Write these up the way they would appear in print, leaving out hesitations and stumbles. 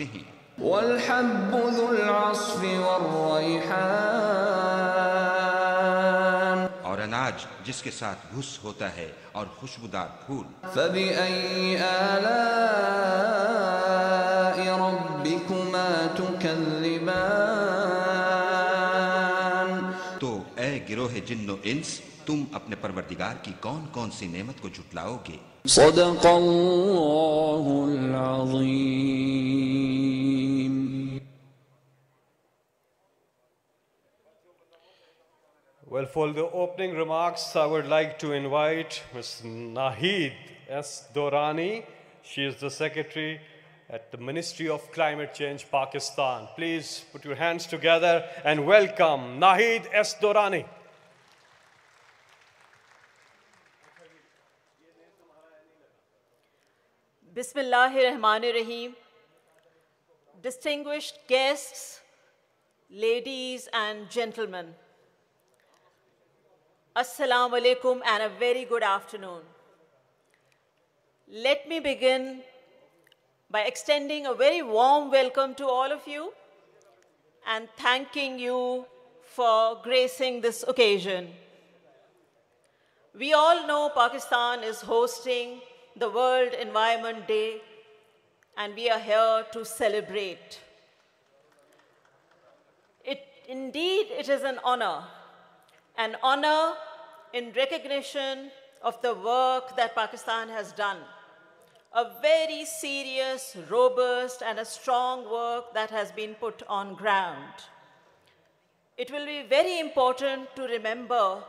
हैं। वल्हब्बु ज़ुल अस्फ़ि वर्रैहान, और अनाज जिसके साथ घुस होता है और खुशबूदार फूल। फ़बिअय्यि आलाइ रब्बिकुमा तुकज़्ज़िबान। तो ए गिरोह जिन्नो इंस, तुम अपने परवरदिगार की कौन कौन सी नेमत को झुटलाओगे। सदक़ल्लाहुल अज़ीम। Well, for the opening remarks, I would like to invite Ms. Naheed S. Dorani. She is the Secretary at the Ministry of Climate Change, Pakistan. Please put your hands together and welcome Naheed S. Dorani. Bismillahirrahmanirrahim. Distinguished guests, ladies and gentlemen, Assalamu alaikum and a very good afternoon. Let me begin by extending a very warm welcome to all of you and thanking you for gracing this occasion. We all know Pakistan is hosting the World Environment Day, and we are here to celebrate. Indeed, it is an honor in recognition of the work that Pakistan has done, a very serious, robust, and a strong work that has been put on ground. It will be very important to remember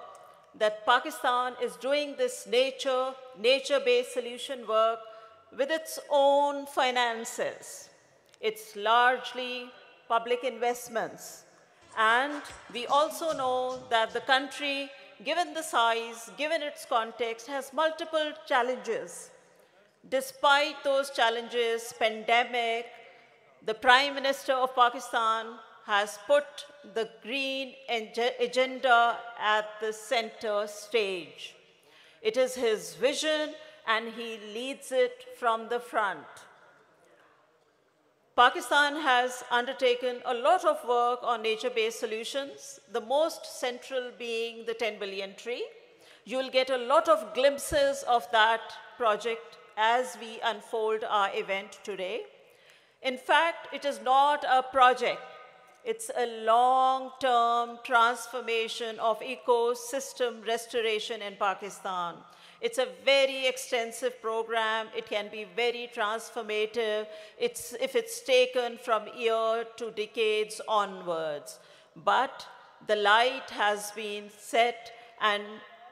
that Pakistan is doing this nature-based solution work with its own finances. It's largely public investments. And we also know that the country, given the size, given its context, has multiple challenges. Despite those challenges, pandemic, the Prime Minister of Pakistan has put the green agenda at the center stage. It is his vision, and he leads it from the front. Pakistan has undertaken a lot of work on nature-based solutions, the most central being the 10 billion tree. You'll get a lot of glimpses of that project as we unfold our event today. In fact, it is not a project. It's a long-term transformation of ecosystem restoration in Pakistan. It's a very extensive program. It can be very transformative if it's taken from year to decades onwards. But the light has been set, and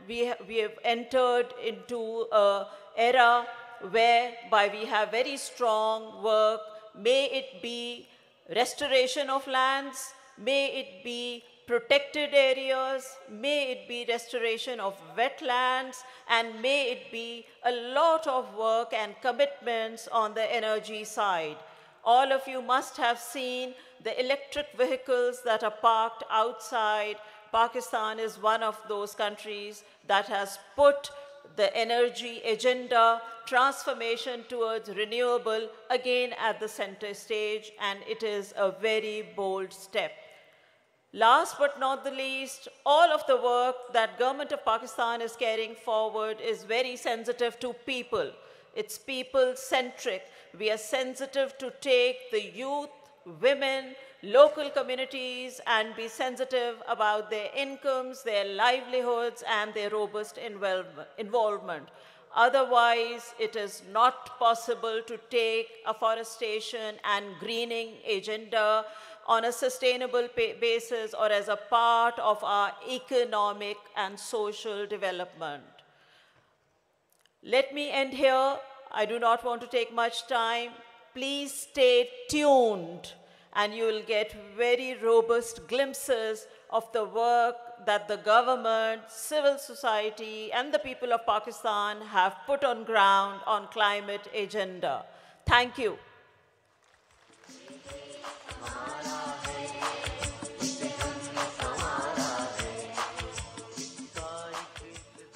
we have entered into an era whereby we have very strong work. May it be restoration of lands, may it be protected areas, may it be restoration of wetlands, and may it be a lot of work and commitments on the energy side. All of you must have seen the electric vehicles that are parked outside. Pakistan is one of those countries that has put the energy agenda, transformation towards renewable, again at the center stage, and it is a very bold step. Last but not the least, all of the work that Government of Pakistan is carrying forward is very sensitive to people. It's people-centric. We are sensitive to take the youth, women, local communities, and be sensitive about their incomes, their livelihoods, and their robust involvement. Otherwise, it is not possible to take afforestation and greening agenda on a sustainable basis or as a part of our economic and social development. Let me end here. I do not want to take much time. Please stay tuned, and you will get very robust glimpses of the work that the government, civil society, and the people of Pakistan have put on ground on climate agenda. Thank you.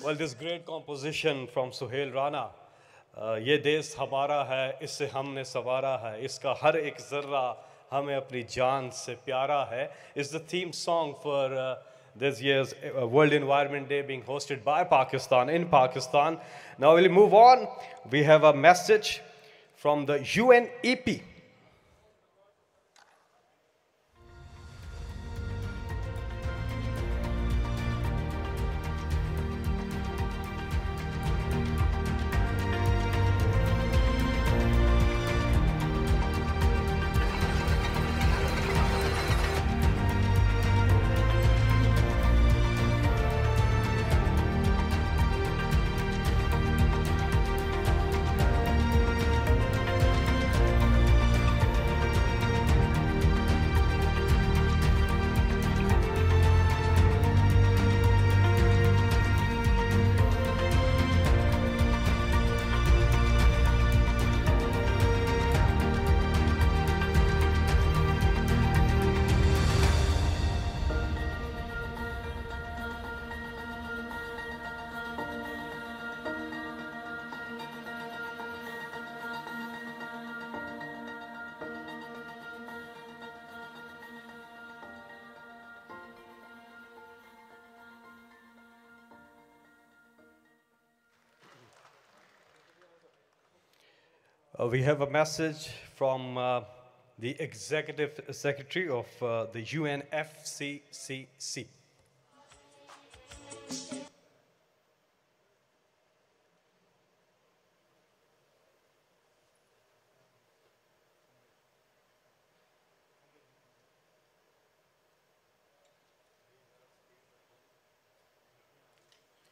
Well, this great composition from Suhail Rana ये देश हमारा है, इससे हमने संवारा है, इसका हर एक ज़र्रा हमें अपनी जान से प्यारा है is the theme song for this year's World Environment Day being hosted by Pakistan in Pakistan. Now we'll move on. We have a message from the UNEP. We have a message from the Executive Secretary of the UNFCCC.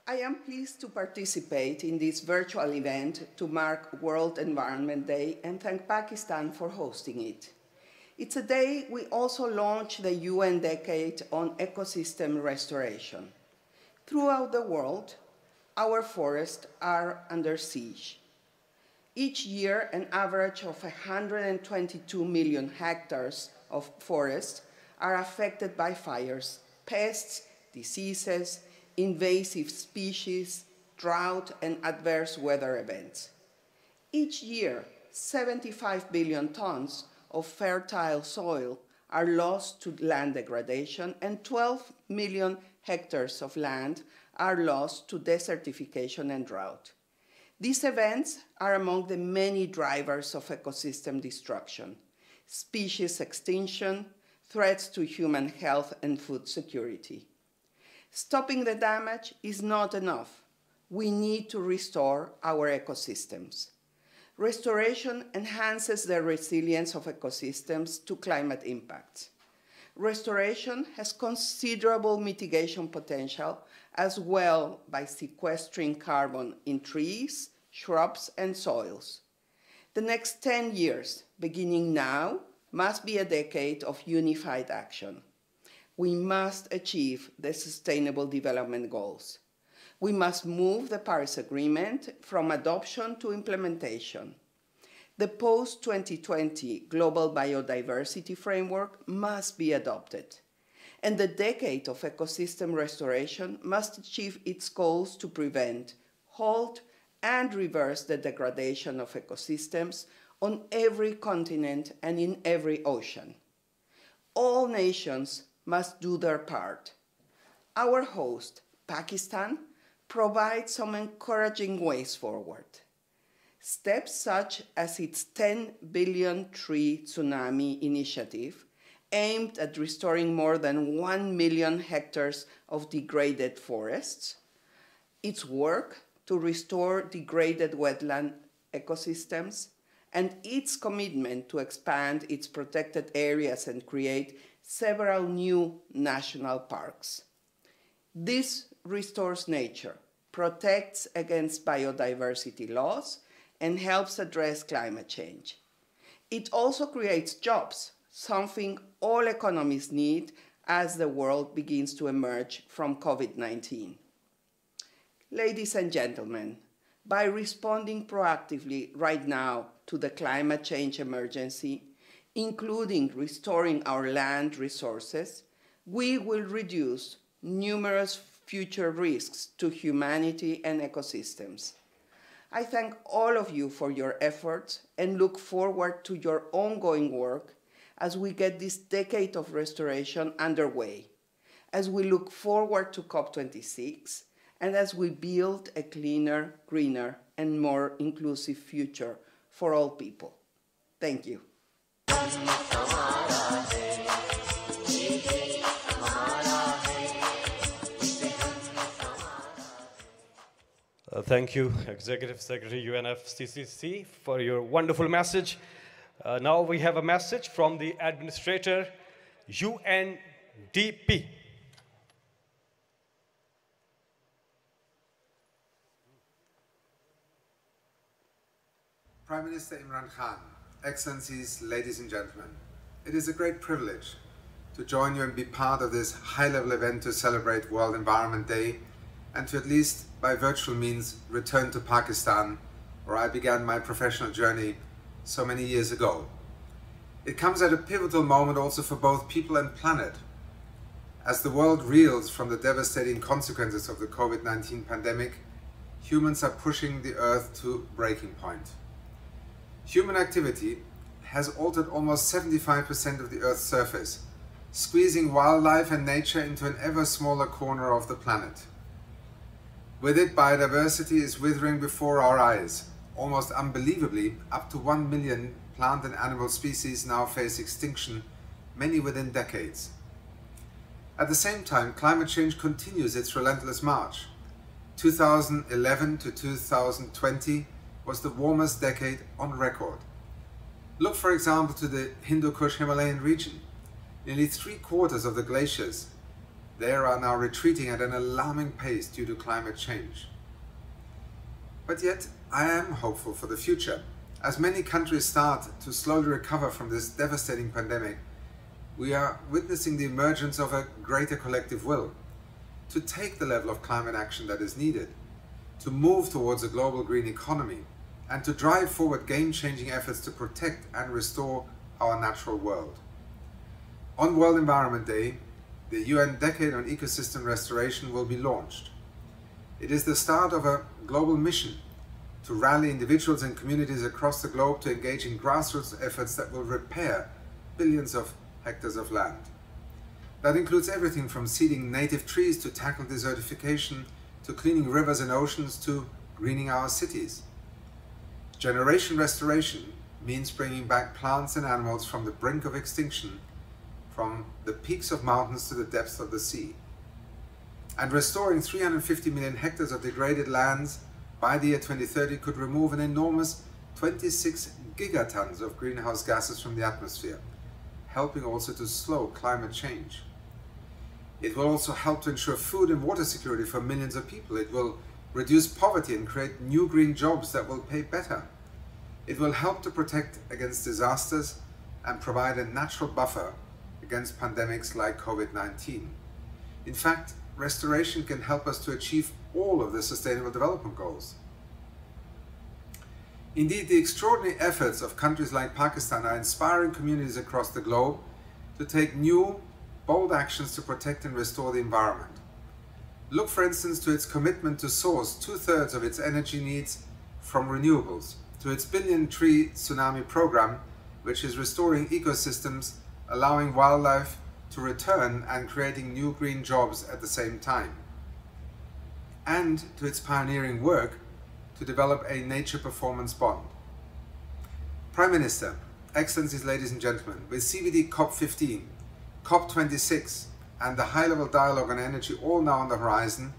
I am pleased to participate in this virtual event to mark World Environment Day and thank Pakistan for hosting it. It's a day we also launch the UN Decade on Ecosystem Restoration. Throughout the world, our forests are under siege. Each year, an average of 122 million hectares of forests are affected by fires, pests, diseases, invasive species, drought, and adverse weather events. Each year, 75 billion tons of fertile soil are lost to land degradation, and 12 million hectares of land are lost to desertification and drought. These events are among the many drivers of ecosystem destruction: species extinction, threats to human health and food security. Stopping the damage is not enough. We need to restore our ecosystems. Restoration enhances the resilience of ecosystems to climate impacts. Restoration has considerable mitigation potential as well by sequestering carbon in trees, shrubs, and soils. The next 10 years, beginning now, must be a decade of unified action. We must achieve the Sustainable Development Goals. We must move the Paris Agreement from adoption to implementation. The post-2020 Global Biodiversity Framework must be adopted, and the decade of ecosystem restoration must achieve its goals to prevent, halt, and reverse the degradation of ecosystems on every continent and in every ocean. All nations must do their part. Our host, Pakistan, provides some encouraging ways forward. Steps such as its 10 billion tree tsunami initiative, aimed at restoring more than 1 million hectares of degraded forests, its work to restore degraded wetland ecosystems, and its commitment to expand its protected areas and create several new national parks. This restores nature, protects against biodiversity loss, and helps address climate change. It also creates jobs, something all economies need as the world begins to emerge from COVID-19. Ladies and gentlemen, by responding proactively right now to the climate change emergency, including restoring our land resources, we will reduce numerous future risks to humanity and ecosystems. I thank all of you for your efforts and look forward to your ongoing work as we get this decade of restoration underway, as we look forward to COP26, and as we build a cleaner, greener, and more inclusive future for all people. Thank you. Thank you, Executive Secretary UNFCCC, for your wonderful message. Now we have a message from the Administrator, UNDP. Prime Minister Imran Khan, Excellencies, ladies and gentlemen, it is a great privilege to join you and be part of this high-level event to celebrate World Environment Day and to, at least by virtual means, return to Pakistan, where I began my professional journey so many years ago. It comes at a pivotal moment also for both people and planet. As the world reels from the devastating consequences of the COVID-19 pandemic, humans are pushing the Earth to breaking point. Human activity has altered almost 75% of the Earth's surface, squeezing wildlife and nature into an ever smaller corner of the planet. With it, biodiversity is withering before our eyes. Almost unbelievably, up to 1 million plant and animal species now face extinction, many within decades. At the same time, climate change continues its relentless march. 2011 to 2020 was the warmest decade on record. Look, for example, to the Hindu Kush Himalayan region. Nearly 3/4 of the glaciers there are now retreating at an alarming pace due to climate change. But yet, I am hopeful for the future. As many countries start to slowly recover from this devastating pandemic, we are witnessing the emergence of a greater collective will to take the level of climate action that is needed, to move towards a global green economy, and to drive forward game-changing efforts to protect and restore our natural world. On World Environment Day, the UN Decade on Ecosystem Restoration will be launched. It is the start of a global mission to rally individuals and communities across the globe to engage in grassroots efforts that will repair billions of hectares of land. That includes everything from seeding native trees to tackle desertification, to cleaning rivers and oceans, to greening our cities. Generation restoration means bringing back plants and animals from the brink of extinction, from the peaks of mountains to the depths of the sea. And restoring 350 million hectares of degraded lands by the year 2030 could remove an enormous 26 gigatons of greenhouse gases from the atmosphere, helping also to slow climate change. It will also help to ensure food and water security for millions of people. It will reduce poverty and create new green jobs that will pay better. It will help to protect against disasters and provide a natural buffer against pandemics like COVID-19. In fact, restoration can help us to achieve all of the Sustainable Development Goals. Indeed, the extraordinary efforts of countries like Pakistan are inspiring communities across the globe to take new, bold actions to protect and restore the environment. Look, for instance, to its commitment to source 2/3 of its energy needs from renewables, to its billion-tree tsunami program, which is restoring ecosystems, allowing wildlife to return and creating new green jobs at the same time, and to its pioneering work to develop a nature performance bond. Prime Minister, Excellencies, ladies and gentlemen, with CBD COP15, COP26 and the high-level dialogue on energy all now on the horizon,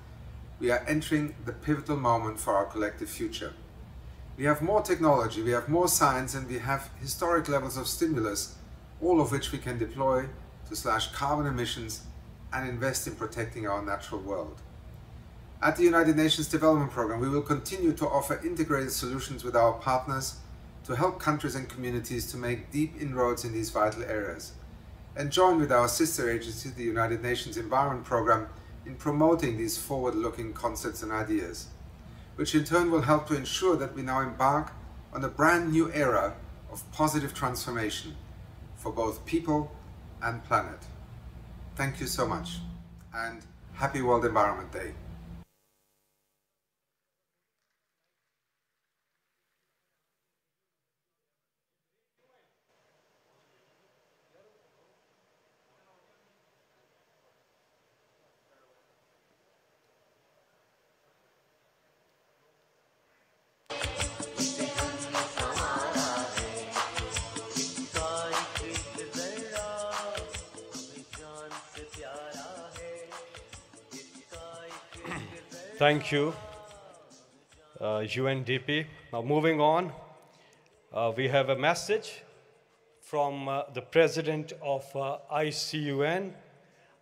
we are entering the pivotal moment for our collective future. We have more technology, we have more science, and we have historic levels of stimulus, all of which we can deploy to slash carbon emissions and invest in protecting our natural world. At the United Nations Development Programme, we will continue to offer integrated solutions with our partners to help countries and communities to make deep inroads in these vital areas, and join with our sister agency, the United Nations Environment Programme, in promoting these forward-looking concepts and ideas, which in turn will help to ensure that we now embark on a brand new era of positive transformation for both people and planet. Thank you so much, and happy World Environment Day. Thank you, UNDP. Now moving on, we have a message from the president of ICUN.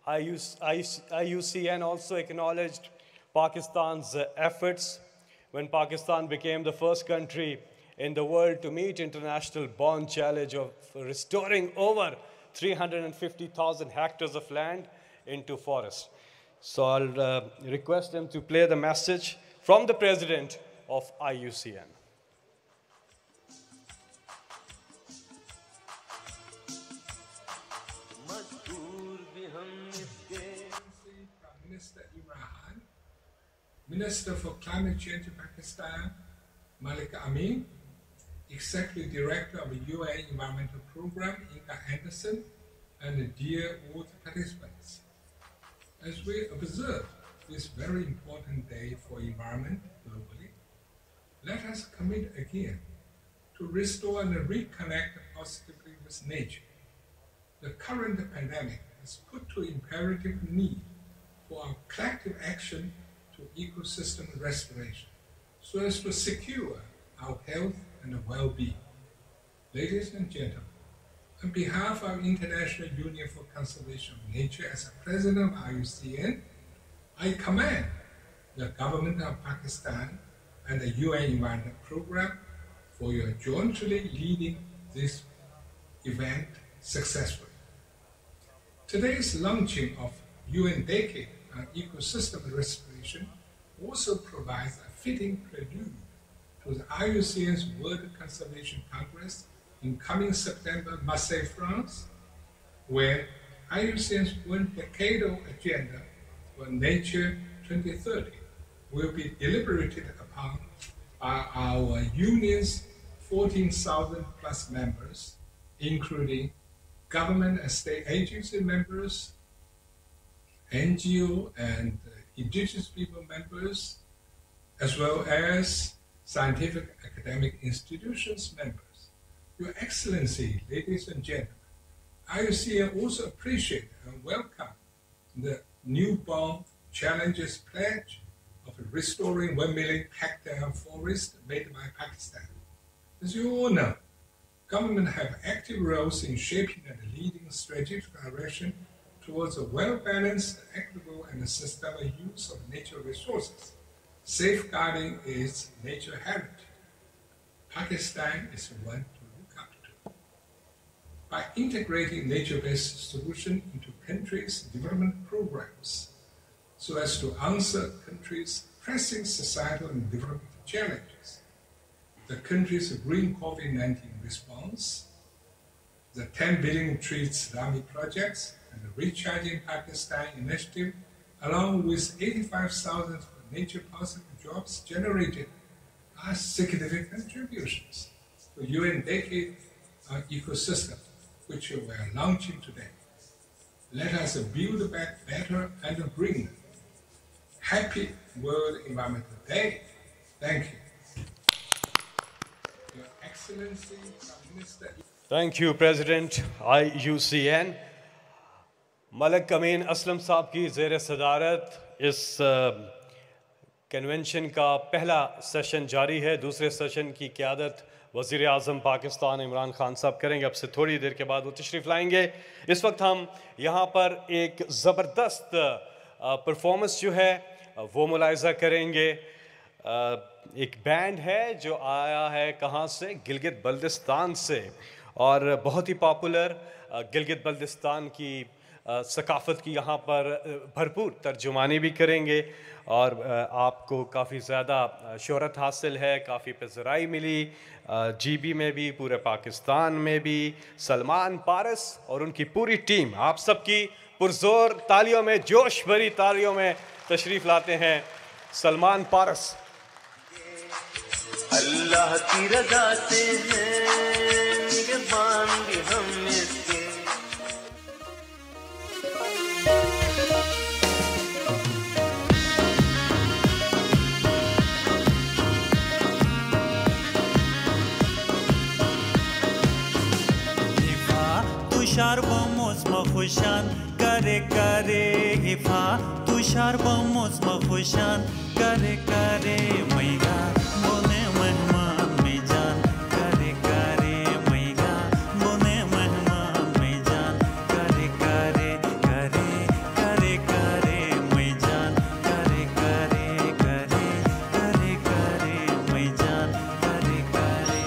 IUCN also acknowledged Pakistan's efforts when Pakistan became the first country in the world to meet international bond challenge of restoring over 350,000 hectares of land into forest. So I'll request them to play the message from the president of IUCN. Prime Minister Imran, Minister for Climate Change in Pakistan, Malik Amin, Executive Director of the UN Environmental Program, Inga Anderson, and dear all the participants. As we observe this very important day for environment globally, let us commit again to restore and reconnect positively with nature. The current pandemic has put to imperative need for our collective action to ecosystem restoration, so as to secure our health and well-being. Ladies and gentlemen, on behalf of International Union for Conservation of Nature, as a president of IUCN, I commend the government of Pakistan and the UN Environment Program for your jointly leading this event successfully. Today's launching of UN Decade on Ecosystem Restoration also provides a fitting prelude to the IUCN's World Conservation Congress in coming September, Marseille, France, where IUCN's one decadal agenda for Nature 2030 will be deliberated upon by our union's 14,000 plus members, including government and state agency members, NGO and indigenous people members, as well as scientific academic institutions members. Your Excellency, ladies and gentlemen, IUCN also appreciate and welcome the newborn challenges pledge of restoring 1 million hectare forest made by Pakistan. As you all know, government have active roles in shaping and leading strategic direction towards a well-balanced, equitable, and sustainable use of natural resources, safeguarding its nature heritage. Pakistan is one to look up to. By integrating nature-based solutions into countries' development programs, so as to answer countries' pressing societal and development challenges, the country's green COVID-19 response, the 10 billion tree tsunami projects, and the Recharging Pakistan initiative, along with 85,000 nature-positive jobs generated, are significant contributions to UN Decade on Ecosystem, which we are launching today. Let us build back better and greener. Happy World Environmental Day. Thank you. Your Excellency, Prime Minister. Thank you, President IUCN. Malak अमीन असलम साहब की ज़ेर सदारत इस convention का पहला session जारी है। दूसरे सेशन की क़यादत वज़ीर आज़म पाकिस्तान इमरान खान साहब करेंगे। अब से थोड़ी देर के बाद वो तशरीफ़ लाएंगे। इस वक्त हम यहाँ पर एक ज़बरदस्त परफॉर्मेंस जो है वो मुलाहिज़ा करेंगे। एक बैंड है जो आया है कहाँ से, गिलगित बल्तिस्तान से, और बहुत ही पॉपुलर गिलगित बल्तिस्तान की सकाफ़त की यहाँ पर भरपूर तर्जुमानी भी करेंगे और आपको काफ़ी ज़्यादा शोहरत हासिल है, काफ़ी पज़राई मिली GB में भी, पूरे पाकिस्तान में भी। सलमान पारस और उनकी पूरी टीम आप सबकी पुरज़ोर तालियों में, जोश भरी तालियों में तशरीफ़ लाते हैं सलमान पारस। अल्लाह की रज़ा से हैं निगहबान भी हम इसके। तुषार बमोस्म खुशान करे करे हिफा तुषार बमोस्म खुशान करे करे मैगा बोने मेहमान में जान करे करे मैगा बोने मेहमान में जान करे करे करे करे करे मैं जान करे करे करे करे करे मैं जान करे करे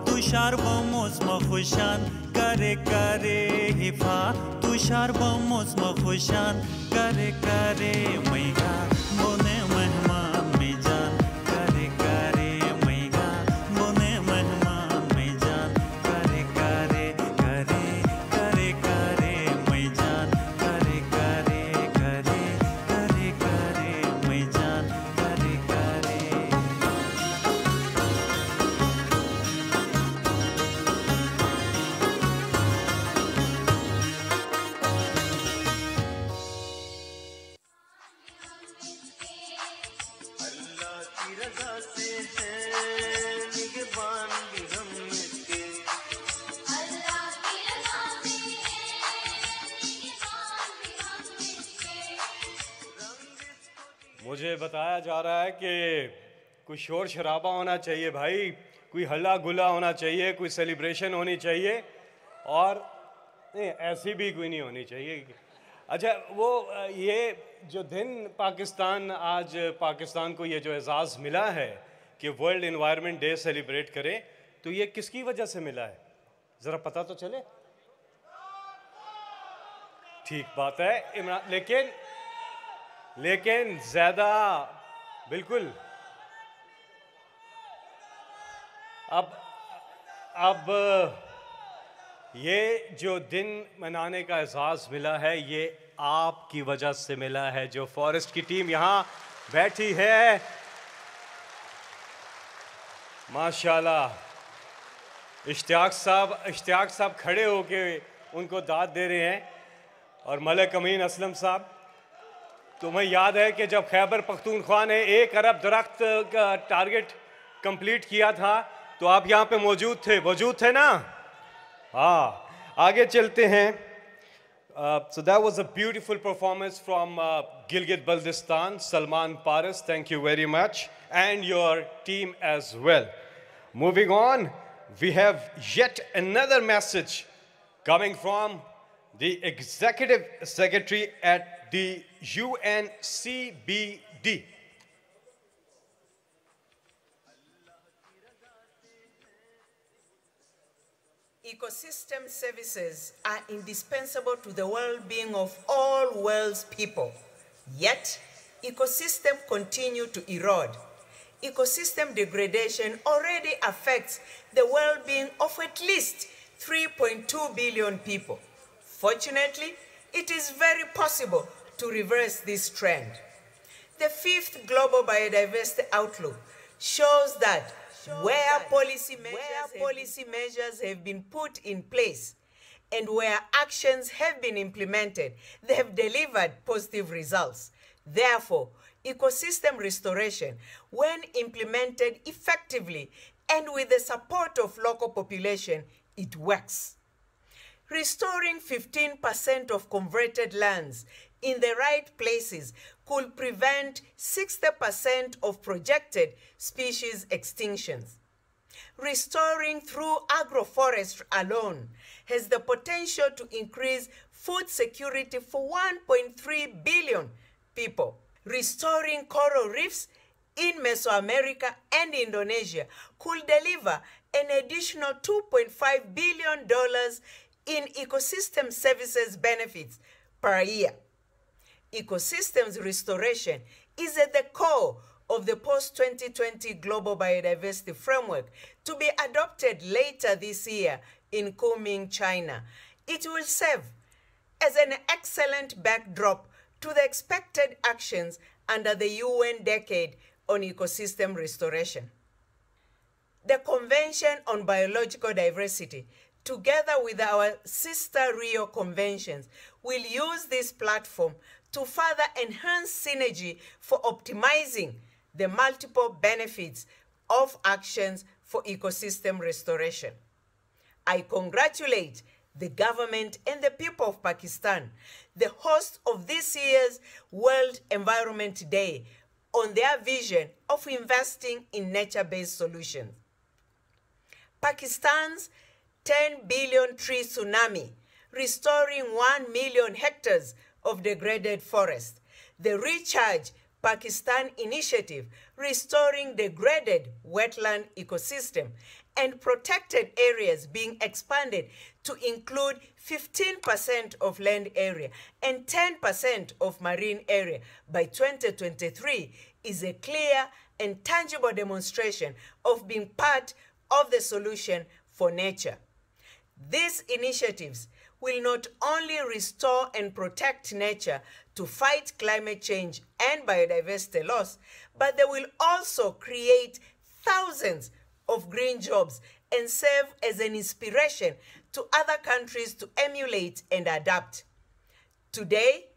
तुषार बमोस्म खुशान करे करे हिफा तुषार बमोस्म खुशान करे करे मैगा बोने मेहमान में जान करे करे मैगा बोने मेहमान में जान करे करे करे करे करे मैं जान करे करे करे करे करे मैं जान करे करे मुझे बताया जा रहा है कि कोई शोर शराबा होना चाहिए भाई, कोई हल्ला गुल्ला होना चाहिए, कोई सेलिब्रेशन होनी चाहिए और नहीं ऐसी भी कोई नहीं होनी चाहिए। अच्छा वो ये जो दिन पाकिस्तान आज पाकिस्तान को ये जो एजाज़ मिला है कि वर्ल्ड एनवायरनमेंट डे सेलिब्रेट करें, तो ये किसकी वजह से मिला है ज़रा पता तो चले। ठीक बात है इमरान, लेकिन ज्यादा बिल्कुल अब ये जो दिन मनाने का एहसास मिला है ये आपकी वजह से मिला है। जो फॉरेस्ट की टीम यहाँ बैठी है, माशाल्लाह, इश्तियाक साहब खड़े होके उनको दाद दे रहे हैं। और मलिक अमीन असलम साहब, तुम्हें याद है कि जब खैबर पख्तूनख्वा ने 1 अरब दरख्त का टारगेट कंप्लीट किया था तो आप यहाँ पे मौजूद थे ना? हाँ, आगे चलते हैं। So that was a beautiful performance from Gilgit-Baltistan, Salman Paras. Thank you very much, and your team as well. Moving on, we have yet another message coming from the Executive Secretary at the UNCBD. Ecosystem services are indispensable to the well-being of all world's people. Yet, ecosystems continue to erode. Ecosystem degradation already affects the well-being of at least 3.2 billion people. Fortunately, it is very possible to reverse this trend. The 5th Global Biodiversity Outlook shows that where policy measures have been put in place and where actions have been implemented, they have delivered positive results. Therefore, ecosystem restoration, when implemented effectively and with the support of local population, it works. Restoring 15% of converted lands in the right places could prevent 60% of projected species extinctions. Restoring through agroforestry alone has the potential to increase food security for 1.3 billion people. Restoring coral reefs in Mesoamerica and Indonesia could deliver an additional $2.5 billion in ecosystem services benefits per year. Ecosystems restoration is at the core of the post-2020 Global Biodiversity Framework to be adopted later this year in Kunming, China. It will serve as an excellent backdrop to the expected actions under the UN Decade on Ecosystem Restoration. The Convention on Biological Diversity, together with our sister Rio Conventions, will use this platform to further enhance synergy for optimizing the multiple benefits of actions for ecosystem restoration. I congratulate the government and the people of Pakistan, the host of this year's World Environment Day, on their vision of investing in nature-based solutions. Pakistan's 10 billion tree tsunami, restoring 1 million hectares of degraded forest. The Recharge Pakistan initiative, restoring degraded wetland ecosystem, and protected areas being expanded to include 15% of land area and 10% of marine area by 2023 is a clear and tangible demonstration of being part of the solution for nature. These initiatives will not only restore and protect nature to fight climate change and biodiversity loss, but they will also create thousands of green jobs and serve as an inspiration to other countries to emulate and adapt. Today,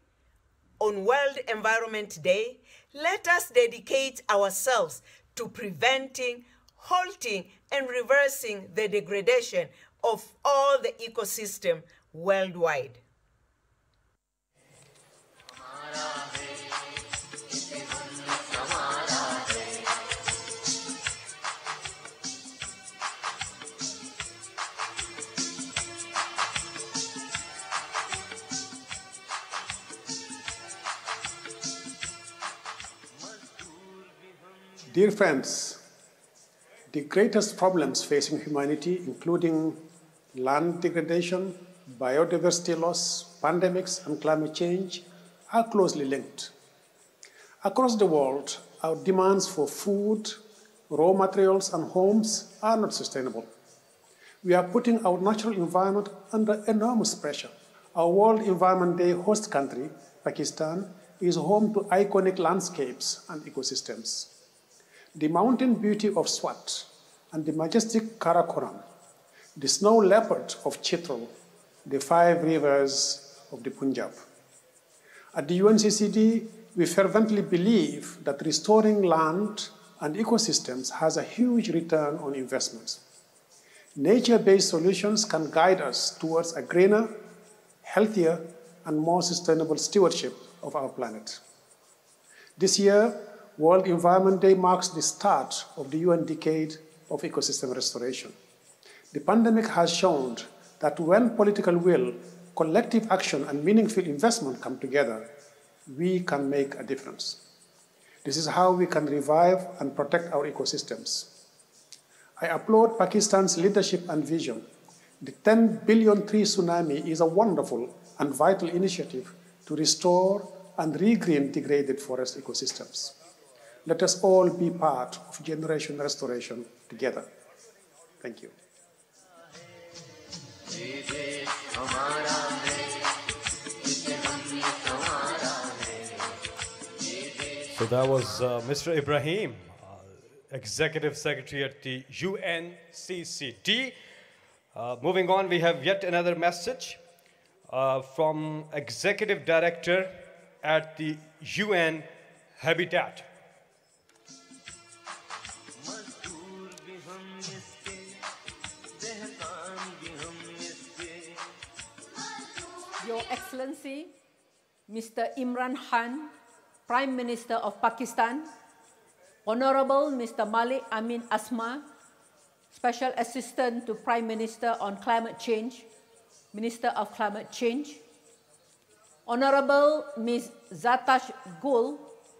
on World Environment Day, let us dedicate ourselves to preventing, halting, and reversing the degradation of all the ecosystem worldwide. Dear friends, the greatest problems facing humanity, including land degradation, biodiversity loss, pandemics, and climate change are closely linked. Across the world, our demands for food, raw materials, and homes are not sustainable. We are putting our natural environment under enormous pressure. Our World Environment Day host country, Pakistan, is home to iconic landscapes and ecosystems. The mountain beauty of Swat and the majestic Karakoram, the snow leopard of Chitral, the 5 rivers of the Punjab. At the UNCCD, we fervently believe that restoring land and ecosystems has a huge return on investments. Nature-based solutions can guide us towards a greener, healthier, and more sustainable stewardship of our planet. This year, World Environment Day marks the start of the UN Decade of Ecosystem Restoration. The pandemic has shown that when political will, collective action, and meaningful investment come together, we can make a difference. This is how we can revive and protect our ecosystems. I applaud Pakistan's leadership and vision. The 10 billion tree tsunami is a wonderful and vital initiative to restore and regreen degraded forest ecosystems. Let us all be part of generation restoration together. Thank you. So that was Mr. Ibrahim, Executive Secretary at the UNCCD. Moving on, we have yet another message from Executive Director at the UN Habitat. Your Excellency, Mr. Imran Khan, Prime Minister of Pakistan, Honorable Mr. Malik Amin Asma, Special Assistant to Prime Minister on Climate Change, Minister of Climate Change, Honorable Ms. Zatash Gul,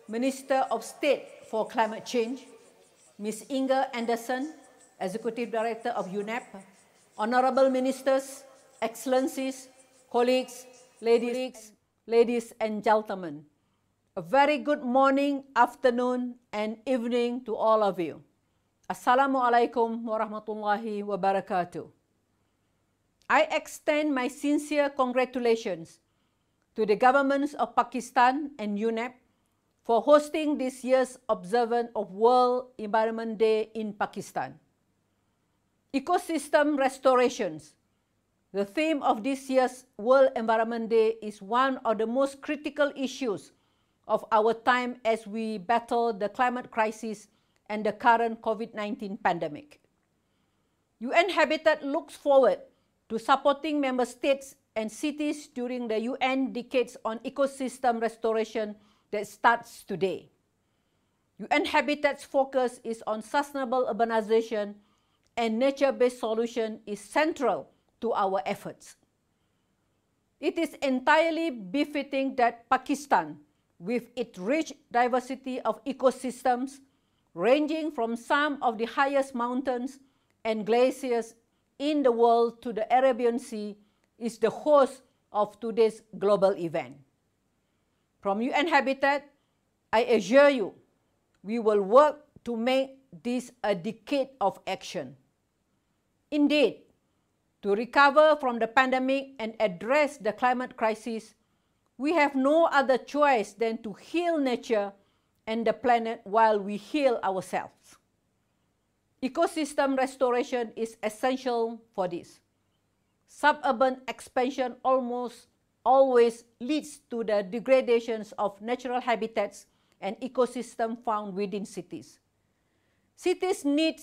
Minister of State for Climate Change, Ms. Inga Anderson, Executive Director of UNEP, Honorable Ministers, Excellencies, colleagues, ladies and gentlemen, a very good morning, afternoon, and evening to all of you. Assalamualaikum warahmatullahi wabarakatuh. I extend my sincere congratulations to the governments of Pakistan and UNEP for hosting this year's observance of World Environment Day in Pakistan. Ecosystem restorations. The theme of this year's World Environment Day is one of the most critical issues of our time as we battle the climate crisis and the current COVID-19 pandemic. UN Habitat looks forward to supporting member states and cities during the UN Decades on Ecosystem Restoration that starts today. UN Habitat's focus is on sustainable urbanization, and nature-based solution is central to our efforts. It is entirely befitting that Pakistan, with its rich diversity of ecosystems, ranging from some of the highest mountains and glaciers in the world to the Arabian Sea, is the host of today's global event. From UN Habitat, I assure you, we will work to make this a decade of action. Indeed, to recover from the pandemic and address the climate crisis, we have no other choice than to heal nature and the planet while we heal ourselves. Ecosystem restoration is essential for this. Suburban expansion almost always leads to the degradations of natural habitats and ecosystems found within cities. Cities need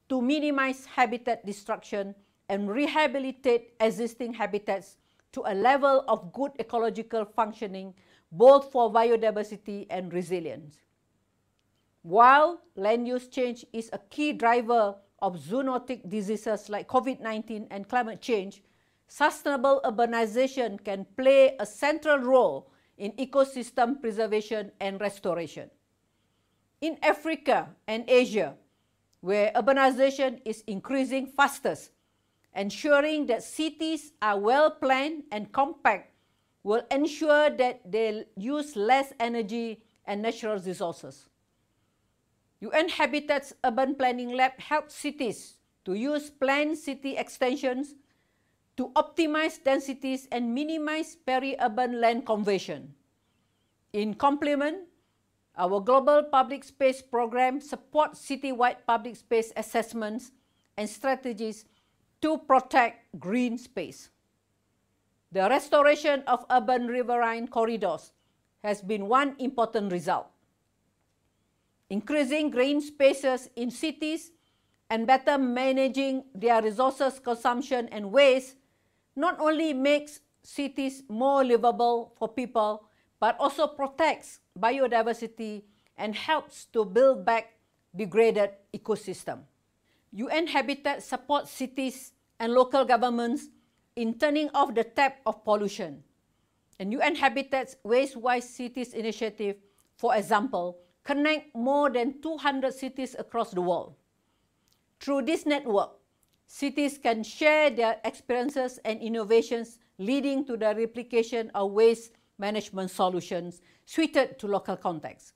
to minimize habitat destruction and rehabilitate existing habitats to a level of good ecological functioning, both for biodiversity and resilience. While land use change is a key driver of zoonotic diseases like COVID-19 and climate change, sustainable urbanization can play a central role in ecosystem preservation and restoration. In Africa and Asia, where urbanization is increasing fastest, ensuring that cities are well planned and compact will ensure that they use less energy and natural resources. UN Habitat's Urban Planning Lab helps cities to use planned city extensions to optimize densities and minimize peri-urban land conversion. In complement, our Global Public Space Program supports citywide public space assessments and strategies to protect green space. The restoration of urban riverine corridors has been one important result. Increasing green spaces in cities and better managing their resources consumption and waste not only makes cities more livable for people, but also protects biodiversity and helps to build back degraded ecosystem. UN Habitat supports cities and local governments in turning off the tap of pollution. And UN Habitat's Waste-Wise Cities initiative, for example, connect more than 200 cities across the world. Through this network, cities can share their experiences and innovations leading to the replication of waste management solutions suited to local contexts.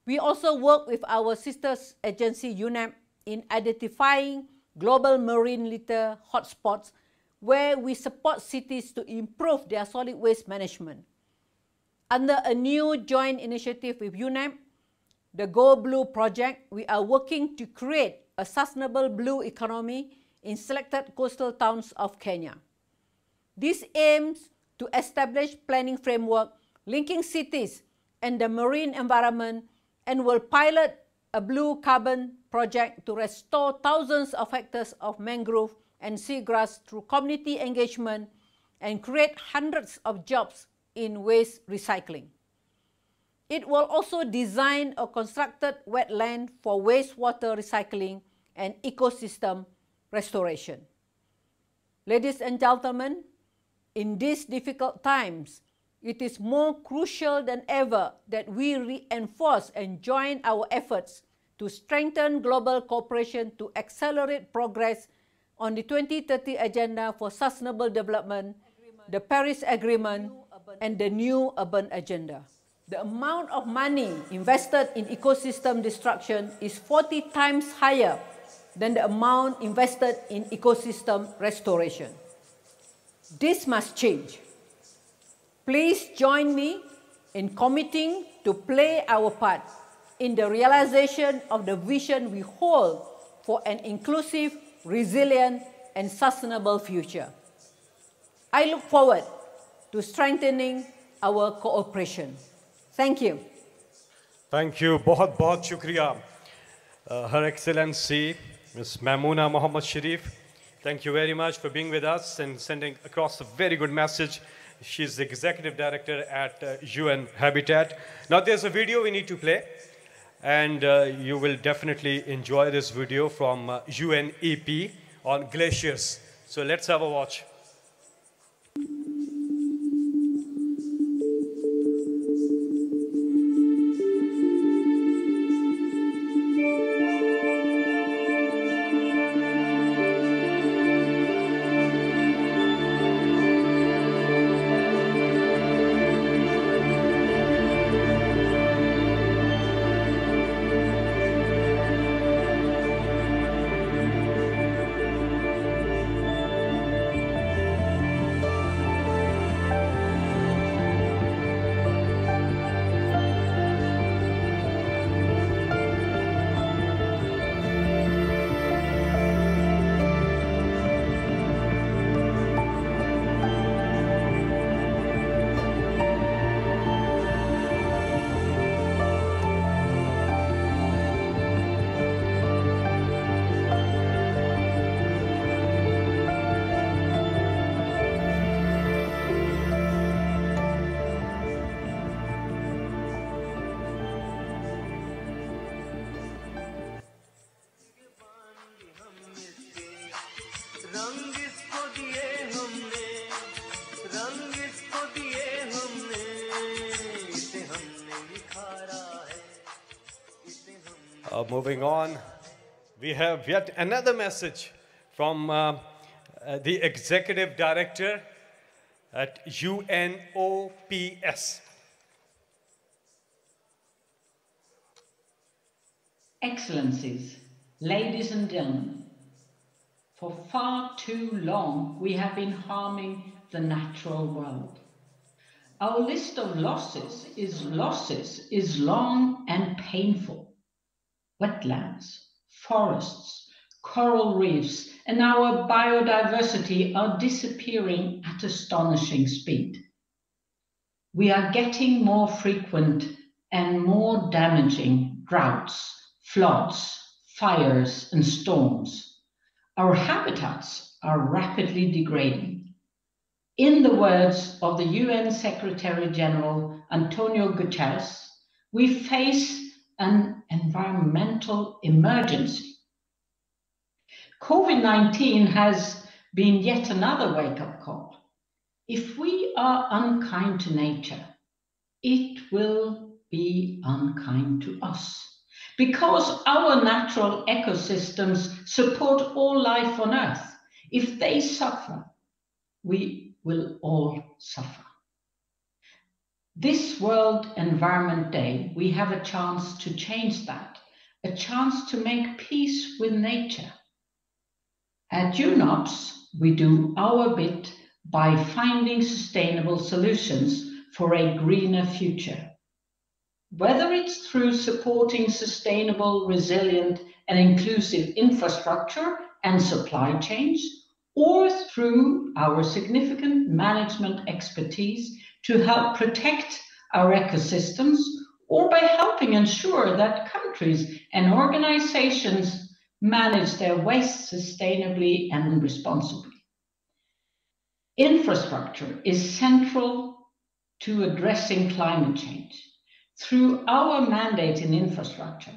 We also work with our sisters agency UNEP in identifying global marine litter hotspots where we support cities to improve their solid waste management. Under a new joint initiative with UNEP, the Go Blue project, we are working to create a sustainable blue economy in selected coastal towns of Kenya. This aims to establish planning framework linking cities and the marine environment and will pilot a blue carbon project to restore thousands of hectares of mangrove and seagrass through community engagement and create hundreds of jobs in waste recycling. It will also design a constructed wetland for wastewater recycling and ecosystem restoration. Ladies and gentlemen, in these difficult times, it is more crucial than ever that we reinforce and join our efforts to strengthen global cooperation to accelerate progress on the 2030 Agenda for Sustainable Development, the Paris Agreement, and the new urban agenda. The amount of money invested in ecosystem destruction is 40 times higher than the amount invested in ecosystem restoration. This must change. Please join me in committing to play our part in the realization of the vision we hold for an inclusive, resilient, and sustainable future. I look forward to strengthening our cooperation. Thank you. Thank you. बहुत shukriya. Her Excellency, Ms. Mamoona Mohammed Sharif, thank you very much for being with us and sending across a very good message. She's the Executive Director at UN Habitat. Now there's a video we need to play, and you will definitely enjoy this video from UNEP on glaciers. So let's have a watch. Moving on, we have yet another message from the Executive Director at UNOPS. Excellencies, ladies and gentlemen, for far too long we have been harming the natural world. Our list of losses is long and painful. Wetlands, forests, coral reefs, and our biodiversity are disappearing at astonishing speed. We are getting more frequent and more damaging droughts, floods, fires, and storms. Our habitats are rapidly degrading. In the words of the UN Secretary General Antonio Guterres, we face an environmental emergency. COVID-19 has been yet another wake-up call. If we are unkind to nature, it will be unkind to us. Because our natural ecosystems support all life on Earth. If they suffer, we will all suffer. This World Environment Day, we have a chance to change that, a chance to make peace with nature. At UNOPS, we do our bit by finding sustainable solutions for a greener future. Whether it's through supporting sustainable, resilient, and inclusive infrastructure and supply chains, or through our significant management expertise to help protect our ecosystems, or by helping ensure that countries and organizations manage their waste sustainably and responsibly. Infrastructure is central to addressing climate change. Through our mandate in infrastructure,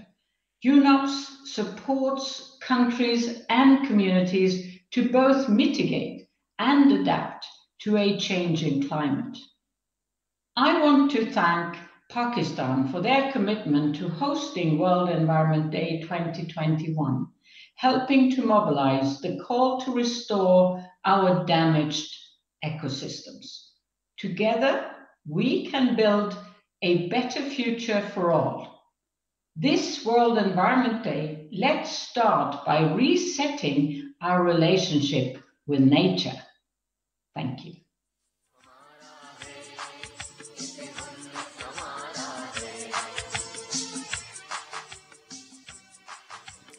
UNOPS supports countries and communities to both mitigate and adapt to a changing climate. I want to thank Pakistan for their commitment to hosting World Environment Day 2021, helping to mobilize the call to restore our damaged ecosystems. Together, we can build a better future for all. This World Environment Day, let's start by resetting our relationship with nature. Thank you.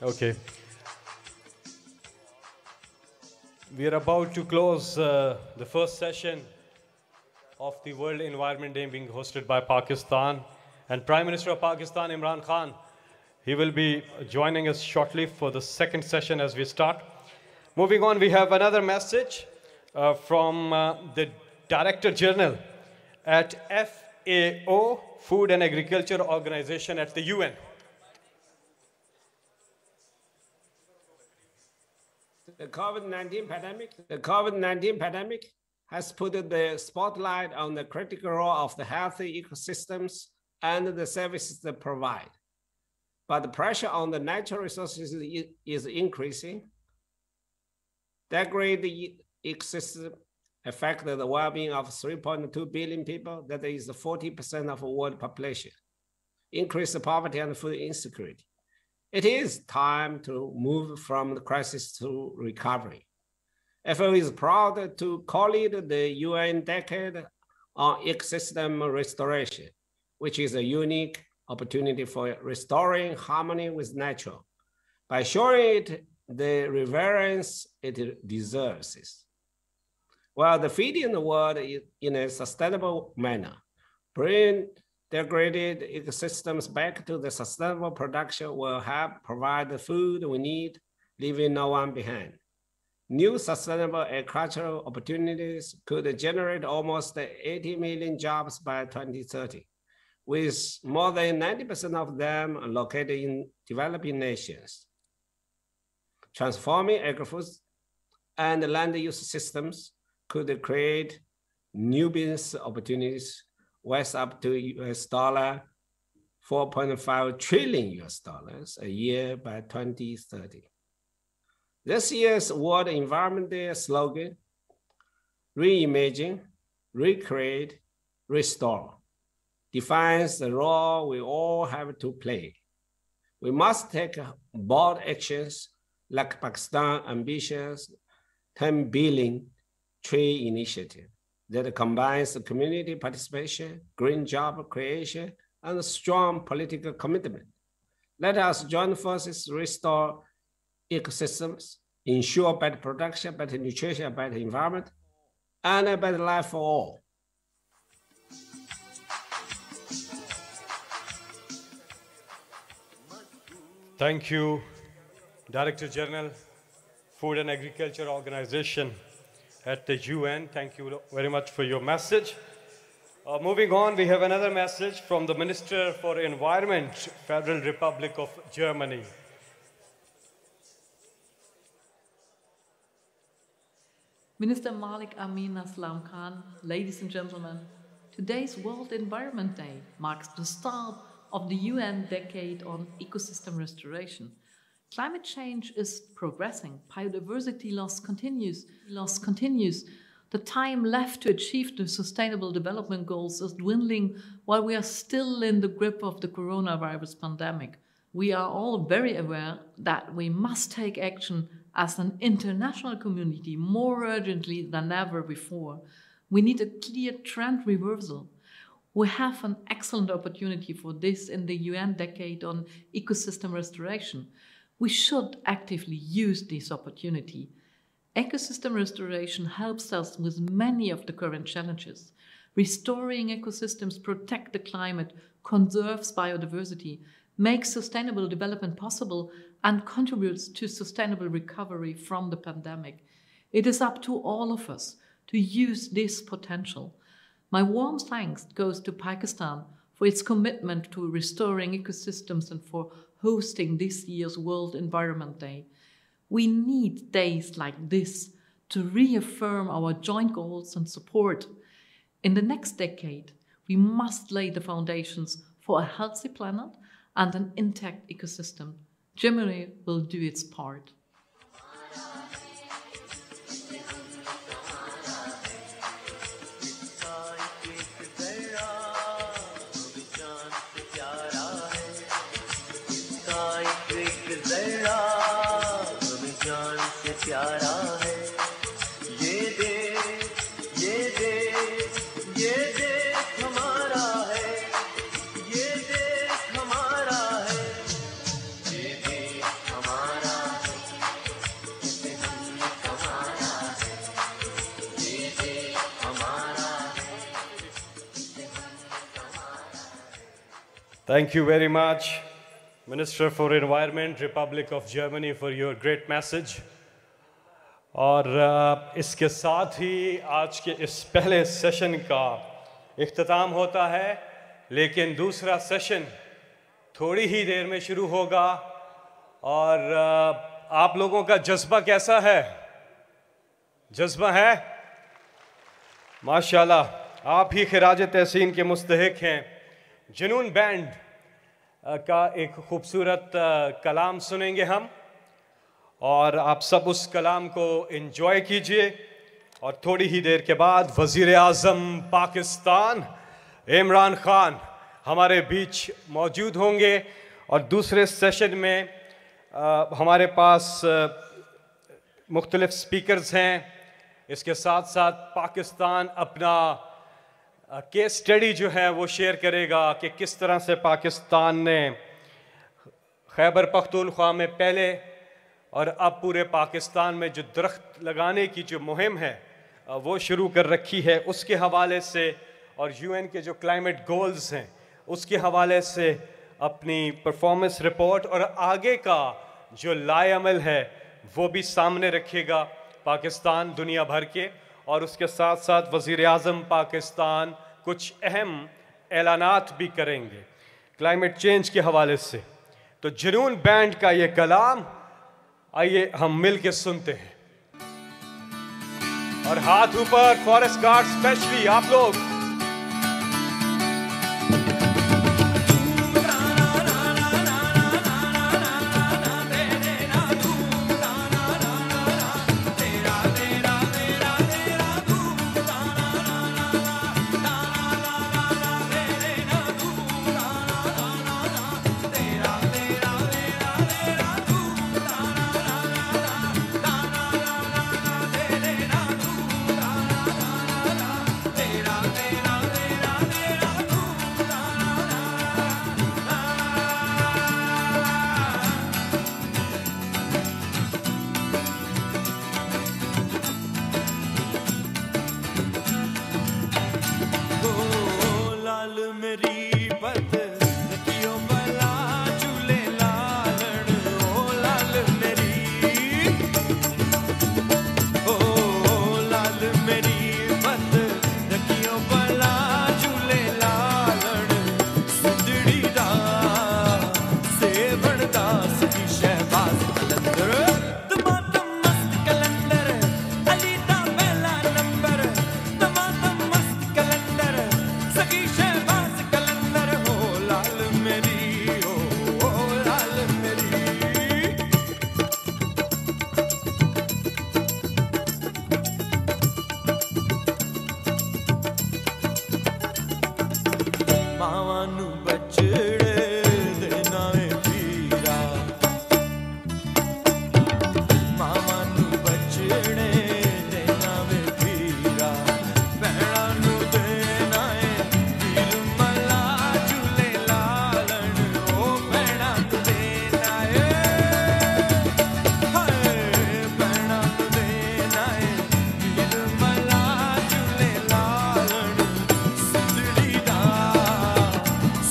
Okay. We are about to close the first session of the World Environment Day being hosted by Pakistan. And Prime Minister of Pakistan, Imran Khan, he will be joining us shortly for the second session as we start. Moving on, we have another message from the Director General at FAO, Food and Agriculture Organization at the UN. The COVID-19 pandemic has put the spotlight on the critical role of the healthy ecosystems and the services they provide. But the pressure on the natural resources is increasing. Degraded ecosystem affect the well-being of 3.2 billion people, that is 40% of the world population. Increase the poverty and food insecurity. It is time to move from the crisis to recovery. FAO is proud to co-lead the UN Decade on Ecosystem Restoration, which is a unique opportunity for restoring harmony with nature by showing it the reverence it deserves. While the feeding the world in a sustainable manner, bring degraded ecosystems back to the sustainable production will help provide the food we need, leaving no one behind. New sustainable agricultural opportunities could generate almost 80 million jobs by 2030, with more than 90% of them located in developing nations. Transforming agri-food and land use systems could create new business opportunities worth up to $4.5 trillion a year by 2030. This year's World Environment Day slogan, reimagine, recreate, restore, defines the role we all have to play. We must take bold actions like Pakistan's ambitious 10 billion tree initiative that combines community participation, green job creation, and a strong political commitment. Let us join forces to restore ecosystems, ensure better production, better nutrition, better environment, and a better life for all. Thank you, Director General, Food and Agriculture Organization at the UN. Thank you very much for your message. Moving on, we have another message from the Minister for Environment, Federal Republic of Germany. Minister Malik Amin Aslam Khan, ladies and gentlemen, today's World Environment Day marks the start of the UN Decade on Ecosystem Restoration. Climate change is progressing, biodiversity loss continues. The time left to achieve the Sustainable Development Goals is dwindling while we are still in the grip of the coronavirus pandemic. We are all very aware that we must take action as an international community more urgently than ever before. We need a clear trend reversal. We have an excellent opportunity for this in the UN Decade on Ecosystem Restoration. We should actively use this opportunity. Ecosystem restoration helps us with many of the current challenges. Restoring ecosystems protects the climate, conserves biodiversity, makes sustainable development possible, and contributes to sustainable recovery from the pandemic. It is up to all of us to use this potential. My warm thanks goes to Pakistan for its commitment to restoring ecosystems and for hosting this year's World Environment Day. We need days like this to reaffirm our joint goals and support. In the next decade, we must lay the foundations for a healthy planet and an intact ecosystem. Germany will do its part. Thank you very much, Minister for Environment, Republic of Germany, for your great message. और इसके साथ ही आज के इस पहले session का इख्तिताम होता है, लेकिन दूसरा सेशन थोड़ी ही देर में शुरू होगा। और आप लोगों का जज्बा कैसा है? जज्बा है? माशाल्लाह, आप ही खिराज तहसीन के मुस्तहिक हैं। जुनून बैंड का एक खूबसूरत कलाम सुनेंगे हम, और आप सब उस कलाम को एंजॉय कीजिए। और थोड़ी ही देर के बाद वज़ीर आज़म पाकिस्तान इमरान खान हमारे बीच मौजूद होंगे। और दूसरे सेशन में हमारे पास मुख्तलिफ स्पीकर्स हैं। इसके साथ साथ पाकिस्तान अपना केस स्टडी जो है वो शेयर करेगा कि किस तरह से पाकिस्तान ने खैबर पख्तूनख्वा में पहले और अब पूरे पाकिस्तान में जो दरख्त लगाने की जो मुहिम है वो शुरू कर रखी है, उसके हवाले से, और यूएन के जो क्लाइमेट गोल्स हैं उसके हवाले से अपनी परफॉर्मेंस रिपोर्ट और आगे का जो लाएअमल है वो भी सामने रखेगा पाकिस्तान दुनिया भर के। और उसके साथ साथ वज़ीर आज़म पाकिस्तान कुछ अहम ऐलानात भी करेंगे क्लाइमेट चेंज के हवाले से। तो जुनून बैंड का ये कलाम आइए हम मिल के सुनते हैं। और हाथ ऊपर, फॉरेस्ट गार्ड स्पेशली आप लोग। ਮਾਵਾਂ ਨੂੰ ਬਚੜੇ ਦੇਣਾ ਏ ਵੀਰਾ ਮਾਵਾਂ ਨੂੰ ਬਚੜੇ ਦੇਣਾ ਵੇ ਵੀਰਾ ਭੈਣਾਂ ਨੂੰ ਦੇਣਾ ਏ ਵੀਰ ਮੱਲਾ ਝੂਲੇ ਲਾਲਣ ਉਹ ਭੈਣਾਂ ਨੂੰ ਦੇਣਾ ਏ ਹਾਏ ਭੈਣਾਂ ਨੂੰ ਦੇਣਾ ਏ ਵੀਰ ਮੱਲਾ ਝੂਲੇ ਲਾਲਣ ਸਿੰਧੜੀ ਦਾ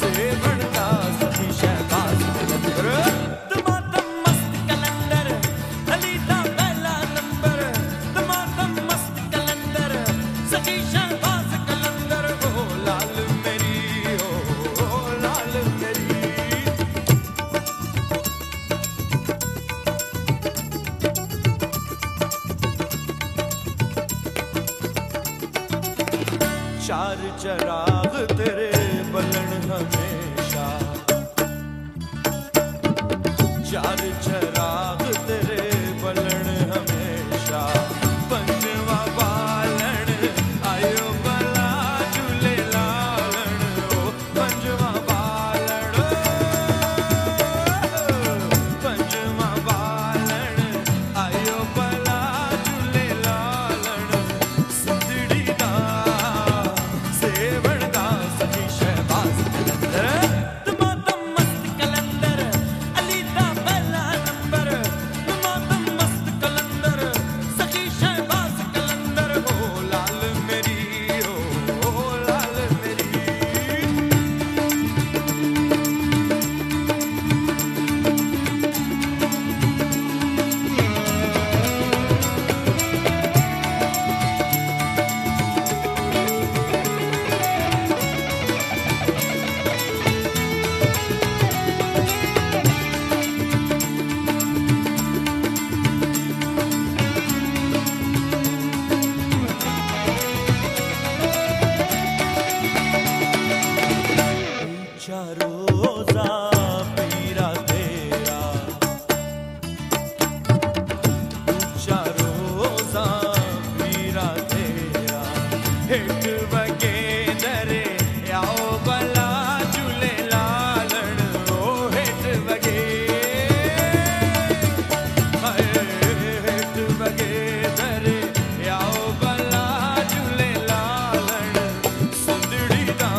ਸੇਵਣ ਦਾ ਸਖੀ ਸ਼ਹਿਬਾਜ਼ ਕਲੰਦਰ ਦਮਾਦਮ ਮਸਤ ਕਲੰਦਰ ਅਲੀ ਦਾ ਪਹਿਲਾ ਨੰਬਰ ਦਮਾਦਮ ਮਸਤ ਕਲੰਦਰ ਸਖੀ ਸ਼ਹਿਬਾਜ਼ ਕਲੰਦਰ ਓ ਲਾਲ ਮੇਰੀ ਓ ਲਾਲ ਮੇਰੀ चार चराग तेरे बलन हमेशा चार चराग तेरे बलन हमेशा पंजवा बालन आयो बला झूले लालन ओ पंजवा बालन पंजवा बालन आयो बला झूले लालन सिंधड़ी दा सेवण दा सखी शहबाज कलंदर दमादम मस्त कलंदर अली दा पहला नंबर दमादम मस्त कलंदर सखी शहबाज कलंदर ओ लाल मेरी ओ लाल मेरी रोजा पीरा तेरा ऊंचा रोजा पीरा तेरा हिट वगे दरे आओ बला झूले लालन ओ हिट वगे हाय हिट वगे दरे आओ बला झूले लालन सिंधड़ी दा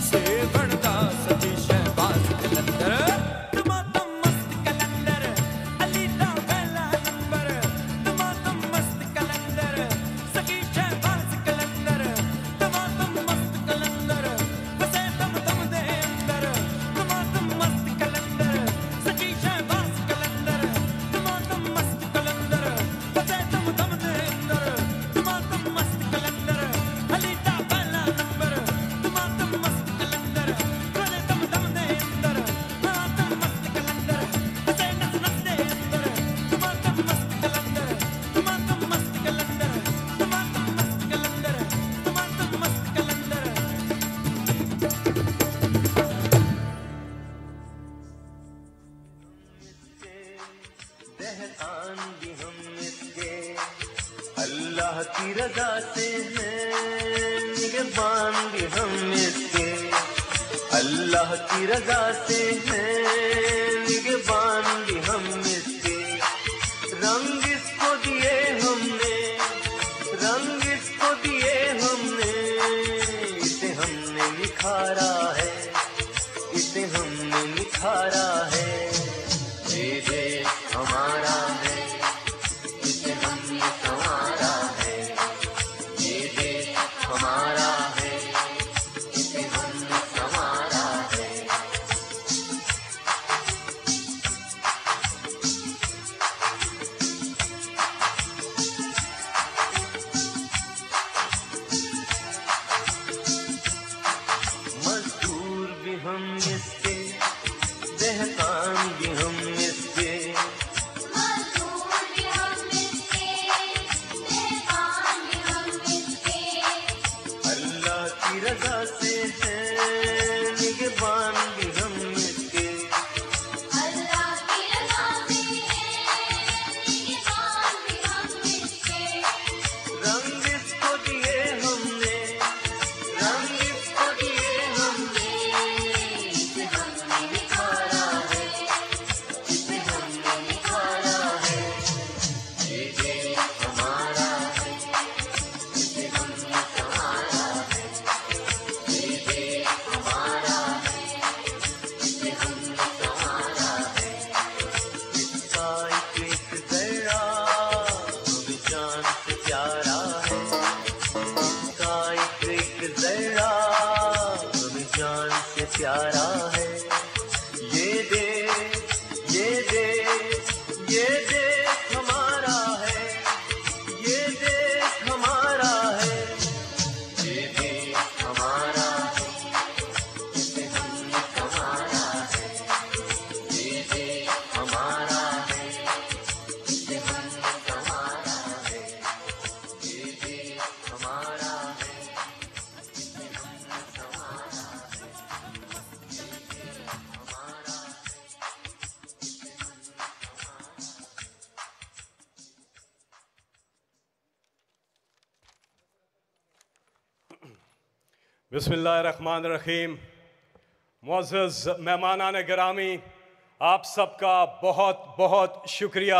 सेवण दा सखी शहबाज कलंदर दमादम मस्त कलंदर अली दा पहला नंबर दमादम मस्त कलंदर सखी शहबाज कलंदर दमादम मस्त कलंदर बसे दम दम दे अंदर दमादम मस्त कलंदर सखी शहबाज कलंदर दमादम मस्त कलंदर बसे दम दम दे अंदर दमादम मस्त कलंदर अली दा पहला नंबर दमादम मस्त कलंदर बसे दम दम दे अंदर दमादम मस्त कलंदर बसे नस नस दे अंदर दमादम मस्त कलंदर दमादम मस्त कलंदर दमादम मस्त कलंदर दमादम मस्त कलंदर दहकान भी हम इसके अल्लाह की रजा से हैं निगहबान भी हम इसके अल्लाह की रजा से हैं निगहबान भी हम इसके रंग इसको दिए हमने रंग इसको दिए हमने इसे हमने निखारा है इसे हमने निखारा है ये देश हमारा है इसे हमने संवारा है ये देश हमारा है इसे हमने संवारा है मजदूर भी हम इसके दहकान भी हम इसके अल्लाह की रजा से हैं निगहबान भी हम इसके रंग इसको दिए हमने रंग इसको दिए बिस्मिल्लाहिर्रहमानिर्रहीम। मुअज़्ज़ज़ मेहमानान गिरामी, आप सबका बहुत बहुत शुक्रिया।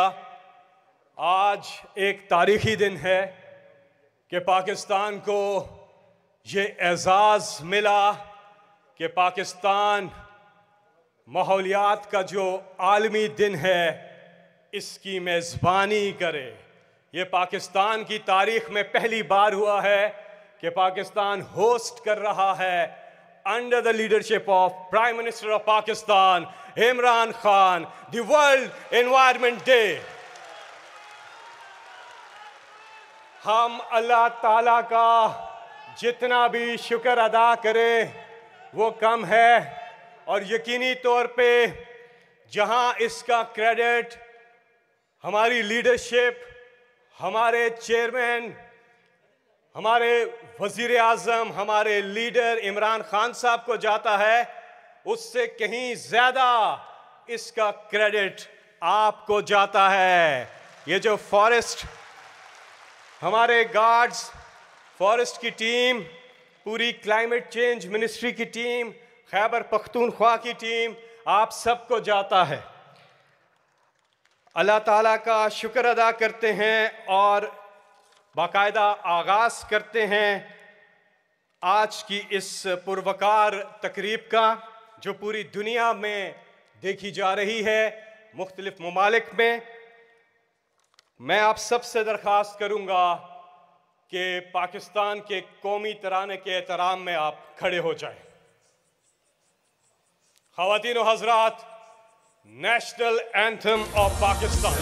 आज एक तारीख़ी दिन है कि पाकिस्तान को ये एज़ाज़ मिला कि पाकिस्तान माहौलियात का जो आलमी दिन है इसकी मेज़बानी करे। ये पाकिस्तान की तारीख़ में पहली बार हुआ है कि पाकिस्तान होस्ट कर रहा है under the leadership of prime minister of Pakistan Imran Khan the world environment day. हम अल्लाह ताला का जितना भी शुक्र अदा करें वो कम है, और यकीनी तौर पे जहां इसका क्रेडिट हमारी लीडरशिप, हमारे चेयरमैन, हमारे वज़ीर आज़म, हमारे लीडर इमरान खान साहब को जाता है, उससे कहीं ज़्यादा इसका क्रेडिट आपको जाता है। ये जो फॉरेस्ट, हमारे गार्ड्स, फॉरेस्ट की टीम, पूरी क्लाइमेट चेंज मिनिस्ट्री की टीम, खैबर पख्तूनख्वा की टीम, आप सबको जाता है। अल्लाह ताला का शुक्र अदा करते हैं और बाकायदा आगाज़ करते हैं आज की इस पुरवकार तकरीब का, जो पूरी दुनिया में देखी जा रही है, मुख्तलिफ ममालिक में। मैं आप सबसे दरख्वास्त करूँगा कि पाकिस्तान के कौमी तराने के एहतराम में आप खड़े हो जाएं। ख़वातीन व हज़रात, national anthem of Pakistan.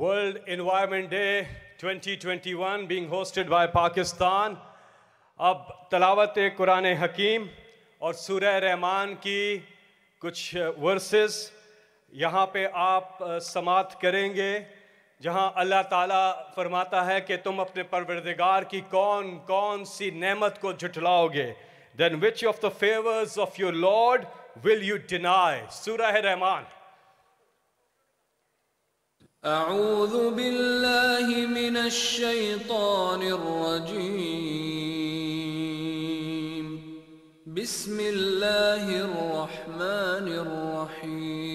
World Environment Day 2021 being hosted by Pakistan। अब तलावत कुरान हकीम और सूरह रहमान की कुछ वर्सेस यहाँ पे आप समात करेंगे, जहाँ अल्लाह ताला फरमाता है कि तुम अपने परवरदिगार की कौन कौन सी नेमत को झुठलाओगे। Then which of the favors of your Lord will you deny? सूरह रहमान। أعوذ بالله من الشيطان الرجيم بسم الله الرحمن الرحيم।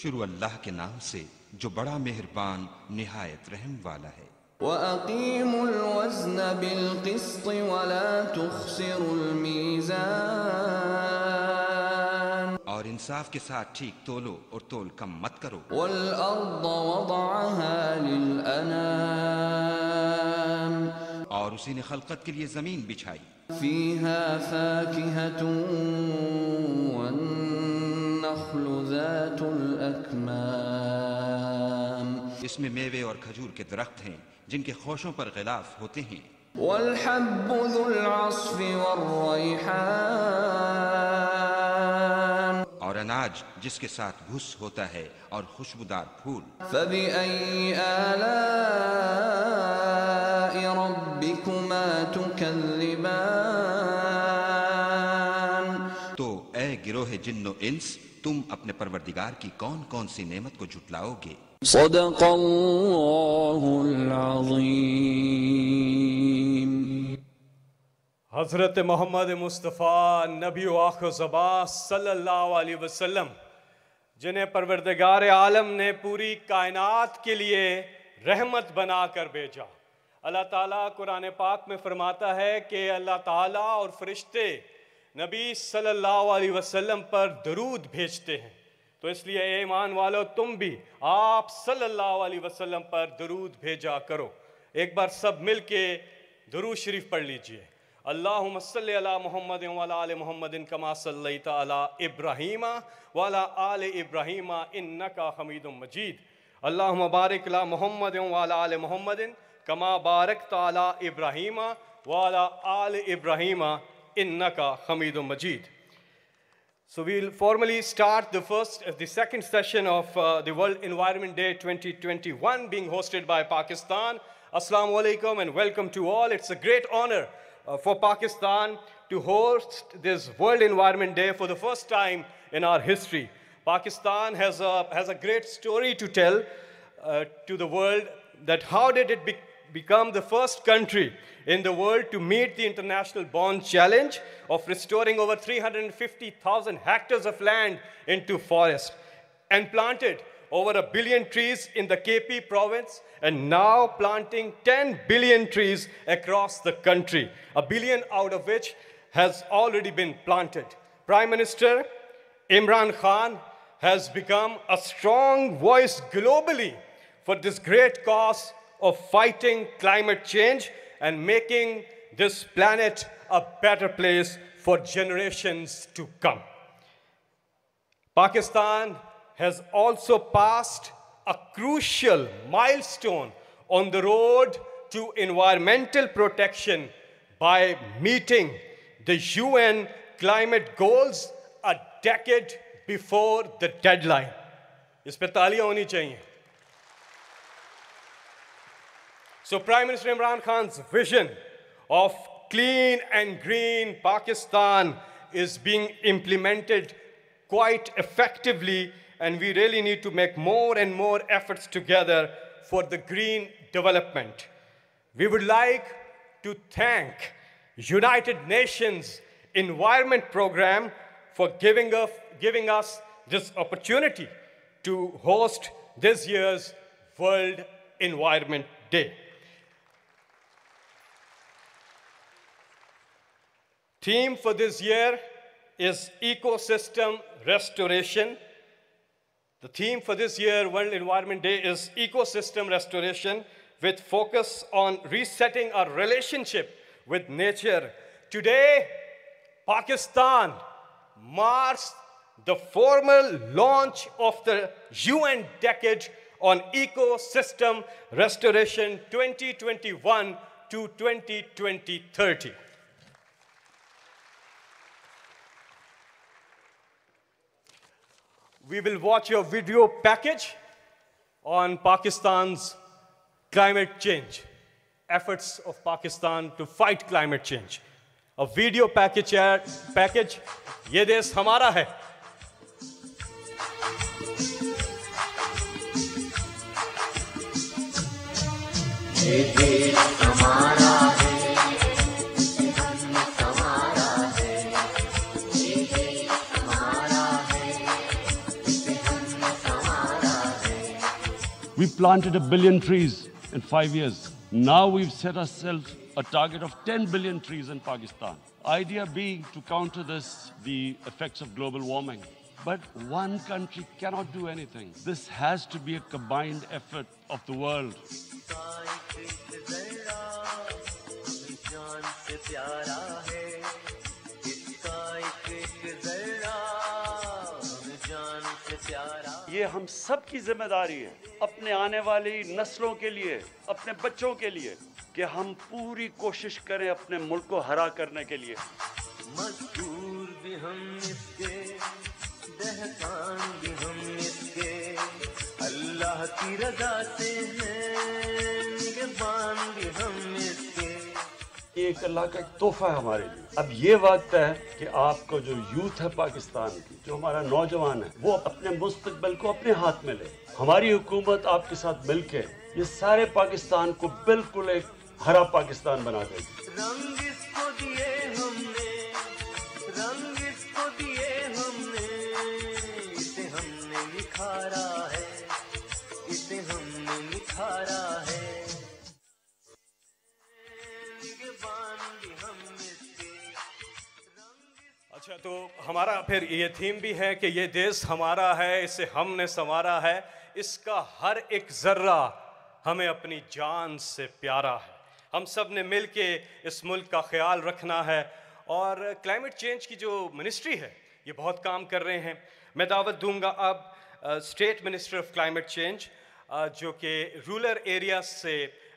शुरू अल्लाह के नाम से जो बड़ा मेहरबान निहायत रहम वाला है। وأقيموا الوزن بالقسط ولا تخسروا الميزان और इंसाफ के साथ ठीक तोलो और तोल कम मत करो। والأرض وضعها للأنام और उसी ने खलकत के लिए जमीन बिछाई। فيها فاكهة والنخل ذات الأكمام इसमें मेवे और खजूर के दरख्त हैं जिनके खोशों पर गिलाफ होते हैं। والحب ذو العصف والريحان और अनाज जिसके साथ घुस होता है और खुशबूदार फूल। فبأي آلاء ربكما تكذبان तो ए गिरोह जिन्नो इंस, तुम अपने परवरदिगार की कौन कौन सी नेमत को झुटलाओगे। सदक़ल्लाहुल अज़ीम। हज़रत मोहम्मद मुस्तफ़ा नबी आखिर ज़बा सल्लल्लाहु अलैहि वसल्लम, जिन्हें परवरदिगार आलम ने पूरी कायनात के लिए रहमत बनाकर भेजा। अल्लाह ताला कुरान पाक में फरमाता है कि अल्लाह ताला और फरिश्ते नबी सल्लल्लाहु अलैहि वसल्लम पर दरूद भेजते हैं। तो इसलिए ईमान वालों, तुम भी आप सल्लल्लाहु अलैहि वसल्लम पर दरूद भेजा करो। एक बार सब मिल के दरूद शरीफ पढ़ लीजिए। अल्लाहुम्मा सल्लि अला मुहम्मद व अला आलि मुहम्मदिन कमा सल्लैता अला इब्राहीम व अला आलि इब्राहीम इन्नका हमीदुम मजीद। अल्लाहुम्मा बारिक अला मुहम्मद व अला आलि मुहम्मदिन कमा बारकता अला इब्राहीम व अला आलि इब्राहीम इन्नका हमीदुम मजीद। So we'll formally start the second session of the World Environment Day 2021 being hosted by Pakistan. Assalamu alaikum and welcome to all. It's a great honor for Pakistan to host this World Environment Day for the first time in our history. Pakistan has a great story to tell to the world, that how did it become the first country in the world to meet the International Bond Challenge of restoring over 350,000 hectares of land into forest, and planted over 1 billion trees in the KP province, and now planting 10 billion trees across the country, 1 billion out of which has already been planted. Prime Minister Imran Khan has become a strong voice globally for this great cause of fighting climate change and making this planet a better place for generations to come. Pakistan has also passed a crucial milestone on the road to environmental protection by meeting the UN climate goals a decade before the deadline. इस पे तालियां होनी चाहिए. So Prime Minister Imran Khan's vision of clean and green Pakistan is being implemented quite effectively, and we really need to make more and more efforts together for the green development. We would like to thank United Nations Environment Program for giving us this opportunity to host this year's World Environment Day. Theme for this year is ecosystem restoration. The theme for this year, World Environment Day, is ecosystem restoration, with focus on resetting our relationship with nature. Today, Pakistan marks the formal launch of the UN Decade on Ecosystem Restoration 2021 to 2030. We will watch your video package on Pakistan's climate change, efforts of Pakistan to fight climate change. A video package, ये देश हमारा है. ये देश हमारा है. We planted 1 billion trees in 5 years. Now we've set ourselves a target of 10 billion trees in Pakistan. Idea being to counter this, the effects of global warming. But one country cannot do anything. This has to be a combined effort of the world. ये हम सब की जिम्मेदारी है, अपने आने वाली नस्लों के लिए, अपने बच्चों के लिए, कि हम पूरी कोशिश करें अपने मुल्क को हरा करने के लिए. मजदूर भी हम इसके, दहकान भी हम इसके, अल्लाह की रज़ा से हैं, निगहबान भी हम इसके. ये एक अल्लाह का तोहफा है हमारे लिए. अब ये वक्त है कि आपको जो यूथ है पाकिस्तान की, जो हमारा नौजवान है, वो अपने मुस्तकबिल को अपने हाथ में ले. हमारी हुकूमत आपके साथ मिलके ये सारे पाकिस्तान को बिल्कुल एक हरा पाकिस्तान बना देगी. रंग इसको दिए हमने, रंग इसको दिए हमने, इसे हमने निखारा है, इसे हमने निखारा है। अच्छा, तो हमारा फिर ये थीम भी है कि ये देश हमारा है, इसे हमने संवारा है, इसका हर एक जर्रा हमें अपनी जान से प्यारा है। हम सब ने मिल के इस मुल्क का ख्याल रखना है। और क्लाइमेट चेंज की जो मिनिस्ट्री है ये बहुत काम कर रहे हैं। मैं दावत दूंगा अब state minister of climate change जो कि रूरल एरिया से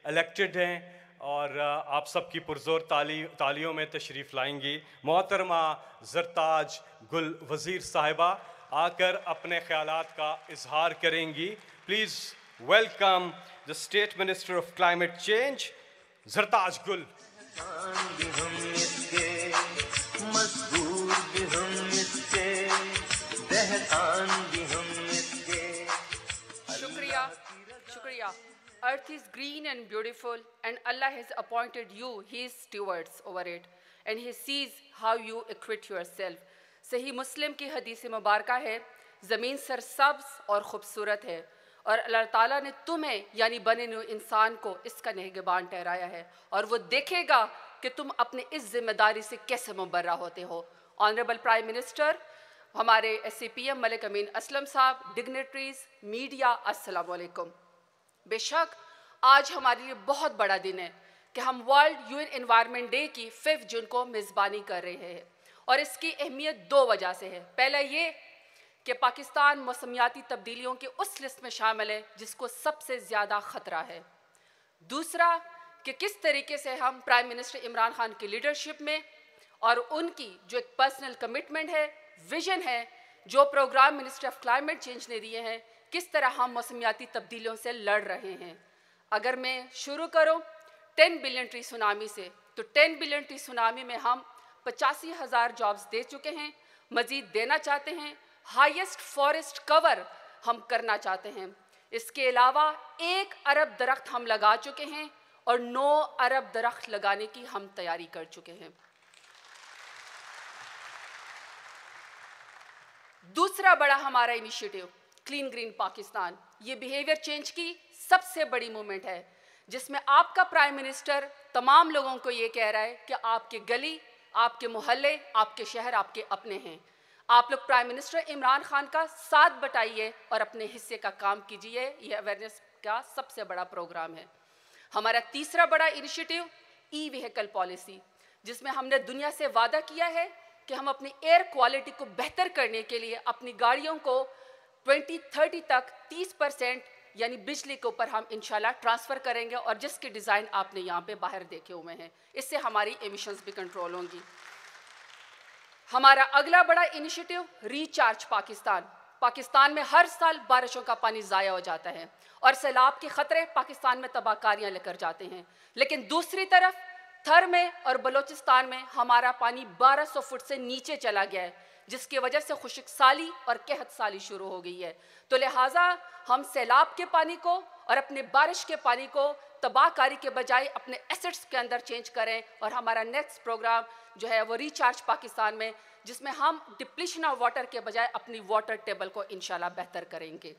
इलेक्टेड हैं और आप सबकी पुरजोर तालियों में तशरीफ़ लाएंगी। मोहतरमा ज़रताज गुल वज़ीर साहिबा आकर अपने ख़यालात का इजहार करेंगी। Please welcome the state minister of climate change Zartaj Gul. शुक्रिया। Earth is green and beautiful, and Allah has appointed you His stewards over it, and He sees how you acquit yourself. सही मुस्लिम की हदीस मुबारका है, ज़मीन सरसब्ज़ और ख़ूबसूरत है और अल्लाह ताला ने तुम्हें यानी बने न्यू इंसान को इसका निगहबान ठहराया है और वो देखेगा कि तुम अपने इस जिम्मेदारी से कैसे मुबर्रा होते हो। ऑनरेबल प्राइम मिनिस्टर, हमारे SCPM मलिक अमीन असलम साहब, डिग्नेटरीज, मीडिया, अस्सलाम वालेकुम। बेशक आज हमारे लिए बहुत बड़ा दिन है कि हम वर्ल्ड UN एनवायरनमेंट डे की 5 जून को मेज़बानी कर रहे हैं और इसकी अहमियत 2 वजह से है। पहला ये कि पाकिस्तान मौसमियाती तब्दीलियों की उस लिस्ट में शामिल है जिसको सबसे ज़्यादा ख़तरा है। दूसरा कि किस तरीके से हम प्राइम मिनिस्टर इमरान खान की लीडरशिप में और उनकी जो एक पर्सनल कमिटमेंट है, विजन है, जो programme ministry of climate change ने दिए हैं, किस तरह हम मौसमियाती तब्दीलियों से लड़ रहे हैं। अगर मैं शुरू करूं 10 बिलियन ट्री सुनामी से, तो 10 बिलियन ट्री सुनामी में हम 85,000 जॉब्स दे चुके हैं, मज़ीद देना चाहते हैं, हाईएस्ट फॉरेस्ट कवर हम करना चाहते हैं। इसके अलावा 1 अरब दरख्त हम लगा चुके हैं और 9 अरब दरख्त लगाने की हम तैयारी कर चुके हैं। दूसरा बड़ा हमारा इनिशिएटिव क्लीन ग्रीन पाकिस्तान, ये बिहेवियर चेंज की सबसे बड़ी मूवमेंट है जिसमें आपका प्राइम मिनिस्टर तमाम लोगों को ये कह रहा है कि आपके गली, आपके मोहल्ले, आपके शहर आपके अपने हैं। आप लोग प्राइम मिनिस्टर इमरान खान का साथ बटाइए और अपने हिस्से का काम कीजिए। ये अवेयरनेस का सबसे बड़ा प्रोग्राम है। हमारा तीसरा बड़ा इनिशिएटिव ई व्हीकल पॉलिसी, जिसमें हमने दुनिया से वादा किया है कि हम अपनी एयर क्वालिटी को बेहतर करने के लिए अपनी गाड़ियों को 2030 तक 30% यानी बिजली के ऊपर हम इंशाल्लाह ट्रांसफ़र करेंगे और जिसके डिज़ाइन आपने यहाँ पे बाहर देखे हुए हैं। इससे हमारी एमिशंस भी कंट्रोल होंगी। हमारा अगला बड़ा इनिशिएटिव रिचार्ज पाकिस्तान। पाकिस्तान में हर साल बारिशों का पानी ज़ाया हो जाता है और सैलाब के ख़तरे पाकिस्तान में तबाहकारियाँ लेकर जाते हैं, लेकिन दूसरी तरफ थर में और बलूचिस्तान में हमारा पानी 1200 फुट से नीचे चला गया है, जिसकी वजह से खुश्क साली और कहत साली शुरू हो गई है। तो लिहाजा हम सैलाब के पानी को और अपने बारिश के पानी को तबाहकारी के बजाय अपने एसेट्स के अंदर चेंज करें और हमारा नेक्स्ट प्रोग्राम जो है वो रिचार्ज पाकिस्तान में, जिसमें हम डिप्लीशन ऑफ वाटर के बजाय अपनी वाटर टेबल को इंशाल्लाह बेहतर करेंगे।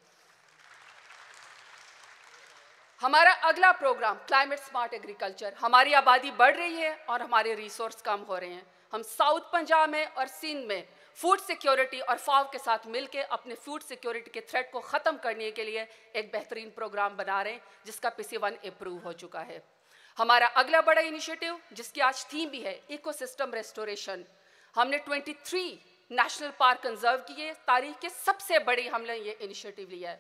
हमारा अगला प्रोग्राम क्लाइमेट स्मार्ट एग्रीकल्चर। हमारी आबादी बढ़ रही है और हमारे रिसोर्स कम हो रहे हैं। हम साउथ पंजाब में और सिंध में फूड सिक्योरिटी और फाव के साथ मिलकर अपने फूड सिक्योरिटी के थ्रेट को ख़त्म करने के लिए एक बेहतरीन प्रोग्राम बना रहे हैं जिसका PC1 अप्रूव हो चुका है। हमारा अगला बड़ा इनिशिएटिव जिसकी आज थीम भी है इकोसिस्टम रेस्टोरेशन। हमने 23 नेशनल पार्क कंजर्व किए। तारीख के सबसे बड़ी हमने ये इनिशिएटिव लिया है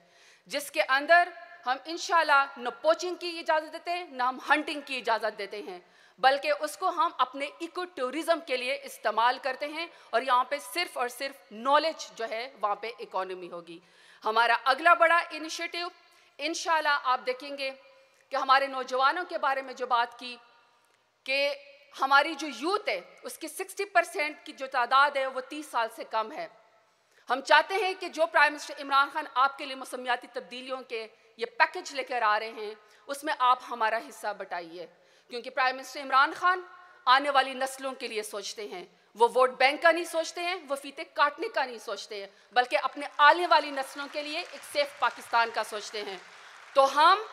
जिसके अंदर हम इंशाल्लाह न पोचिंग की इजाज़त देते हैं, न हम हंटिंग की इजाज़त देते हैं, बल्कि उसको हम अपने इको टूरिज़म के लिए इस्तेमाल करते हैं और यहाँ पे सिर्फ और सिर्फ नॉलेज जो है वहाँ पे इकोनॉमी होगी। हमारा अगला बड़ा इनिशिएटिव इंशाल्लाह आप देखेंगे कि हमारे नौजवानों के बारे में जो बात की कि हमारी जो यूथ है उसकी 60% की जो तादाद है वो 30 साल से कम है। हम चाहते हैं कि जो प्राइम मिनिस्टर इमरान खान आपके लिए मौसमियाती तब्दीलियों के ये पैकेज लेकर आ रहे हैं उसमें आप हमारा हिस्सा बटाइए, क्योंकि प्राइम मिनिस्टर इमरान खान आने वाली नस्लों के लिए सोचते हैं। वो वोट बैंक का नहीं सोचते हैं, वो फीते काटने का नहीं सोचते हैं, बल्कि अपने आने वाली नस्लों के लिए एक सेफ पाकिस्तान का सोचते हैं। तो हम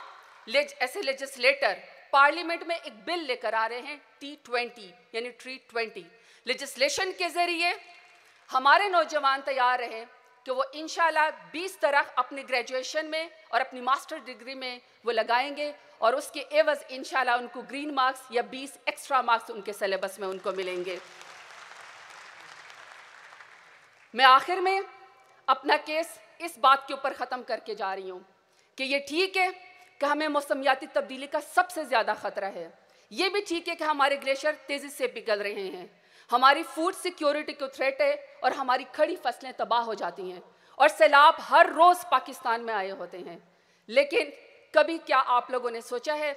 ऐसे लेजिस्लेटर पार्लियामेंट में एक बिल लेकर आ रहे हैं T20 यानी ट्री 20 लेजिस्लेशन के जरिए हमारे नौजवान तैयार रहे कि वो इंशाल्लाह 20 तरह अपने ग्रेजुएशन में और अपनी मास्टर डिग्री में वो लगाएंगे और उसके एवज इंशाल्लाह उनको ग्रीन मार्क्स या 20 एक्स्ट्रा मार्क्स उनके सिलेबस में उनको मिलेंगे। मैं आखिर में अपना केस इस बात के ऊपर ख़त्म करके जा रही हूँ कि ये ठीक है कि हमें मौसमियाती तब्दीली का सबसे ज़्यादा ख़तरा है। ये भी ठीक है कि हमारे ग्लेशियर तेज़ी से पिघल रहे हैं, हमारी फूड सिक्योरिटी को थ्रेट है और हमारी खड़ी फसलें तबाह हो जाती हैं और सैलाब हर रोज़ पाकिस्तान में आए होते हैं। लेकिन कभी क्या आप लोगों ने सोचा है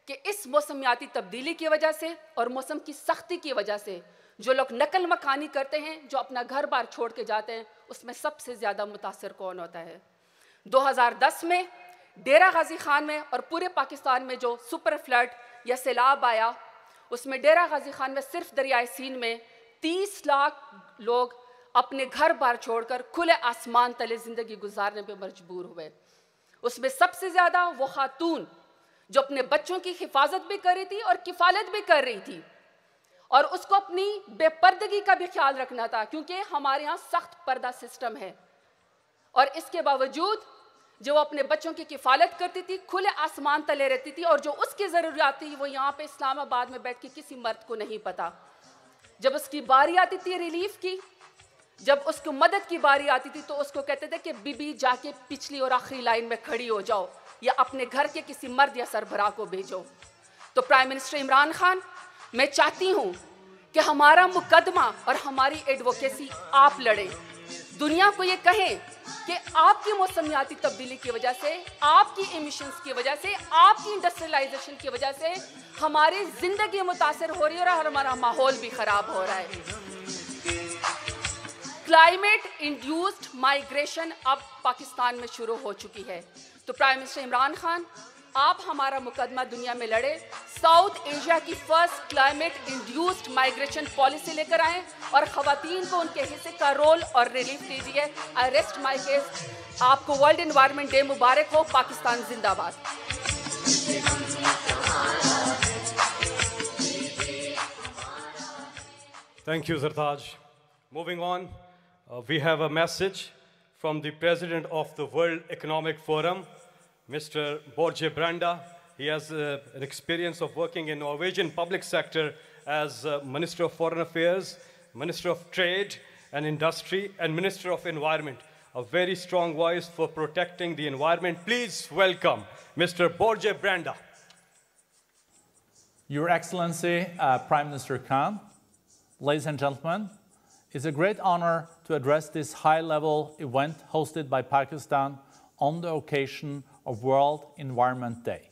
कि इस मौसमियाती तब्दीली की वजह से और मौसम की सख्ती की वजह से जो लोग नकल मकानी करते हैं, जो अपना घर बार छोड़ के जाते हैं, उसमें सबसे ज़्यादा मुतासर कौन होता है? 2010 में डेरा गाजी खान में और पूरे पाकिस्तान में जो सुपर फ्लड या सैलाब आया, उसमें डेरा गाजी खान में सिर्फ दरियाए सीन में 30 लाख लोग अपने घर बार छोड़कर खुले आसमान तले ज़िंदगी गुजारने पे मजबूर हुए। उसमें सबसे ज़्यादा वो खातून जो अपने बच्चों की हिफाजत भी कर रही थी और किफ़ालत भी कर रही थी और उसको अपनी बेपर्दगी का भी ख्याल रखना था, क्योंकि हमारे यहाँ सख्त पर्दा सिस्टम है। और इसके बावजूद जो अपने बच्चों की किफ़ालत करती थी, खुले आसमान तले रहती थी और जो उसकी ज़रूरियात थी वो यहाँ पे इस्लामाबाद में बैठ के किसी मर्द को नहीं पता। जब उसकी बारी आती थी रिलीफ की, जब उसको मदद की बारी आती थी, तो उसको कहते थे कि बीबी जाके पिछली और आखिरी लाइन में खड़ी हो जाओ या अपने घर के किसी मर्द या सरबराह को भेजो। तो प्राइम मिनिस्टर इमरान खान, मैं चाहती हूँ कि हमारा मुकदमा और हमारी एडवोकेसी आप लड़ें, दुनिया को ये कहें कि आपकी मौसमियाती तब्दीली की वजह से, आपकी एमिशंस की वजह से, आपकी इंडस्ट्रियलाइजेशन की वजह से हमारी ज़िंदगी मुतासर हो रही है और हमारा माहौल भी ख़राब हो रहा है। क्लाइमेट इंड्यूस्ड माइग्रेशन अब पाकिस्तान में शुरू हो चुकी है। तो प्राइम मिनिस्टर इमरान खान, आप हमारा मुकदमा दुनिया में लड़े, साउथ एशिया की first climate induced migration policy लेकर आएं और ख़वातीन को उनके हिस्से का रोल और रिलीफ दीजिए। आई रेस्ट माई केस। आपको वर्ल्ड एनवायरनमेंट डे मुबारक हो। पाकिस्तान जिंदाबाद। Thank you, Zartaj. Moving on, we have a message from the President of the World Economic Forum, Mr. Borje Brende. He has an experience of working in Norwegian public sector as Minister of Foreign Affairs, Minister of Trade and Industry, and Minister of Environment. A very strong voice for protecting the environment. Please welcome Mr. Borje Brende. Your Excellency, Prime Minister Khan, ladies and gentlemen, it's a great honor to address this high-level event hosted by Pakistan on the occasion of World Environment Day.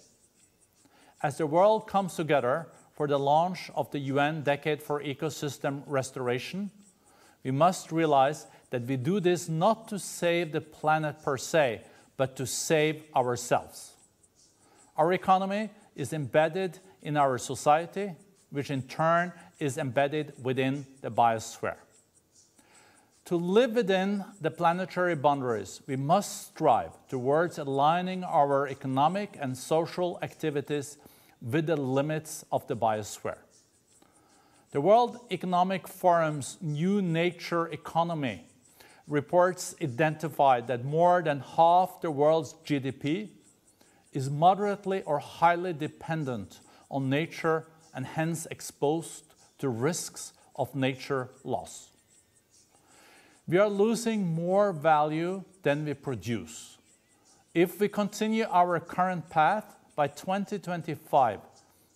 As the world comes together for the launch of the UN Decade for Ecosystem Restoration, we must realize that we do this not to save the planet per se, but to save ourselves. Our economy is embedded in our society, which in turn is embedded within the biosphere. To live within the planetary boundaries, we must strive towards aligning our economic and social activities with the limits of the biosphere. The World Economic Forum's New Nature Economy reports identified that more than half the world's GDP is moderately or highly dependent on nature and hence exposed to risks of nature loss. We are losing more value than we produce. If we continue our current path, by 2025,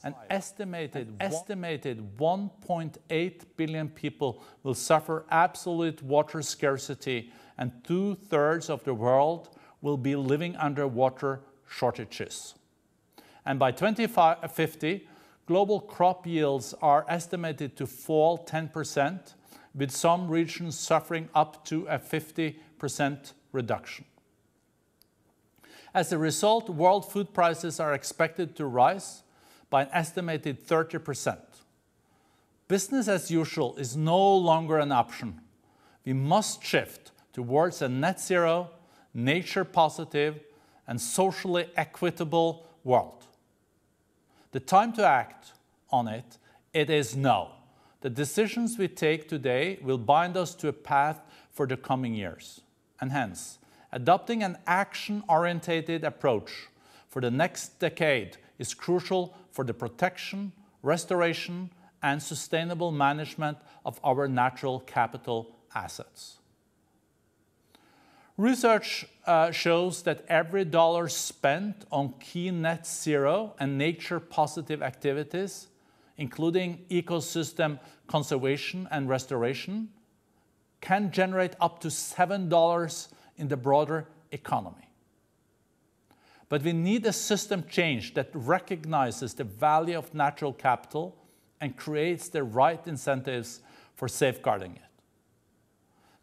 an estimated 1.8 billion people will suffer absolute water scarcity, and 2/3 of the world will be living under water shortages. And by 2050, global crop yields are estimated to fall 10%, with some regions suffering up to a 50% reduction. As a result, world food prices are expected to rise by an estimated 30%. business as usual is no longer an option. We must shift towards a net zero, nature positive, and socially equitable world. The time to act on it is now. The decisions we take today will bind us to a path for the coming years. And hence, adopting an action-oriented approach for the next decade is crucial for the protection, restoration, and sustainable management of our natural capital assets. Research shows that every dollar spent on key net zero and nature-positive activities, including ecosystem conservation and restoration, can generate up to $7 in the broader economy. But we need a system change that recognizes the value of natural capital and creates the right incentives for safeguarding it.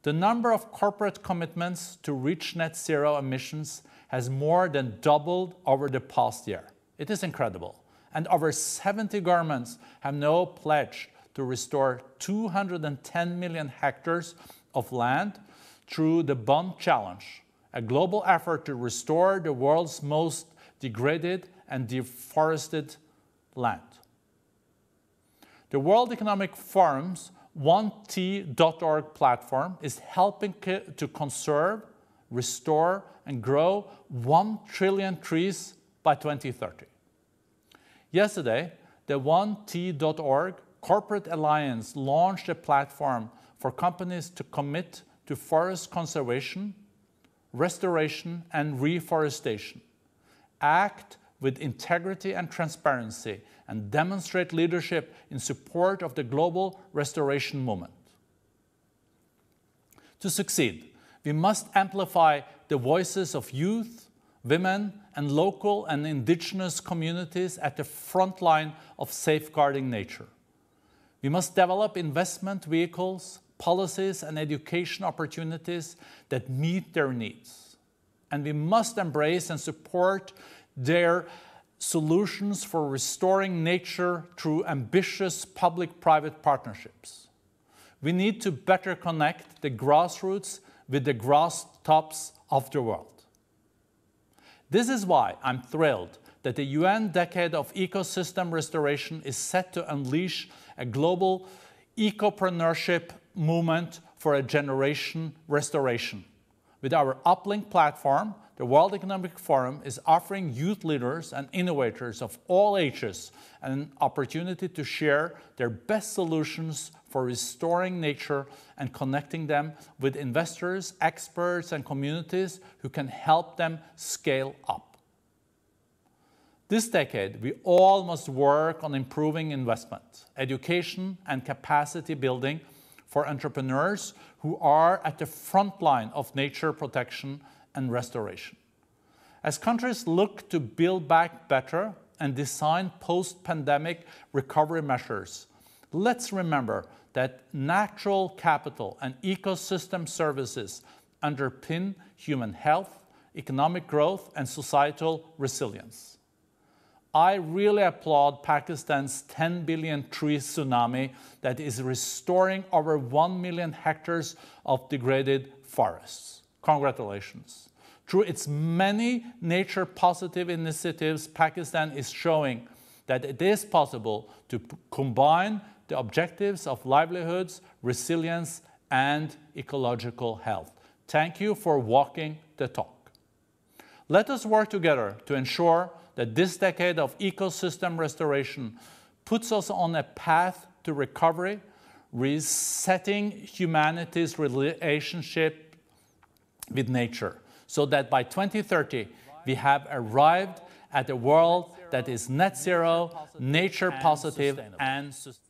The number of corporate commitments to reach net zero emissions has more than doubled over the past year. It is incredible. And over 70 governments have now pledged to restore 210 million hectares of land through the Bond Challenge, a global effort to restore the world's most degraded and deforested land. The World Economic Forum's 1T.org platform is helping to conserve, restore, and grow 1 trillion trees by 2030. Yesterday, the 1T.org Corporate Alliance launched a platform for companies to commit to forest conservation, restoration, and reforestation, act with integrity and transparency, and demonstrate leadership in support of the global restoration movement. To succeed, we must amplify the voices of youth, women, and local and indigenous communities at the front line of safeguarding nature. We must develop investment vehicles, policies, and education opportunities that meet their needs. And we must embrace and support their solutions for restoring nature through ambitious public-private partnerships. We need to better connect the grassroots with the grass tops of the world. This is why I'm thrilled that the UN Decade of Ecosystem Restoration is set to unleash a global ecopreneurship movement for a generation restoration. With our Uplink platform, the World Economic Forum is offering youth leaders and innovators of all ages an opportunity to share their best solutions for restoring nature and connecting them with investors, experts, and communities who can help them scale up. This decade, we all must work on improving investment, education, and capacity building for entrepreneurs who are at the front line of nature protection and restoration. As countries look to build back better and design post-pandemic recovery measures, let's remember that natural capital and ecosystem services underpin human health, economic growth, and societal resilience. I really applaud Pakistan's 10 billion tree tsunami that is restoring over 1 million hectares of degraded forests. Congratulations. Through its many nature-positive initiatives, Pakistan is showing that it is possible to combine the objectives of livelihoods, resilience, and ecological health. Thank you for walking the talk. Let us work together to ensure that this decade of ecosystem restoration puts us on a path to recovery, resetting humanity's relationship with nature, so that by 2030, we have arrived at a world that is net zero, nature positive, and sustainable.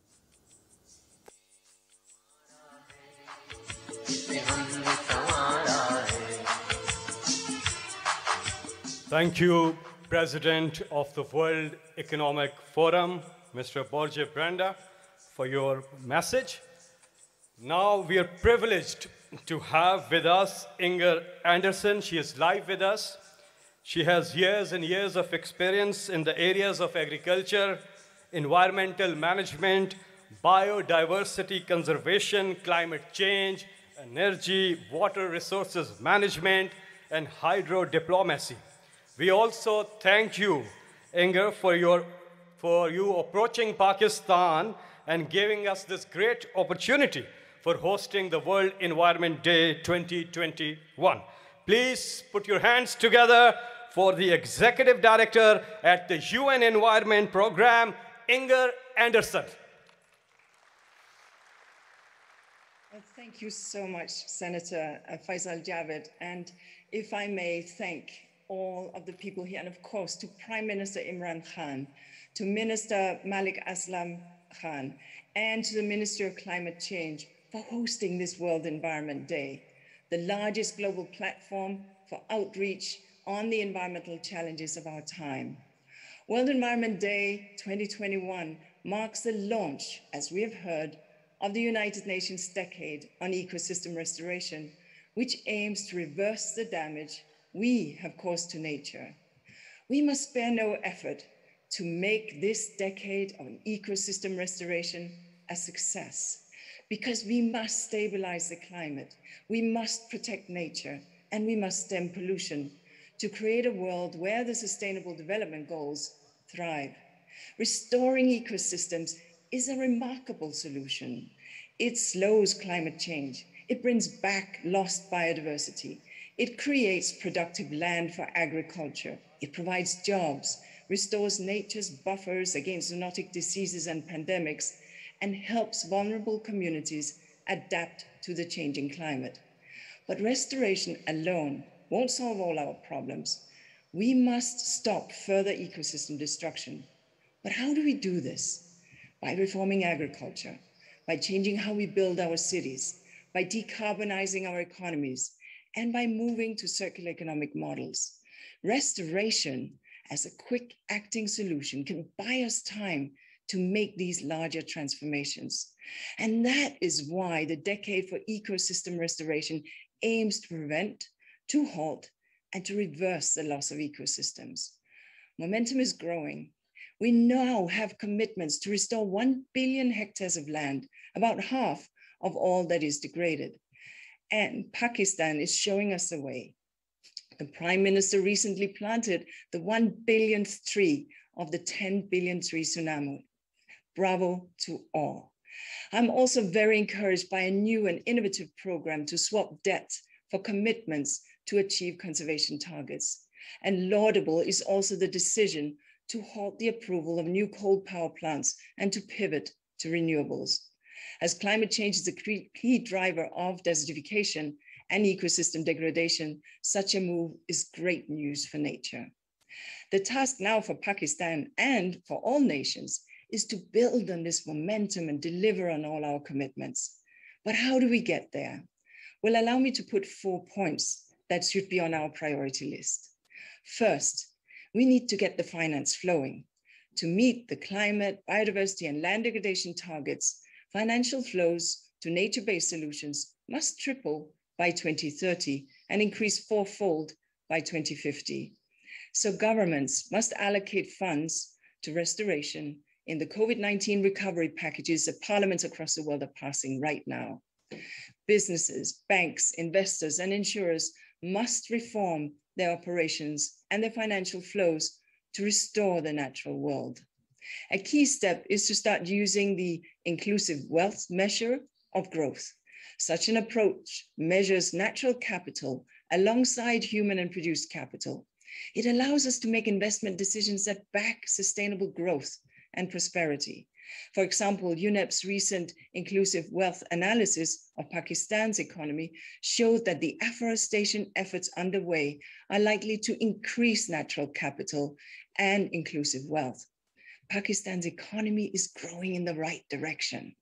Thank you, President of the World Economic Forum, Mr. Borge Brenda, for your message. Now we are privileged to have with us Inger Andersen. She is live with us. She has years and years of experience in the areas of agriculture, environmental management, biodiversity conservation, climate change, energy, water resources management, and hydro diplomacy. We also thank you, Inger, for you approaching Pakistan and giving us this great opportunity for hosting the World Environment Day 2021. Please put your hands together for the Executive Director at the UN Environment Program, Inger Anderson. Well, thank you so much, Senator Faisal Javed. And if I may thank all of the people here, and of course to Prime Minister Imran Khan, to Minister Malik Aslam Khan, and to the Ministry of Climate Change for hosting this World Environment Day, the largest global platform for outreach on the environmental challenges of our time. World Environment Day 2021 marks the launch, as we have heard, of the United Nations Decade on Ecosystem Restoration, which aims to reverse the damage we have caused to nature. We must spare no effort to make this decade on ecosystem restoration a success, because we must stabilize the climate, we must protect nature, and we must stem pollution to create a world where the Sustainable Development Goals thrive. Restoring ecosystems is a remarkable solution. It slows climate change. It brings back lost biodiversity. It creates productive land for agriculture. It provides jobs, restores nature's buffers against zoonotic diseases and pandemics, and helps vulnerable communities adapt to the changing climate. But restoration alone won't solve all our problems. We must stop further ecosystem destruction. But how do we do this? By reforming agriculture, by changing how we build our cities, by decarbonizing our economies, and by moving to circular economic models. Restoration as a quick acting solution can buy us time to make these larger transformations. And that is why the Decade for Ecosystem Restoration aims to prevent, to halt, and to reverse the loss of ecosystems. Momentum is growing. We now have commitments to restore 1 billion hectares of land, about half of all that is degraded. And Pakistan is showing us the way. The Prime Minister recently planted the 1 billionth tree of the 10 billion tree tsunami. Bravo to all. I'm also very encouraged by a new and innovative program to swap debt for commitments to achieve conservation targets. And laudable is also the decision to halt the approval of new coal power plants and to pivot to renewables. As climate change is a key driver of desertification and ecosystem degradation, such a move is great news for nature. The task now for Pakistan and for all nations is to build on this momentum and deliver on all our commitments. But how do we get there? Well, allow me to put 4 points that should be on our priority list. First, we need to get the finance flowing. To meet the climate, biodiversity, and land degradation targets, financial flows to nature-based solutions must triple by 2030 and increase fourfold by 2050. So governments must allocate funds to restoration in the COVID-19 recovery packages that parliaments across the world are passing right now. Businesses, banks, investors, and insurers must reform their operations and their financial flows to restore the natural world. A key step is to start using the inclusive wealth measure of growth. Such an approach measures natural capital alongside human and produced capital. It allows us to make investment decisions that back sustainable growth and prosperity. For example, UNEP's recent inclusive wealth analysis of Pakistan's economy showed that the afforestation efforts underway are likely to increase natural capital and inclusive wealth. Pakistan's economy is growing in the right direction.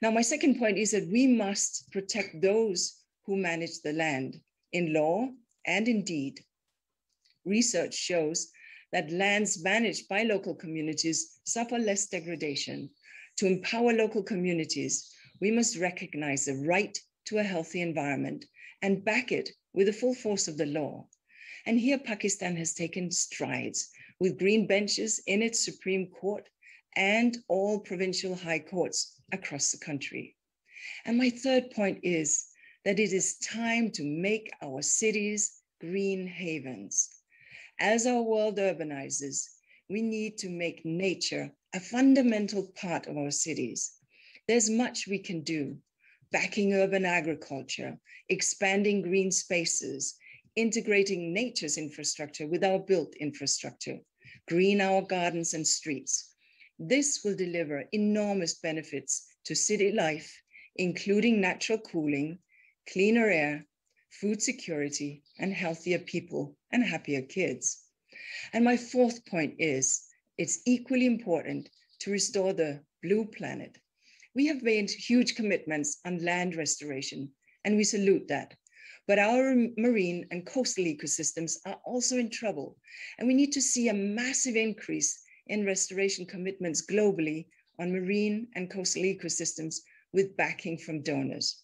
Now, my second point is that we must protect those who manage the land in law and in deed. Research shows that lands managed by local communities suffer less degradation. To empower local communities, we must recognize the right to a healthy environment and back it with the full force of the law. And here Pakistan has taken strides with green benches in its Supreme Court and all provincial high courts across the country. And my third point is that it is time to make our cities green havens. As our world urbanizes, we need to make nature a fundamental part of our cities. There's much we can do: backing urban agriculture, expanding green spaces, integrating nature's infrastructure with our built infrastructure, green our gardens and streets. This will deliver enormous benefits to city life, including natural cooling, cleaner air, food security, and healthier people and happier kids. And my fourth point is, it's equally important to restore the blue planet. We have made huge commitments on land restoration, and we salute that. But our marine and coastal ecosystems are also in trouble, and we need to see a massive increase in restoration commitments globally on marine and coastal ecosystems with backing from donors.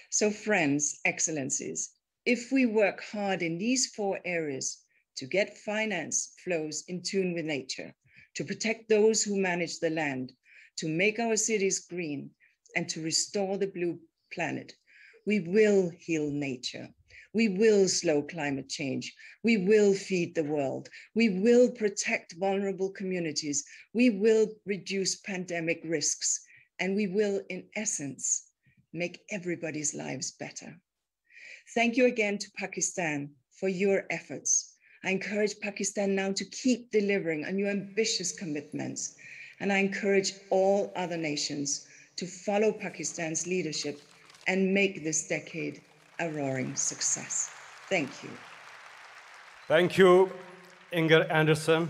So friends, excellencies, if we work hard in these 4 areas to get finance flows in tune with nature, to protect those who manage the land, to make our cities green, and to restore the blue planet, we will heal nature. We will slow climate change. We will feed the world. We will protect vulnerable communities. We will reduce pandemic risks. And we will, in essence, make everybody's lives better. Thank you again to Pakistan for your efforts. I encourage Pakistan now to keep delivering on your ambitious commitments. And I encourage all other nations to follow Pakistan's leadership and make this decade a roaring success. Thank you. Thank you, Inger Anderson,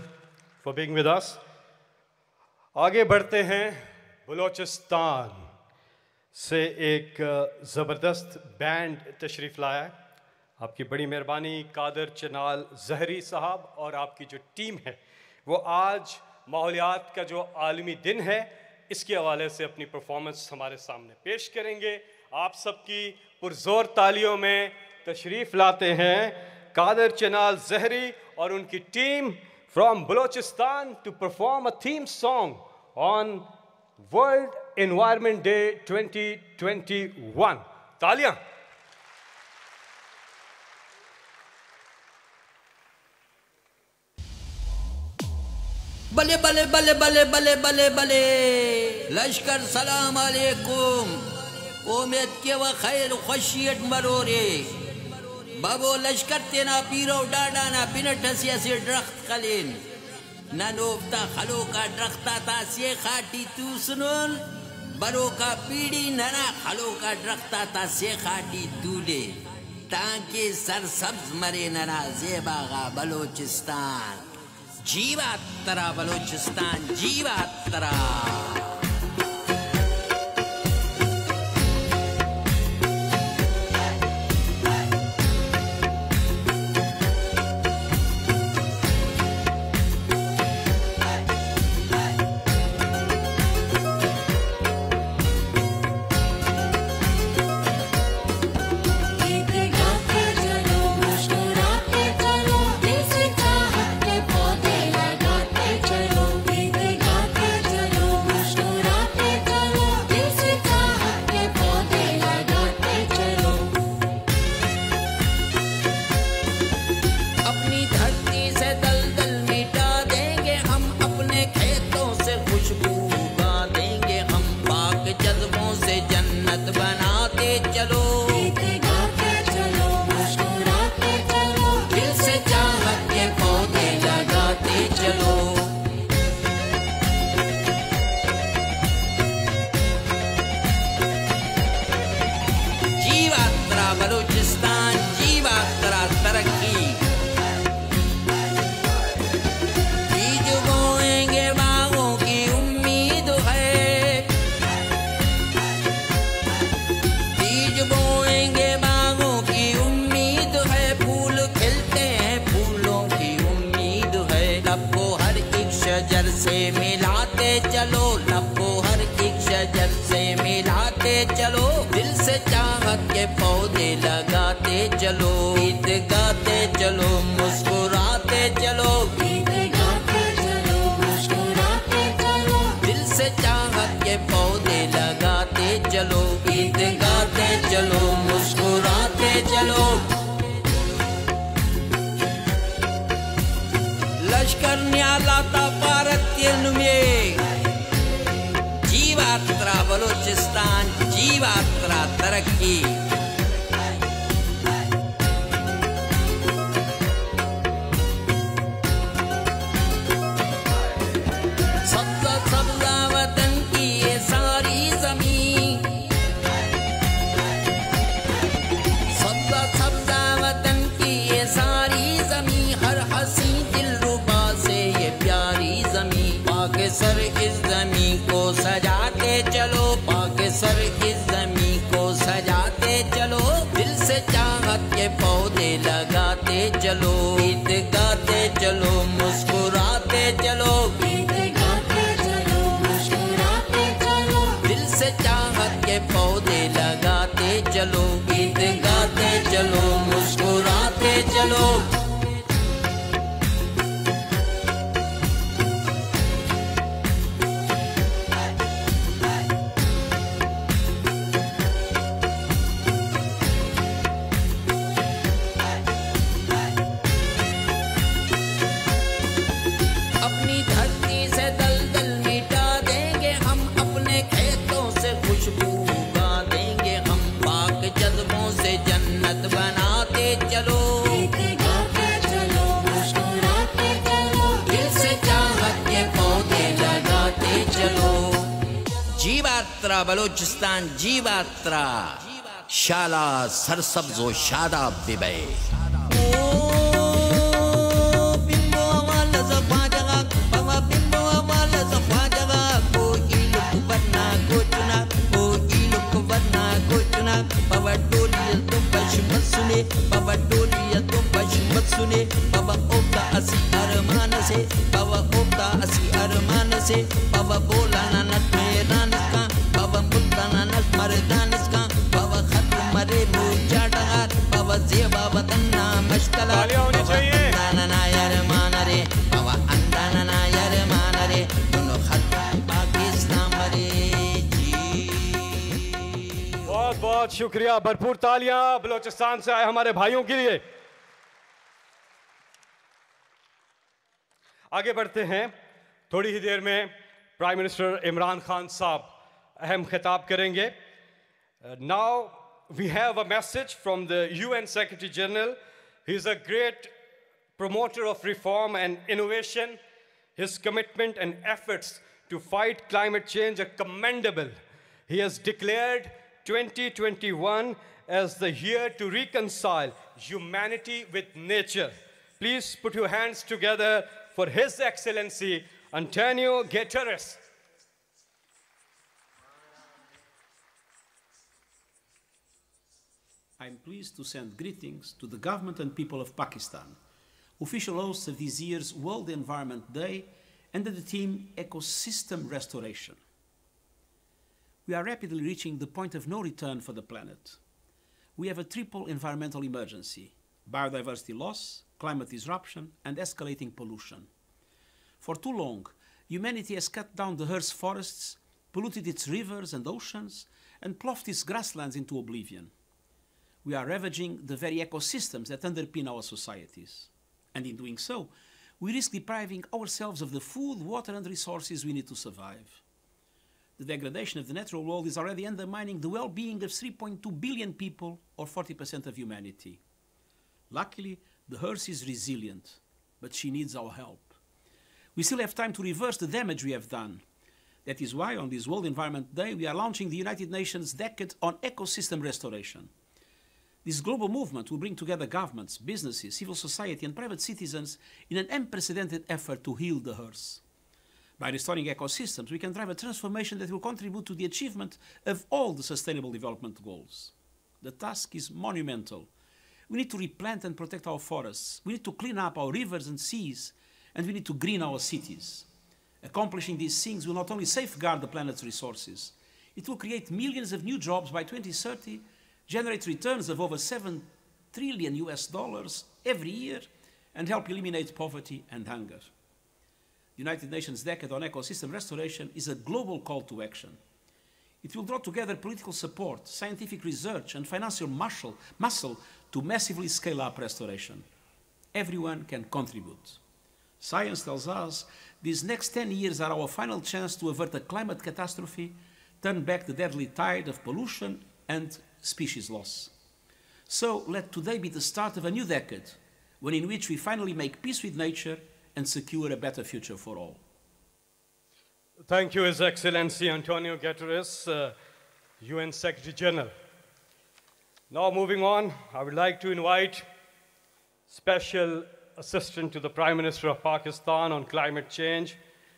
for being with us. आगे बढ़ते हैं, बलोचिस्तान से एक ज़बरदस्त band तशरीफ़ लाया है। आपकी बड़ी मेहरबानी कादर चनाल ज़हरी साहब और आपकी जो टीम है वो आज माहौलियात का जो आलमी दिन है इसके हवाले से अपनी परफॉर्मेंस हमारे सामने पेश करेंगे। आप सबकी पुरजोर तालियों में तशरीफ़ लाते हैं कादर चनाल ज़हरी और उनकी team from Balochistan to perform a theme song on world environment day 2021। तालियां। बले बले बले बले बले बले बले लश्कर सलाम अलैकुम उम्मीद के व खैर खुशियत मरोरे बाबो लश्कर तेना पीरो डाडा ना पिनट से दरख्त खलीन ननोफ्ता खलो का दरख्ता ता से खाटी तू सुनोन बरो का पीड़ी नना खलो का दरख्ता ता से खाटी तू ले ताकि सरसब्ज मरे नना ज़ेबागा बलोचिस्तान जीवात तरा बलोचिस्तान जीवात तरा चलो दिल से चाहत के पौधे लगाते चलो गीत गाते चलो मुस्कुराते चलो गीत गाते चलो मुस्कुराते चलो गीत गाते चलो मुस्कुराते चलो लश्कर न्यालाता भारतीय जीवात्रा बलूचिस्तान जीवात्रा तरक्की सब्जा सब्जा वतन की ये सारी जमीन सब्जा सब्जा वतन की ये सारी जमीन हर हसी दिलरुबा से ये प्यारी जमीन पाके सर इस जमीन को सजाते चलो पाके सर इस जमीन को सजाते चलो दिल से चाहत के पौधे लगाते चलो गीत गाते चलो मुस्कुराते चलो गीत गाते चलो मुस्कुराते चलो दिल से चाहत के पौधे लगाते चलो गीत गाते चलो मुस्कुराते चलो जीवात्रा बलूचिस्तान जीवात्रा शाला सरसब्जो शादाब बिबे बिंबो अवाल ज़फ़ा जगा बाबा बिंबो अवाल ज़फ़ा जगा को इलुक बन्ना कोचना को इलुक बन्ना कोचना बाबा डोलिया तुम बश मत सुने बाबा डोलिया तुम बश मत सुने बाबा ओका असी अरमान से बाबा ओका असी अरमान से बाबा बोला ना नट मेरा निका बाबा मुद्दा ना नट मरदान इसका बाबा खत्म मरे मुझा डगार बाबा जे बाबा तन्ना मश्तला ना ना यार मान रे बाबा अंदा ना यार मान रे दोनों खत्म पाकिस्तान मरे जी बहुत बहुत शुक्रिया भरपूर तालियां बलूचिस्तान से आए हमारे भाइयों के लिए आगे बढ़ते हैं थोड़ी ही देर में प्राइम मिनिस्टर इमरान खान साहब अहम खिताब करेंगे now we have a message from the UN Secretary General. He is a great promoter of reform and innovation. His commitment and efforts to fight climate change are commendable. He has declared 2021 as the year to reconcile humanity with nature. Please put your hands together for His Excellency Antonio Guterres. I am pleased to send greetings to the government and people of Pakistan, official hosts of this year's World Environment Day, under the theme Ecosystem Restoration. We are rapidly reaching the point of no return for the planet. We have a triple environmental emergency: biodiversity loss, climate disruption, and escalating pollution. For too long, humanity has cut down the Earth's forests, polluted its rivers and oceans, and ploughed its grasslands into oblivion. We are ravaging the very ecosystems that underpin our societies. And in doing so, we risk depriving ourselves of the food, water, and resources we need to survive. The degradation of the natural world is already undermining the well-being of 3.2 billion people, or 40% of humanity. Luckily, the Earth is resilient, but she needs our help. We still have time to reverse the damage we have done. That is why, on this World Environment Day, we are launching the United Nations Decade on Ecosystem Restoration. This global movement will bring together governments, businesses, civil society, and private citizens in an unprecedented effort to heal the Earth. By restoring ecosystems, we can drive a transformation that will contribute to the achievement of all the Sustainable Development Goals. The task is monumental. We need to replant and protect our forests. We need to clean up our rivers and seas, and we need to green our cities. Accomplishing these things will not only safeguard the planet's resources, it will create millions of new jobs by 2030, generate returns of over $7 trillion every year, and help eliminate poverty and hunger. The United Nations Decade on Ecosystem Restoration is a global call to action. It will draw together political support, scientific research, and financial muscle to massively scale up restoration. Everyone can contribute. Science tells us these next 10 years are our final chance to avert a climate catastrophe, turn back the deadly tide of pollution and species loss. So let today be the start of a new decade, one in which we finally make peace with nature and secure a better future for all. Thank you, His Excellency Antonio Guterres, UN Secretary General. Now moving on, I would like to invite Special Assistant to the Prime Minister of Pakistan on climate change,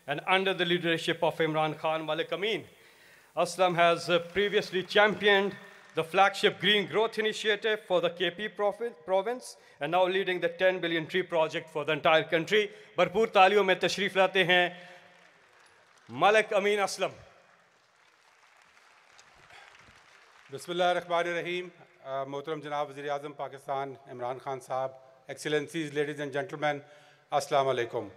and under the leadership of Imran Khan, Malik Amin. Aslam has previously championed the flagship Green Growth Initiative for the KP province and now leading the 10 billion tree project for the entire country. भरपूर तालियों में तशरीफ लाते हैं Malik Amin Aslam. बिस्मिल्लाहिर्रहमानिर्रहीम. मोहतरम जनाब वज़ीर आज़म पाकिस्तान इमरान खान साहब, एक्सीलेंसीज, लेडीज़ एंड जेंटलमैन, अस्सलाम वालेकुम.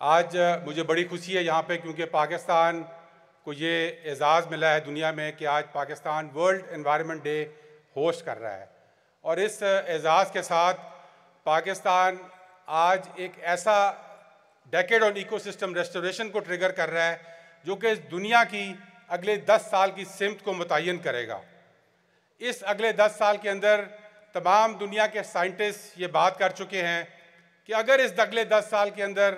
आज मुझे बड़ी खुशी है यहाँ पे क्योंकि पाकिस्तान को ये एज़ाज़ मिला है दुनिया में कि आज Pakistan world environment day host कर रहा है. और इस एज़ाज़ के साथ पाकिस्तान आज एक ऐसा डेकेड ऑन इकोसिस्टम रेस्टोरेशन को ट्रिगर कर रहा है जो कि दुनिया की अगले 10 साल की सिमत को मुतय्यन करेगा. इस अगले 10 साल के अंदर तमाम दुनिया के साइंटिस्ट ये बात कर चुके हैं कि अगर इस अगले 10 साल के अंदर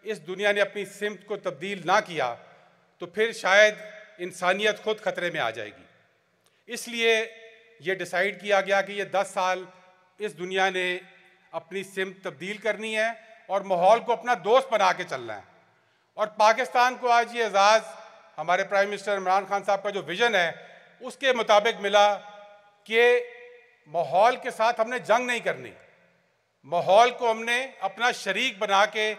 इस दुनिया ने अपनी सिमत को तब्दील ना किया तो फिर शायद इंसानियत खुद खतरे में आ जाएगी. इसलिए ये डिसाइड किया गया कि ये 10 साल इस दुनिया ने अपनी सिमत तब्दील करनी है और माहौल को अपना दोस्त बना के चलना है. और पाकिस्तान को आज ये एजाज़ हमारे प्राइम मिनिस्टर इमरान खान साहब का जो विज़न है उसके मुताबिक मिला कि माहौल के साथ हमने जंग नहीं करनी, माहौल को हमने अपना शरीक बना के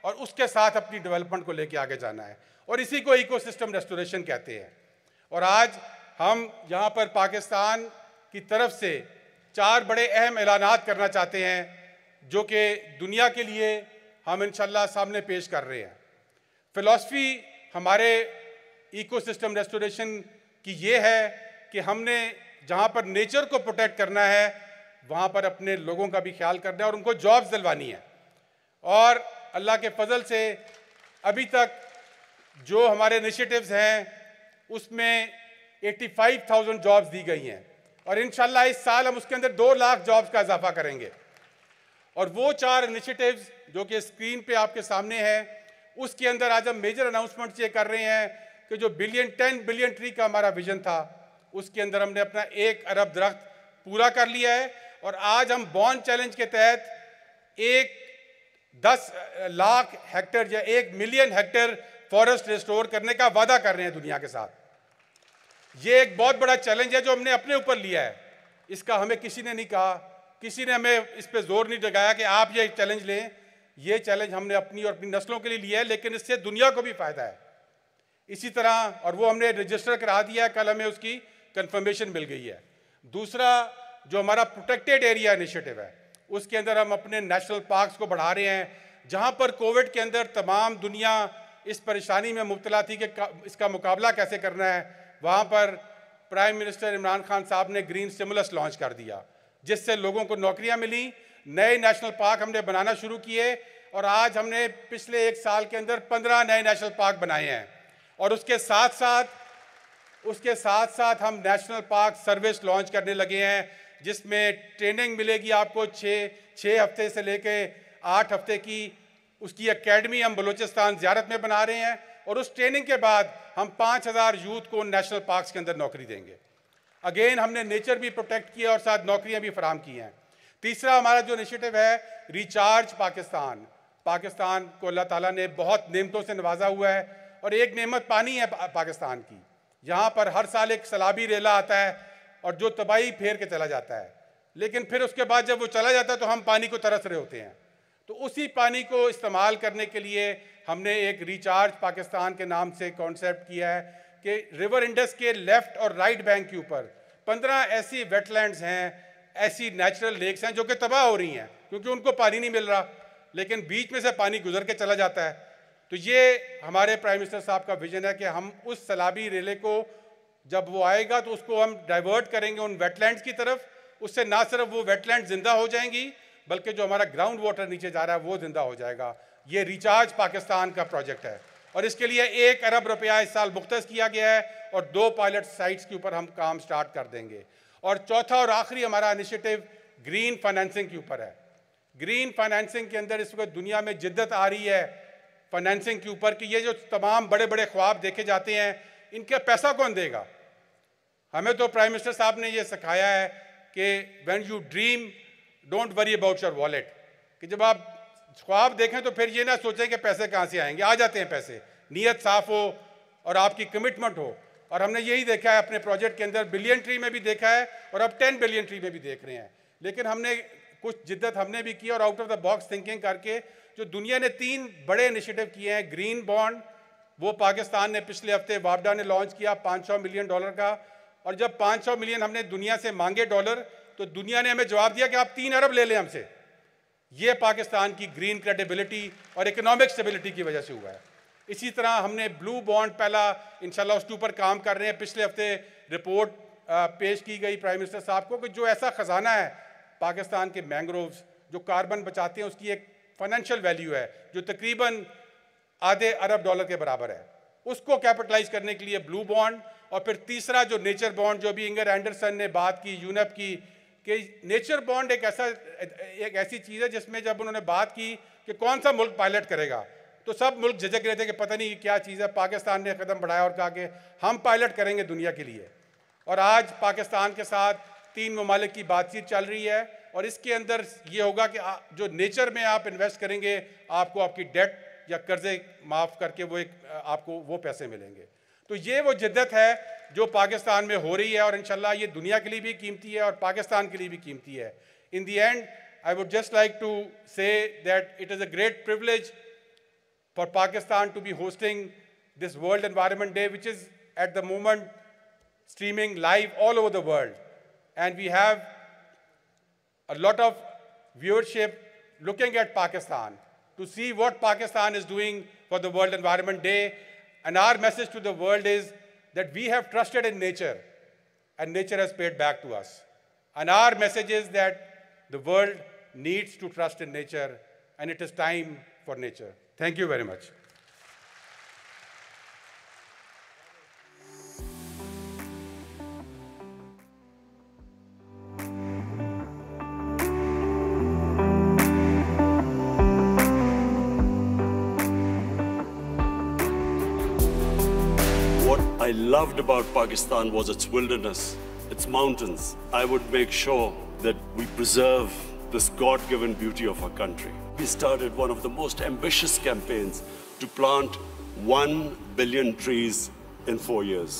और उसके साथ अपनी डेवलपमेंट को लेके आगे जाना है. और इसी को इकोसिस्टम रेस्टोरेशन कहते हैं. और आज हम यहाँ पर पाकिस्तान की तरफ से 4 बड़े अहम ऐलानात करना चाहते हैं जो कि दुनिया के लिए हम इंशाल्लाह सामने पेश कर रहे हैं. फ़िलॉसफी हमारे इकोसिस्टम रेस्टोरेशन की ये है कि हमने जहाँ पर नेचर को प्रोटेक्ट करना है वहाँ पर अपने लोगों का भी ख्याल करना है और उनको जॉब्स दिलवानी है. और अल्लाह के फजल से अभी तक जो हमारे इनिशिएटिव्स हैं उसमें 85,000 जॉब्स दी गई हैं और इंशाल्लाह इस साल हम उसके अंदर 2 लाख जॉब्स का इजाफा करेंगे. और वो 4 इनिशिएटिव्स जो कि स्क्रीन पे आपके सामने है उसके अंदर आज हम मेजर अनाउंसमेंट ये कर रहे हैं कि जो 10 बिलियन ट्री का हमारा विजन था उसके अंदर हमने अपना 1 अरब दरख्त पूरा कर लिया है. और आज हम बॉन्ड चैलेंज के तहत 10 लाख हेक्टेयर या 1 मिलियन हेक्टेयर फॉरेस्ट रिस्टोर करने का वादा कर रहे हैं दुनिया के साथ. ये एक बहुत बड़ा चैलेंज है जो हमने अपने ऊपर लिया है. इसका हमें किसी ने नहीं कहा, किसी ने हमें इस पर जोर नहीं लगाया कि आप ये चैलेंज लें. ये चैलेंज हमने अपनी और अपनी नस्लों के लिए लिया है, लेकिन इससे दुनिया को भी फायदा है. इसी तरह और वो हमने रजिस्टर करा दिया है, कल हमें उसकी कंफर्मेशन मिल गई है. दूसरा जो हमारा प्रोटेक्टेड एरिया इनिशिएटिव है उसके अंदर हम अपने नेशनल पार्क्स को बढ़ा रहे हैं. जहाँ पर कोविड के अंदर तमाम दुनिया इस परेशानी में मुब्तला थी कि इसका मुकाबला कैसे करना है, वहाँ पर प्राइम मिनिस्टर इमरान खान साहब ने ग्रीन स्टिमुलस लॉन्च कर दिया जिससे लोगों को नौकरियाँ मिली. नए नेशनल पार्क हमने बनाना शुरू किए और आज हमने पिछले 1 साल के अंदर 15 नए नेशनल पार्क बनाए हैं. और उसके साथ साथ हम नेशनल पार्क सर्विस लॉन्च करने लगे हैं जिसमें ट्रेनिंग मिलेगी आपको 6 हफ्ते से लेके 8 हफ्ते की. उसकी एकेडमी हम बलूचिस्तान ज़ियारत में बना रहे हैं और उस ट्रेनिंग के बाद हम 5,000 यूथ को नेशनल पार्क्स के अंदर नौकरी देंगे. अगेन हमने नेचर भी प्रोटेक्ट किया और साथ नौकरियां भी फराम की हैं. तीसरा हमारा जो इनिशिएटिव है रिचार्ज पाकिस्तान. पाकिस्तान को अल्लाह ताला ने बहुत नेमतों से नवाजा हुआ है और एक नेमत पानी है पाकिस्तान की. यहाँ पर हर साल एक सैलाबी रेला आता है और जो तबाही फेर के चला जाता है, लेकिन फिर उसके बाद जब वो चला जाता है तो हम पानी को तरस रहे होते हैं. तो उसी पानी को इस्तेमाल करने के लिए हमने एक रिचार्ज पाकिस्तान के नाम से कॉन्सेप्ट किया है कि रिवर इंडस के लेफ्ट और राइट बैंक के ऊपर 15 ऐसी वेटलैंड्स हैं, ऐसी नेचुरल लेक्स हैं जो कि तबाह हो रही हैं क्योंकि उनको पानी नहीं मिल रहा, लेकिन बीच में से पानी गुजर के चला जाता है. तो ये हमारे प्राइम मिनिस्टर साहब का विजन है कि हम उस सैलाबी रेले को जब वो आएगा तो उसको हम डाइवर्ट करेंगे उन वेटलैंड्स की तरफ, उससे ना सिर्फ वो वेटलैंड जिंदा हो जाएंगी बल्कि जो हमारा ग्राउंड वाटर नीचे जा रहा है वो जिंदा हो जाएगा। ये रिचार्ज पाकिस्तान का प्रोजेक्ट है और इसके लिए 1 अरब रुपया इस साल मुख्तस किया गया है और 2 पायलट साइट्स के ऊपर हम काम स्टार्ट कर देंगे। और चौथा और आखिरी हमारा इनिशिएटिव ग्रीन फाइनेंसिंग के ऊपर है। ग्रीन फाइनेंसिंग के अंदर इस वक्त दुनिया में जिद्दत आ रही है फाइनेंसिंग के ऊपर कि ये जो तमाम बड़े बड़े ख्वाब देखे जाते हैं इनका पैसा कौन देगा। हमें तो प्राइम मिनिस्टर साहब ने ये सिखाया है कि when you dream don't worry about your wallet, कि जब आप ख्वाब देखें तो फिर ये ना सोचें कि पैसे कहाँ से आएंगे, आ जाते हैं पैसे, नीयत साफ हो और आपकी कमिटमेंट हो। और हमने यही देखा है अपने प्रोजेक्ट के अंदर, बिलियन ट्री में भी देखा है और अब 10 बिलियन ट्री में भी देख रहे हैं। लेकिन हमने कुछ जिद्दत हमने भी की और out of the box thinking करके जो दुनिया ने 3 बड़े इनिशिएटिव किए हैं। ग्रीन बॉन्ड, वो पाकिस्तान ने पिछले हफ्ते वापडा ने लॉन्च किया $500 मिलियन का, और जब 500 मिलियन हमने दुनिया से मांगे डॉलर तो दुनिया ने हमें जवाब दिया कि आप 3 अरब ले लें हमसे। ये पाकिस्तान की ग्रीन क्रेडिबिलिटी और इकोनॉमिक स्टेबिलिटी की वजह से हुआ है। इसी तरह हमने ब्लू बॉन्ड पहला इंशाल्लाह उसके ऊपर काम कर रहे हैं। पिछले हफ्ते रिपोर्ट पेश की गई प्राइम मिनिस्टर साहब को कि जो ऐसा ख़जाना है पाकिस्तान के मैंग्रोव्स जो कार्बन बचाते हैं उसकी एक फाइनेंशियल वैल्यू है जो तकरीबन आधे अरब डॉलर के बराबर है, उसको कैपिटलाइज करने के लिए ब्लू बॉन्ड। और फिर तीसरा जो नेचर बॉन्ड, जो भी इंगर एंडरसन ने बात की यूनेप की, कि नेचर बॉन्ड एक ऐसी चीज़ है जिसमें जब उन्होंने बात की कि कौन सा मुल्क पायलट करेगा तो सब मुल्क झिझक रहे थे कि पता नहीं क्या चीज़ है। पाकिस्तान ने कदम बढ़ाया और कहा कि हम पायलट करेंगे दुनिया के लिए। और आज पाकिस्तान के साथ 3 ममालिक की बातचीत चल रही है और इसके अंदर ये होगा कि जो नेचर में आप इन्वेस्ट करेंगे आपको आपकी डेट या कर्जे माफ़ करके वो आपको वो पैसे मिलेंगे। तो ये वो जिद्दत है जो पाकिस्तान में हो रही है और इंशाल्लाह ये दुनिया के लिए भी कीमती है और पाकिस्तान के लिए भी कीमती है। In the end I would just like to say that it is a great privilege for Pakistan to be hosting this World Environment Day, which is at the moment streaming live all over the world. And we have a lot of viewership looking at Pakistan to see what Pakistan is doing for the World Environment Day. And our message to the world is that we have trusted in nature and nature has paid back to us. And our message is that the world needs to trust in nature and it is time for nature. Thank you very much. What I loved about Pakistan was its wilderness, its mountains. I would make sure that we preserve this God-given beauty of our country. We started one of the most ambitious campaigns to plant 1 billion trees in 4 years.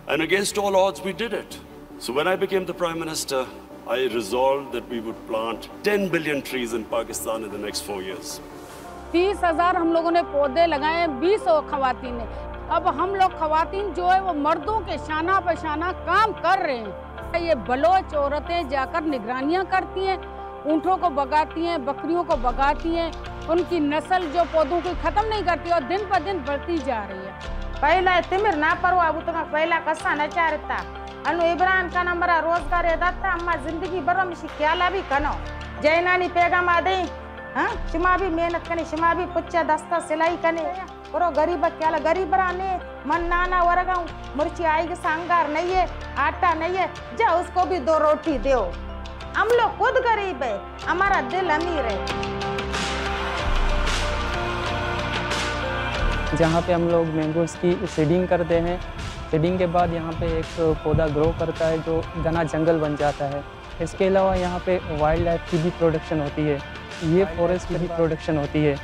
And against all odds, we did it. So when I became the Prime Minister, I resolved that we would plant 10 billion trees in Pakistan in the next 4 years. 30,000 हम लोगों ने पौधे लगाए, 20 खवातीन ने। अब हम लोग खवातीन जो है वो मर्दों के शाना पे शाना काम कर रहे हैं। ये बलोच औरतें जाकर निगरानियां करती हैं, ऊँटों को भगाती हैं, बकरियों को भगाती हैं, उनकी नस्ल जो पौधों की ख़त्म नहीं करती और दिन पर दिन बढ़ती जा रही है। पहला तिमिर ना पर अब तो पहला कसा न चारता अनु इब्रान का नंबर रोजगार एदाता अम्मा जिंदगी भर में शिक्याला भी कनो जैनानी पैगाम आदे हाँ शिमा भी मेहनत कने शिमा भी पुच्चा दस्ता सिलाई कने और गरीब क्या गरीब राने मन नाना वरगाऊं मिर्ची आएगी सांगार नहीं है आटा नहीं है जा उसको भी 2 रोटी दो। हम लोग खुद गरीब है, हमारा दिल अमीर है। जहाँ पे हम लोग मैंगोस की सीडिंग करते हैं, सीडिंग के बाद यहाँ पे एक पौधा ग्रो करता है जो घना जंगल बन जाता है। इसके अलावा यहाँ पे वाइल्ड लाइफ की भी प्रोडक्शन होती है, ये फॉरेस्ट की भी प्रोडक्शन होती है।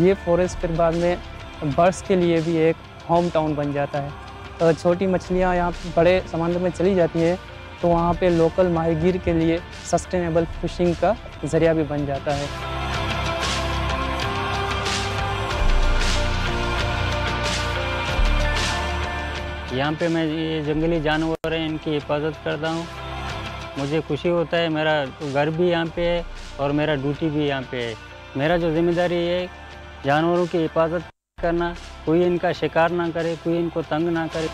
ये फॉरेस्ट फिर बाद में बर्ड्स के लिए भी एक होम टाउन बन जाता है। तो छोटी मछलियाँ यहाँ बड़े समुद्र में चली जाती है तो वहाँ पे लोकल माहीगीर के लिए सस्टेनेबल फिशिंग का जरिया भी बन जाता है। यहाँ पे मैं ये जंगली जानवर हैं इनकी हिफाजत करता हूँ। मुझे खुशी होता है, मेरा घर भी यहाँ पे है और मेरा ड्यूटी भी यहाँ पे है। मेरा जो जिम्मेदारी है जानवरों की हिफाजत करना, कोई इनका शिकार ना करे, कोई इनको तंग ना करे।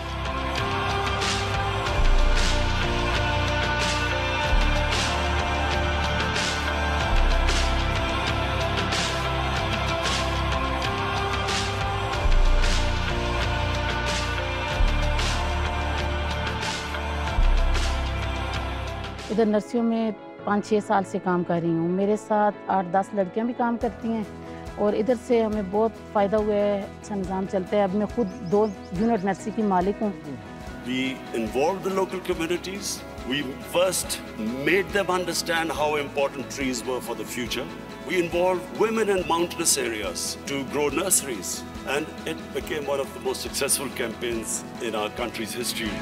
इधर नर्सियों में 5-6 साल से काम कर रही हूँ। मेरे साथ 8-10 लड़कियाँ भी काम करती हैं और इधर से हमें बहुत फ़ायदा हुआ है। अच्छा निज़ाम चलता है। अब मैं खुद 2 यूनिट नर्सिंग की मालिक हूँ। We involved the local communities. We first made them understand how important trees were for the future. We involved women in mountainous areas to grow nurseries, and it became one of the most successful campaigns in our country's history.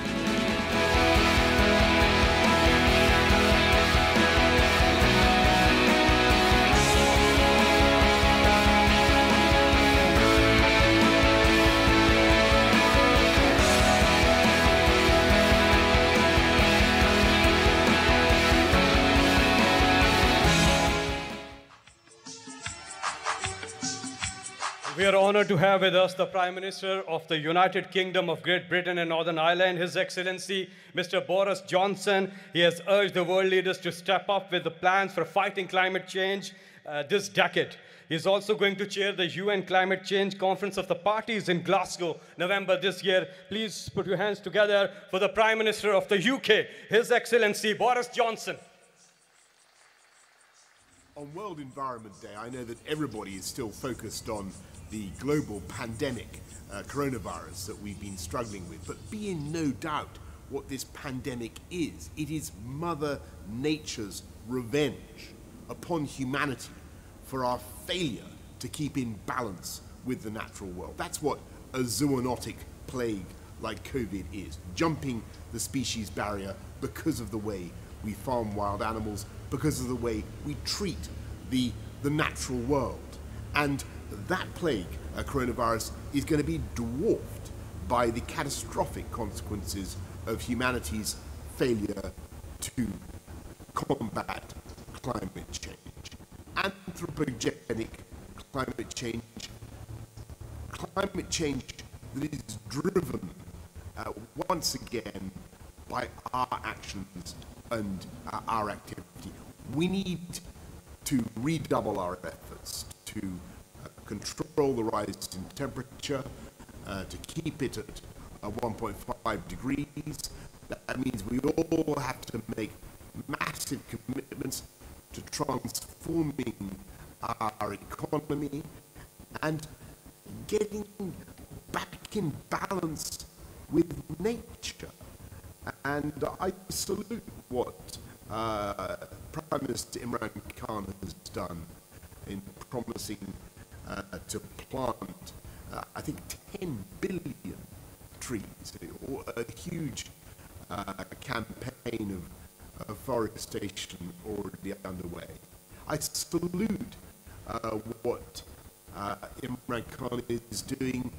We are honored to have with us the Prime Minister of the United Kingdom of Great Britain and Northern Ireland, His Excellency Mr. Boris Johnson. He has urged the world leaders to step up with the plans for fighting climate change this decade. He is also going to chair the UN Climate Change Conference of the Parties in Glasgow, November this year. Please put your hands together for the Prime Minister of the UK, His Excellency Boris Johnson. On World Environment Day, I know that everybody is still focused on the global pandemic, coronavirus that we've been struggling with. But be in no doubt what this pandemic is. It is Mother Nature's revenge upon humanity for our failure to keep in balance with the natural world. That's what a zoonotic plague like COVID is. Jumping the species barrier because of the way we farm wild animals, because of the way we treat the natural world. And that plague, coronavirus, is going to be dwarfed by the catastrophic consequences of humanity's failure to combat climate change. Anthropogenic climate change that is driven once again by our actions and our activity. We need to redouble our efforts to control the rise in temperature, to keep it at 1.5 degrees. That means we all have to make massive commitments to transforming our economy and getting back in balance with nature. And I salute what Prime Minister Imran Khan has done in promising to plant, I think, 10 billion trees, a huge campaign of forestation already underway. I salute what Imran Khan is doing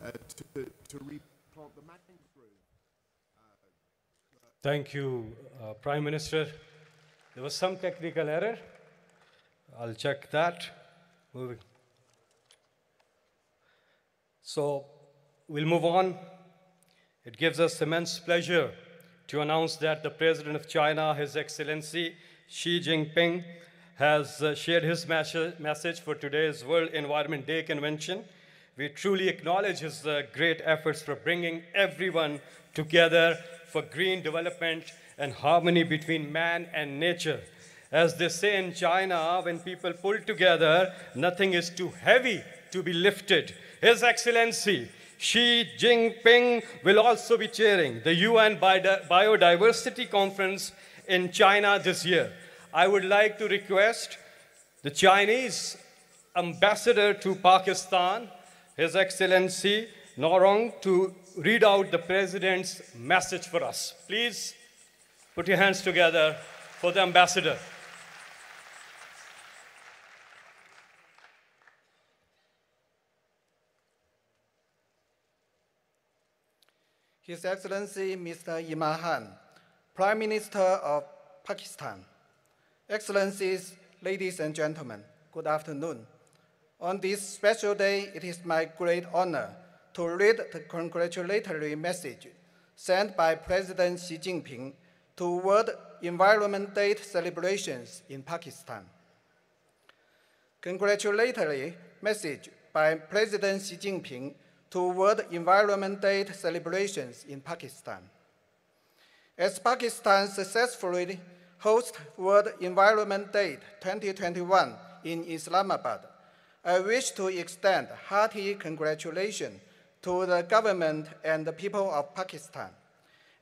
to replant the mangrove. Thank you, Prime Minister. There was some technical error. I'll check that. Moving. So we'll move on. It gives us immense pleasure to announce that the President of China, His Excellency Xi Jinping, has shared his message for today's World Environment Day convention. We truly acknowledge his great efforts for bringing everyone together for green development and harmony between man and nature. As they say in China, when people pull together, nothing is too heavy to be lifted. His Excellency Xi Jinping will also be chairing the UN Biodiversity Conference in China this year. I would like to request the Chinese ambassador to Pakistan, His Excellency Norong, to read out the President's message for us. Please put your hands together for the ambassador. His Excellency Mr. Imran Khan, Prime Minister of Pakistan, Excellencies, ladies and gentlemen, good afternoon. On this special day, it is my great honor to read the congratulatory message sent by President Xi Jinping to World Environment Day celebrations in Pakistan. Congratulatory message by President Xi Jinping to World Environment Day celebrations in Pakistan. As Pakistan successfully host World Environment Day 2021 in Islamabad, I wish to extend hearty congratulations to the government and the people of Pakistan,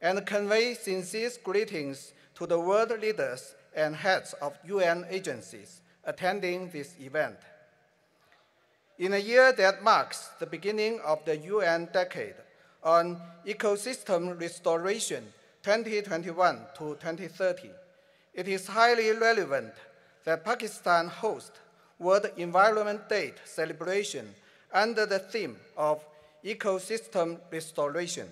and convey sincere greetings to the world leaders and heads of UN agencies attending this event. In a year that marks the beginning of the UN decade on ecosystem restoration 2021 to 2030, it is highly relevant that Pakistan hosts World Environment Day celebration under the theme of ecosystem restoration.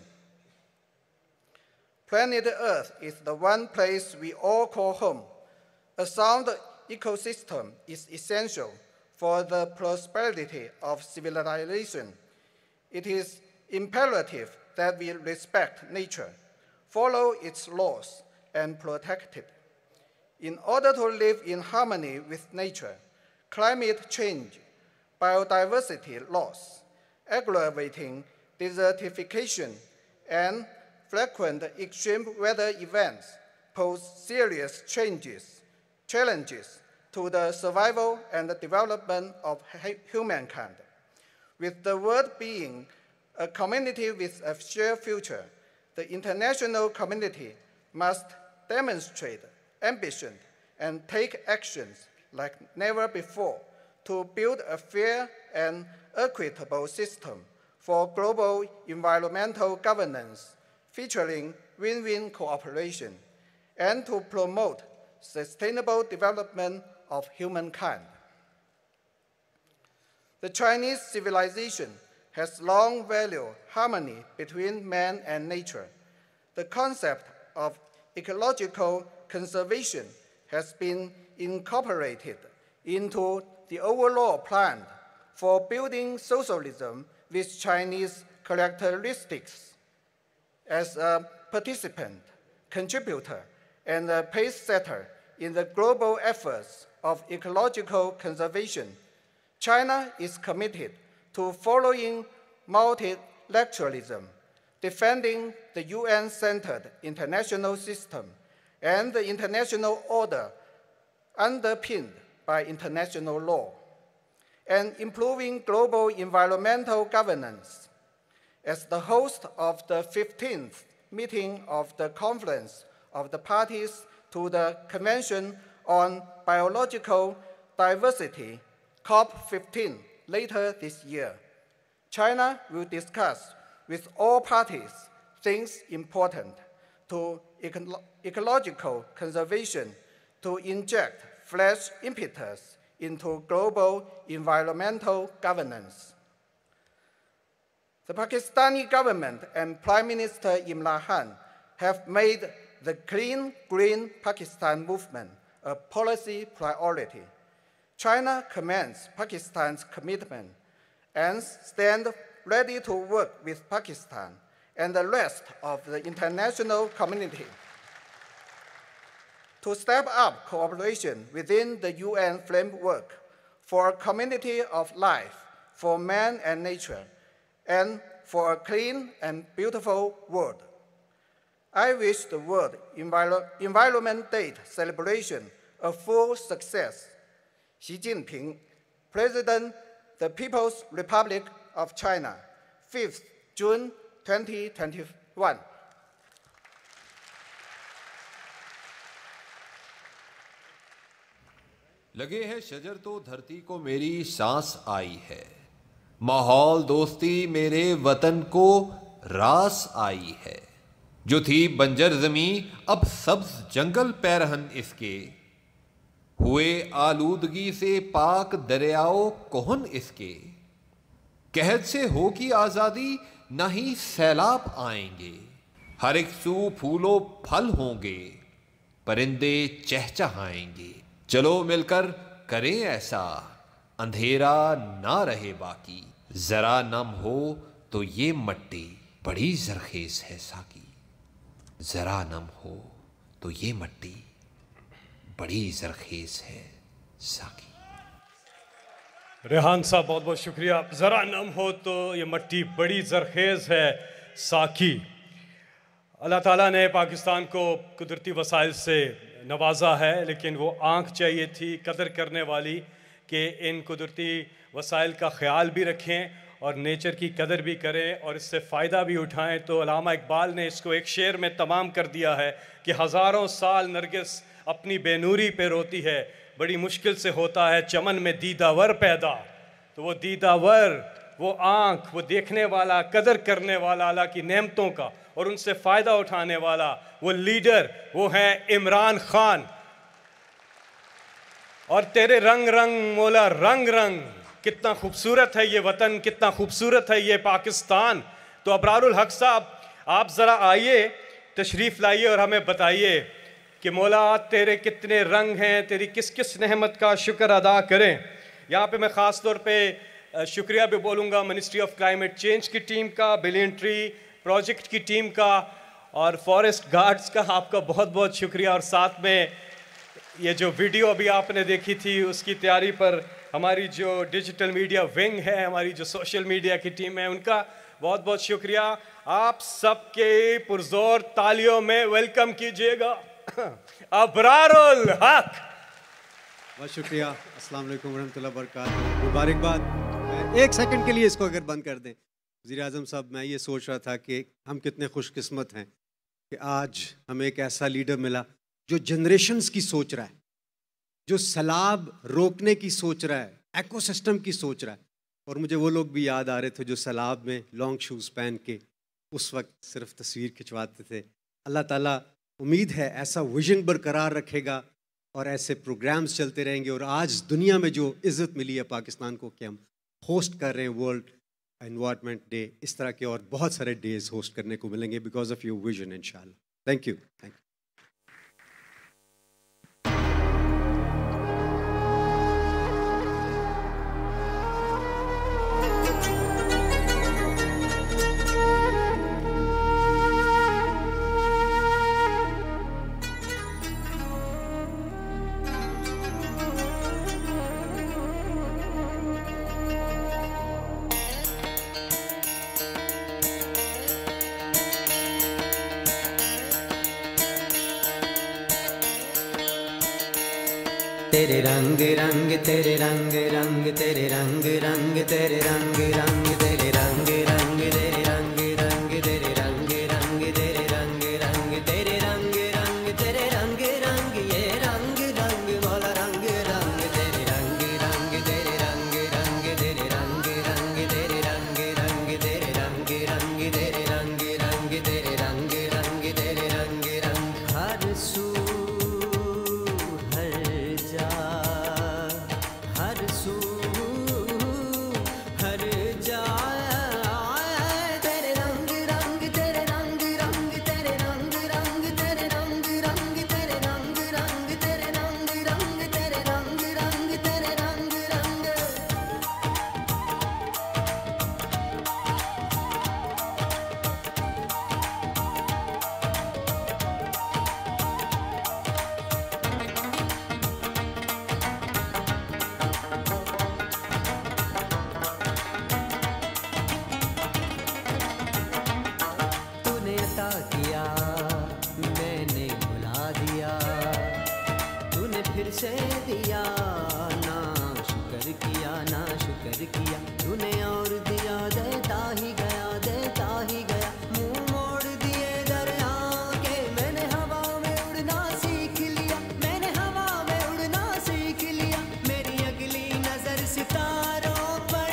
Planet Earth is the one place we all call home. A sound ecosystem is essential for the prosperity of civilization. It is imperative that we respect nature, follow its laws, and protect it. In order to live in harmony with nature, climate change, biodiversity loss, aggravating desertification, and frequent extreme weather events pose serious challenges to the survival and the development of humankind. With the world being a community with a shared future, the international community must demonstrate ambition and take actions like never before to build a fair and equitable system for global environmental governance featuring win-win cooperation, and to promote sustainable development of humankind. The Chinese civilization has long valued harmony between man and nature. The concept of ecological conservation has been incorporated into the overall plan for building socialism with Chinese characteristics. As a participant, contributor, and a pace setter in the global efforts of ecological conservation, China is committed to following multilateralism, defending the UN-centered international system and the international order underpinned by international law, and improving global environmental governance. As the host of the 15th meeting of the Conference of the Parties to the Convention on Biological Diversity, COP15, later this year, China will discuss with all parties things important to ecological conservation to inject fresh impetus into global environmental governance. The Pakistani government and Prime Minister Imran Khan have made the Clean Green Pakistan movement a policy priority. China commends Pakistan's commitment and stands ready to work with Pakistan and the rest of the international community to step up cooperation within the UN framework for a community of life for man and nature, and for a clean and beautiful world. I wish the World Environment Day celebration a full success. Xi Jinping, President, the People's Republic of China, 5th June 2021. लगे है शजर तो धरती को मेरी सांस आई है, माहौल दोस्ती मेरे वतन को रास आई है। जो थी बंजर जमी अब सब्ज जंगल पैरहन इसके, हुए आलूदगी से पाक दरियाओ कोहन इसके। कहत से होगी आजादी न ही सैलाब आएंगे, हर एक सू फूलो फल होंगे, परिंदे चहचहाएंगे। चलो मिलकर करें ऐसा, अंधेरा ना रहे बाकी। जरा नम हो तो ये मट्टी बड़ी जरखेज है साकी, जरा नम हो तो ये मट्टी बड़ी जरखेज है साकी। रेहान साहब बहुत बहुत शुक्रिया। ज़रा नम हो तो ये मट्टी बड़ी जरखेज़ है साकी। अल्लाह ताला ने पाकिस्तान को कुदरती वसाइल से नवाजा है, लेकिन वो आँख चाहिए थी कदर करने वाली कि इन कुदरती वसाइल का ख्याल भी रखें और नेचर की कदर भी करें और इससे फ़ायदा भी उठाएं। तो अल्लामा इकबाल ने इसको एक शेर में तमाम कर दिया है कि हज़ारों साल नरगिस अपनी बेनूरी पे रोती है, बड़ी मुश्किल से होता है चमन में दीदावर पैदा। तो वो दीदावर, वो आँख, वो देखने वाला, कदर करने वाला अल्लाह की नेमतों का और उनसे फ़ायदा उठाने वाला वो लीडर, वो है इमरान खान। और तेरे रंग रंग मौला रंग रंग, कितना खूबसूरत है ये वतन, कितना खूबसूरत है ये पाकिस्तान। तो अबरारुल हक साहब, आप ज़रा आइए, तशरीफ़ लाइए और हमें बताइए कि मौला तेरे कितने रंग हैं, तेरी किस किस नेमत का शुक्र अदा करें। यहाँ पे मैं ख़ास तौर पे शुक्रिया भी बोलूँगा मिनिस्ट्री ऑफ क्लाइमेट चेंज की टीम का, बिलियन ट्री प्रोजेक्ट की टीम का और फॉरेस्ट गार्ड्स का आपका बहुत बहुत शुक्रिया। और साथ में ये जो वीडियो अभी आपने देखी थी उसकी तैयारी पर हमारी जो डिजिटल मीडिया विंग है, हमारी जो सोशल मीडिया की टीम है, उनका बहुत बहुत शुक्रिया। आप सबके पुरजोर तालियों में वेलकम कीजिएगा अबरारुल हक। बहुत शुक्रिया। अस्सलाम वालेकुम वरहमतुल्लाहि वबरकातुहू। मुबारकबाद। एक सेकंड के लिए इसको अगर बंद कर दें। वज़ीर आज़म साहब, मैं ये सोच रहा था कि हम कितने खुशकिस्मत हैं कि आज हमें एक ऐसा लीडर मिला जो जनरेशन्स की सोच रहा है, जो सैलाब रोकने की सोच रहा है, एकोसिस्टम की सोच रहा है। और मुझे वो लोग भी याद आ रहे थे जो सैलाब में लॉन्ग शूज़ पहन के उस वक्त सिर्फ तस्वीर खिंचवाते थे। अल्लाह ताला उम्मीद है ऐसा विजन बरकरार रखेगा और ऐसे प्रोग्राम्स चलते रहेंगे। और आज दुनिया में जो इज़्ज़त मिली है पाकिस्तान को कि हम होस्ट कर रहे हैं वर्ल्ड एनवायरनमेंट डे, इस तरह के और बहुत सारे डेज होस्ट करने को मिलेंगे बिकॉज ऑफ योर विजन इंशाल्लाह। Thank you. तेरे रंग रंग तेरे रंग रंग तेरे रंग रंग तेरे रंग रंग तेरे रंग रंग तेरे रंग रंग तेरे रंग रंग तेरे रंग रंग तेरे रंग रंग तेरे रंग रंग ये रंग रंग वाला रंग रंग तेरे रंग रंग तेरे रंग रंग तेरे रंग रंग तेरे रंग रंग तेरे रंग रंग तेरे रंग रंग तेरे रंग रंग तेरे रंग रंग हर सू से दिया ना शुक्र किया ना शुक्र किया तूने और दिया देता ही गया मुंह मोड़ दिए दरिया के मैंने हवा में उड़ना सीख लिया मैंने हवा में उड़ना सीख लिया मेरी अगली नजर सितारों पर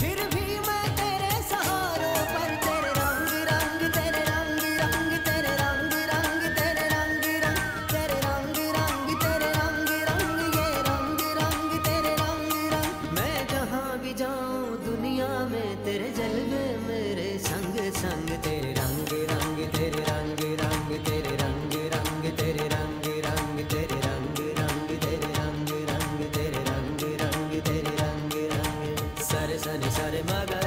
फिर भी मैं तेरे सहारों पर तेरे रंग रंग तेरे रंग रंग तेरे रंग रंग तेरे रंग रंग तेरे रंग रंग तेरे रंग रंग ये रंग रंग तेरे रंग रंग मैं जहाँ भी जाऊँ दुनिया में तेरे जलवे मेरे संग संग तेरे रंग रंग तेरे रंग रंग तेरे रंग रंग तेरे रंग रंग तेरे रंग रंग तेरे रंग रंग तेरे रंग रंग तेरे रंग रंग सारे सनी सारे मगर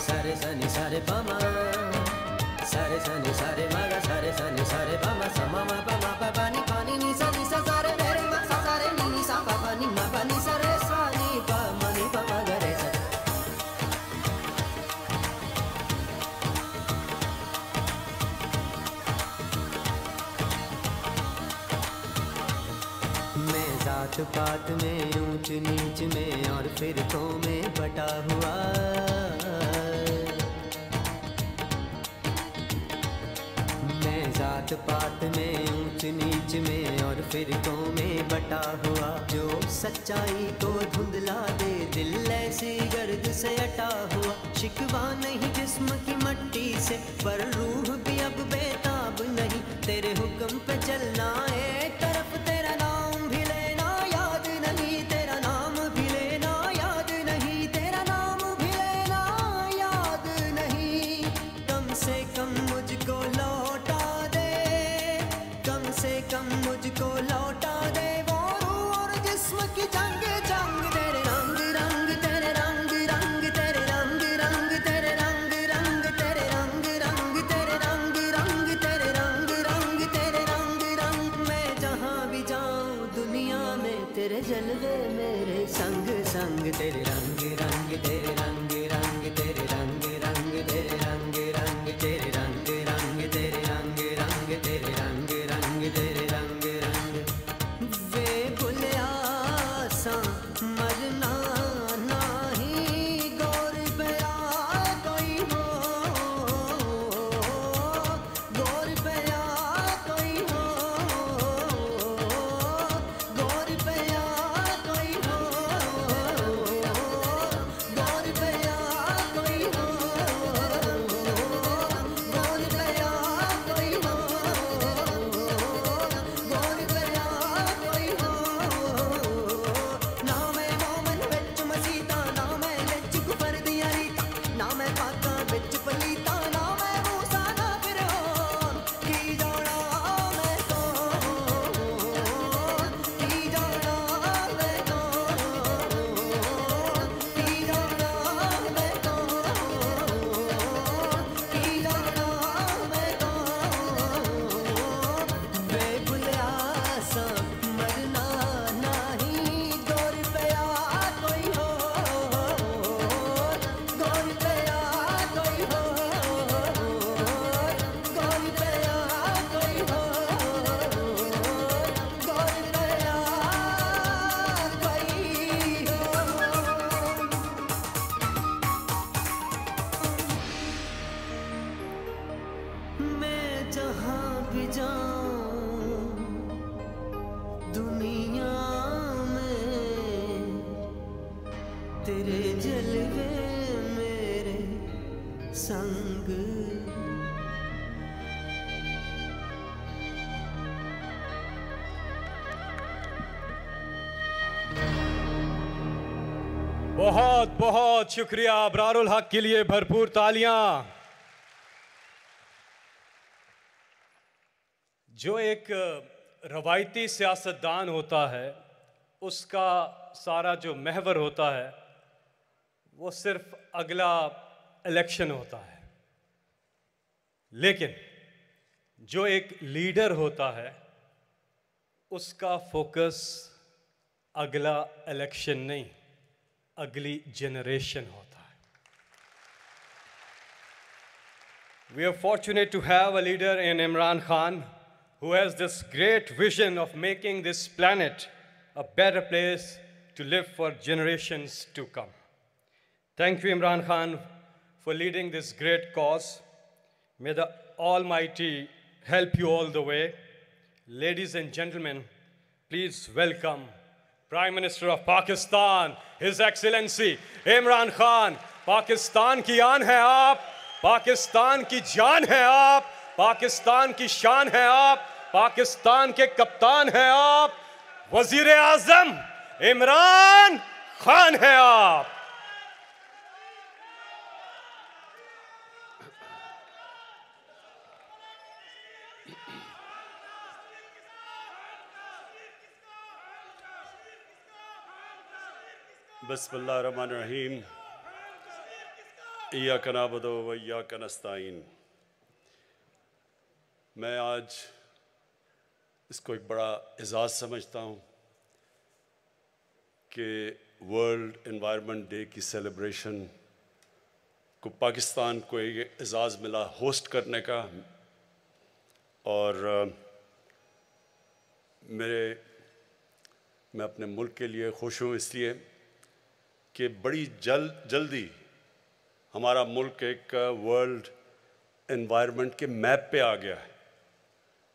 सारे सनी सारे पमा सारे सनी सारे मगर सारे सनी सारे पमा समा मा पमा पा नी पानी नी सा सारे मेरे मा सा सारे नी सा पा नी मा पा नी सा रे सा नी पा मा नी पा मा ग रे सा जात पात में, ऊंच नीच में और फिरकों में बटा हुआ। मैं जात पात में, ऊंच नीच में और फिरकों में बटा हुआ। जो सच्चाई को धुंधला दे, दिल ऐसी गर्द से अटा हुआ। शिकवा नहीं जिस्म की मट्टी से, पर रूह भी अब बेताब नहीं। तेरे हुक्म पे चलना, एक तरफ तेरा नाम भी लेना याद नहीं। तेरा नाम भी लेना याद नहीं। तेरा नाम भी लेना याद नहीं। कम से कम मुझको लौटा दे, कम से कम मुझको लौटा दे वो रूह और जिस्म की जंग जंग। तेरे रंग रंग, तेरे रंग रंग, तेरे रंग रंग, तेरे रंग रंग, तेरे रंग रंग, तेरे रंग रंग, तेरे रंग रंग, तेरे रंग रंग। मैं जहाँ भी जाऊँ दुनिया में, तेरे जलवे मेरे संग संग। तेरे रंग रंग, तेरे रंग रंग, तेरे रंग रंग, तेरे रंग रंग, तेरे रंग रंग, तेरे रंग रंग, तेरे रंग रंग, तेरे रंग रंग। वे भुलिया मरना नहीं, गौर पया कोई हो, गौर पया कोई हो, गौर पया कोई हो, गौर पया कोई हो, गौर पया कोई हो, गौर पया कोई हो। ना मैं मोमन विच मसीता, ना मैं विच कुफर दियां रीतां, ना मैं पाकां विच पलीतां, ना मैं मूसा ना फिरौन। की जाना मैं कौन, की जाना मैं कौन, की जाना मैं कौन, की जाना मैं कौन। वे भुलिया सा मरना नहीं, गौर पया कोई हो, गौर पया कोई हो, गौर पया कोई हो, गौर पया कोई हो। मैं जहाँ भी जाऊँ दुनिया में, तेरे जलवे मेरे संग। बहुत बहुत शुक्रिया अबरारुल हक के लिए भरपूर तालियां। जो एक रवायती सियासतदान होता है, उसका सारा जो महवर होता है वो सिर्फ अगला इलेक्शन होता है। लेकिन जो एक लीडर होता है उसका फोकस अगला इलेक्शन नहीं, अगली जनरेशन होता है। We are fortunate to have a leader in Imran Khan who has this great vision of making this planet a better place to live for generations to come. Thank you, Imran Khan, for leading this great cause. May the Almighty help you all the way. Ladies and gentlemen, please welcome Prime Minister of Pakistan, His Excellency Imran Khan. Pakistan की आन है आप, पाकिस्तान की जान है आप, पाकिस्तान की शान है आप, पाकिस्तान के कप्तान हैं आप, वजीर आजम इमरान खान हैं आप। बिस्मिल्लाहिर्रहमानिर्रहीम। इय्याका नअबुदु व इय्याका नस्तईन। मैं आज इसको एक बड़ा एजाज़ समझता हूँ कि वर्ल्ड एनवायरनमेंट डे की सेलिब्रेशन को पाकिस्तान को एक एजाज़ मिला होस्ट करने का। और मेरे मैं अपने मुल्क के लिए खुश हूँ इसलिए कि बड़ी जल्दी हमारा मुल्क एक वर्ल्ड एनवायरनमेंट के मैप पे आ गया है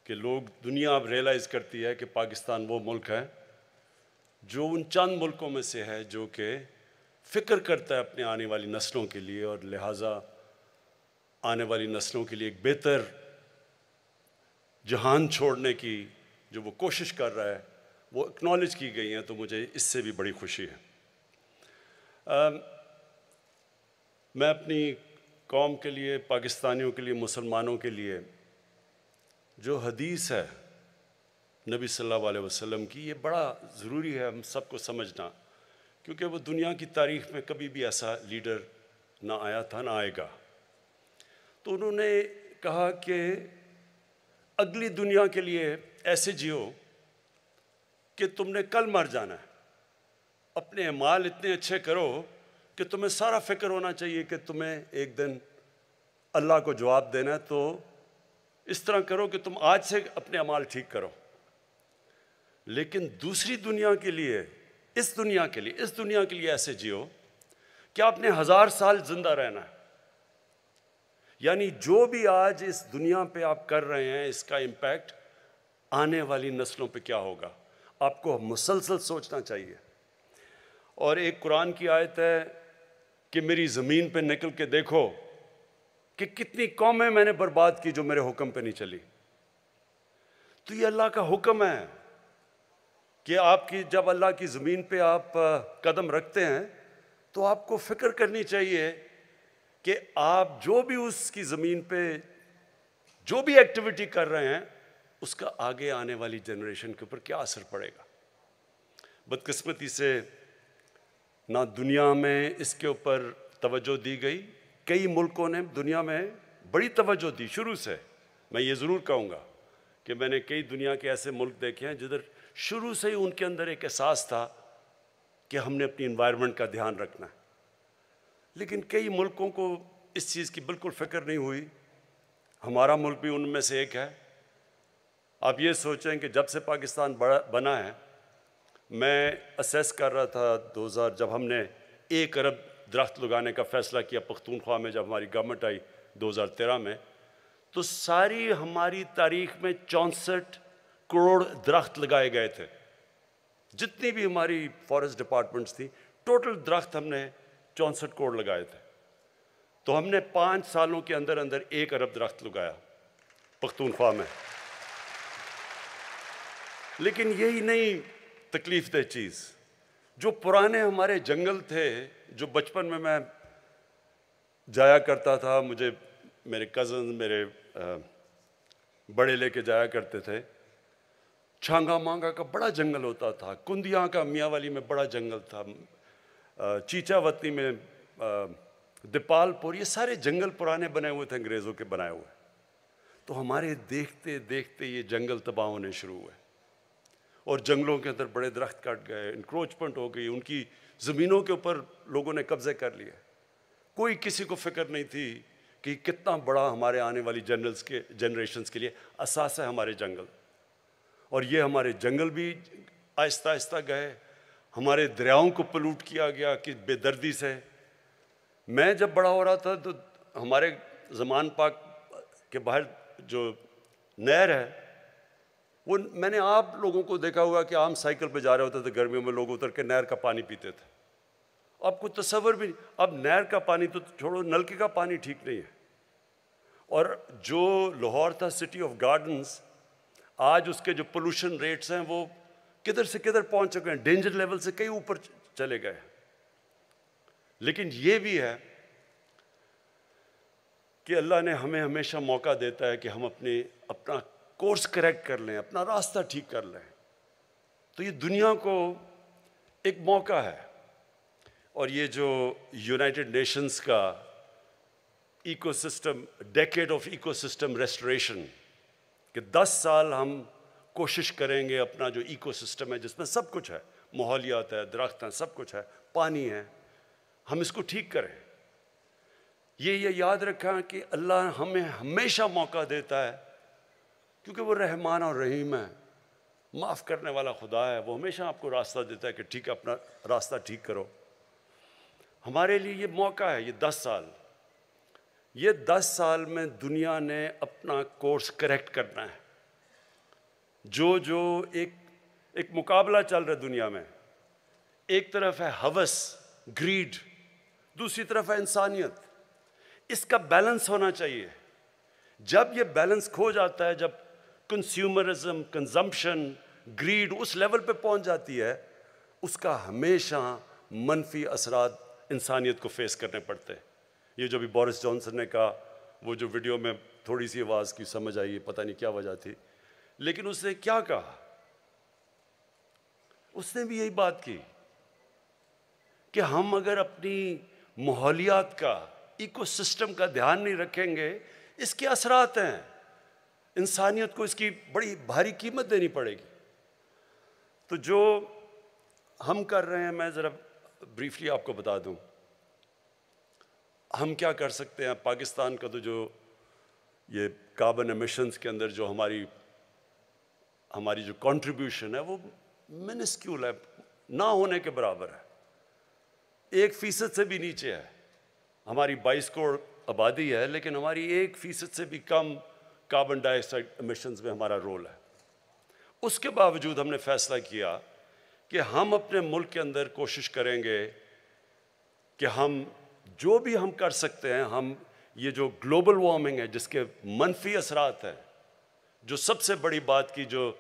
कि लोग, दुनिया अब रियलाइज़ करती है कि पाकिस्तान वो मुल्क है जो उन चंद मुल्कों में से है जो कि फ़िक्र करता है अपने आने वाली नस्लों के लिए, और लिहाजा आने वाली नस्लों के लिए एक बेहतर जहान छोड़ने की जो वो कोशिश कर रहा है वो एक्नॉलेज की गई हैं, तो मुझे इससे भी बड़ी खुशी है। मैं अपनी कौम के लिए, पाकिस्तानियों के लिए, मुसलमानों के लिए जो हदीस है नबी सल्लल्लाहु अलैहि वसल्लम की, ये बड़ा ज़रूरी है हम सबको समझना, क्योंकि वो दुनिया की तारीख़ में कभी भी ऐसा लीडर ना आया था ना आएगा। तो उन्होंने कहा कि अगली दुनिया के लिए ऐसे जियो कि तुमने कल मर जाना है, अपने अमाल इतने अच्छे करो कि तुम्हें सारा फ़िक्र होना चाहिए कि तुम्हें एक दिन अल्लाह को जवाब देना है, तो इस तरह करो कि तुम आज से अपने अमाल ठीक करो। लेकिन दूसरी दुनिया के लिए, इस दुनिया के लिए ऐसे जियो कि आपने 1000 साल जिंदा रहना है। यानी जो भी आज इस दुनिया पे आप कर रहे हैं, इसका इम्पैक्ट आने वाली नस्लों पे क्या होगा, आपको मुसलसल सोचना चाहिए। और एक कुरान की आयत है कि मेरी ज़मीन पे निकल के देखो कि कितनी कौमें मैंने बर्बाद की जो मेरे हुक्म पे नहीं चली। तो ये अल्लाह का हुक्म है कि आपकी, जब अल्लाह की ज़मीन पे आप कदम रखते हैं तो आपको फ़िक्र करनी चाहिए कि आप जो भी उसकी ज़मीन पे जो भी एक्टिविटी कर रहे हैं उसका आगे आने वाली जनरेशन के ऊपर क्या असर पड़ेगा। बदकिस्मती से ना दुनिया में इसके ऊपर तवज्जो दी गई। कई मुल्कों ने दुनिया में बड़ी तवज्जो दी शुरू से। मैं ये ज़रूर कहूँगा कि मैंने कई दुनिया के ऐसे मुल्क देखे हैं जिधर शुरू से ही उनके अंदर एक एहसास था कि हमने अपनी इन्वायरमेंट का ध्यान रखना है, लेकिन कई मुल्कों को इस चीज़ की बिल्कुल फ़िक्र नहीं हुई। हमारा मुल्क भी उनमें से एक है। आप ये सोचें कि जब से पाकिस्तान बना है, मैं असेस कर रहा था 2000 जब हमने 1 अरब दरख्त लगाने का फ़ैसला किया पख्तूनख्वा में, जब हमारी गवर्नमेंट आई 2013 में, तो सारी हमारी तारीख़ में 64 करोड़ दरख्त लगाए गए थे। जितनी भी हमारी फॉरेस्ट डिपार्टमेंट्स थी, टोटल दरख्त हमने 64 करोड़ लगाए थे। तो हमने 5 सालों के अंदर अंदर 1 अरब दरख्त लगाया पख्तूनख्वा में। लेकिन यही नहीं तकलीफ दह चीज़, जो पुराने हमारे जंगल थे, जो बचपन में मैं जाया करता था, मुझे मेरे कज़न, मेरे बड़े लेके जाया करते थे। छांगा मांगा का बड़ा जंगल होता था, कुंदिया का मियाँवाली में बड़ा जंगल था, चीचावती में, दीपालपुर, ये सारे जंगल पुराने बने हुए थे, अंग्रेज़ों के बनाए हुए। तो हमारे देखते देखते ये जंगल तबाह होने शुरू हुए और जंगलों के अंदर बड़े दरख्त कट गए, इंक्रोचमेंट हो गई, उनकी ज़मीनों के ऊपर लोगों ने कब्ज़े कर लिए। कोई किसी को फ़िक्र नहीं थी कि कितना बड़ा हमारे आने वाली जनरेशन्स के लिए असास है हमारे जंगल। और ये हमारे जंगल भी आहिस्ता आहिस्ता गए, हमारे दरियाओं को पोल्यूट किया गया कि बेदर्दी से। मैं जब बड़ा हो रहा था तो हमारे ज़मान पाक के बाहर जो नहर है, वो मैंने आप लोगों को देखा हुआ कि आम साइकिल पे जा रहे होते थे, गर्मियों में लोग उतर के नहर का पानी पीते थे। अब कुछ तस्वर भी नहीं, अब नहर का पानी तो छोड़ो, नलके का पानी ठीक नहीं है। और जो लाहौर था सिटी ऑफ गार्डन्स, आज उसके जो पोल्यूशन रेट्स हैं वो किधर से किधर पहुंच चुके हैं, डेंजर लेवल से कई ऊपर चले गए। लेकिन ये भी है कि अल्लाह ने हमें हमेशा मौका देता है कि हम अपना कोर्स करेक्ट कर लें, अपना रास्ता ठीक कर लें। तो ये दुनिया को एक मौका है। और ये जो यूनाइटेड नेशंस का ecosystem, decade of ecosystem restoration, कि 10 साल हम कोशिश करेंगे अपना जो इकोसिस्टम है जिसमें सब कुछ है, माहौलियात है, दरख्त हैं, सब कुछ है, पानी है, हम इसको ठीक करें। ये याद रखा कि अल्लाह हमें हमेशा मौका देता है क्योंकि वो रहमान और रहीम है। माफ़ करने वाला खुदा है, वो हमेशा आपको रास्ता देता है कि ठीक है, अपना रास्ता ठीक करो। हमारे लिए ये मौका है, ये 10 साल, ये 10 साल में दुनिया ने अपना कोर्स करेक्ट करना है। जो एक मुकाबला चल रहा है दुनिया में, एक तरफ है हवस, ग्रीड, दूसरी तरफ है इंसानियत। इसका बैलेंस होना चाहिए। जब ये बैलेंस खो जाता है, जब कंज्यूमरिज्म, कंजम्पशन, ग्रीड उस लेवल पे पहुंच जाती है, उसका हमेशा मनफी असरात इंसानियत को फेस करने पड़ते हैं। ये जो भी बोरिस जॉनसन ने कहा, वो जो वीडियो में थोड़ी सी आवाज़ की समझ आई, पता नहीं क्या वजह थी, लेकिन उसने क्या कहा? उसने भी यही बात की कि हम अगर अपनी माहौलियात का, इकोसिस्टम का ध्यान नहीं रखेंगे, इसके असरात हैं, इंसानियत को इसकी बड़ी भारी कीमत देनी पड़ेगी। तो जो हम कर रहे हैं, मैं ज़रा ब्रीफली आपको बता दूं, हम क्या कर सकते हैं। पाकिस्तान का तो जो ये कार्बन एमिशंस के अंदर जो हमारी जो कंट्रीब्यूशन है, वो मिनिस्क्यूल है, ना होने के बराबर है, 1% से भी नीचे है। हमारी 22 करोड़ आबादी है, लेकिन हमारी 1% से भी कम कार्बन डाइऑक्साइड एमिशंस में हमारा रोल है। उसके बावजूद हमने फैसला किया कि हम अपने मुल्क के अंदर कोशिश करेंगे कि हम जो भी हम कर सकते हैं, हम ये जो ग्लोबल वार्मिंग है, जिसके मनफी असरात हैं, जो सबसे बड़ी बात की जो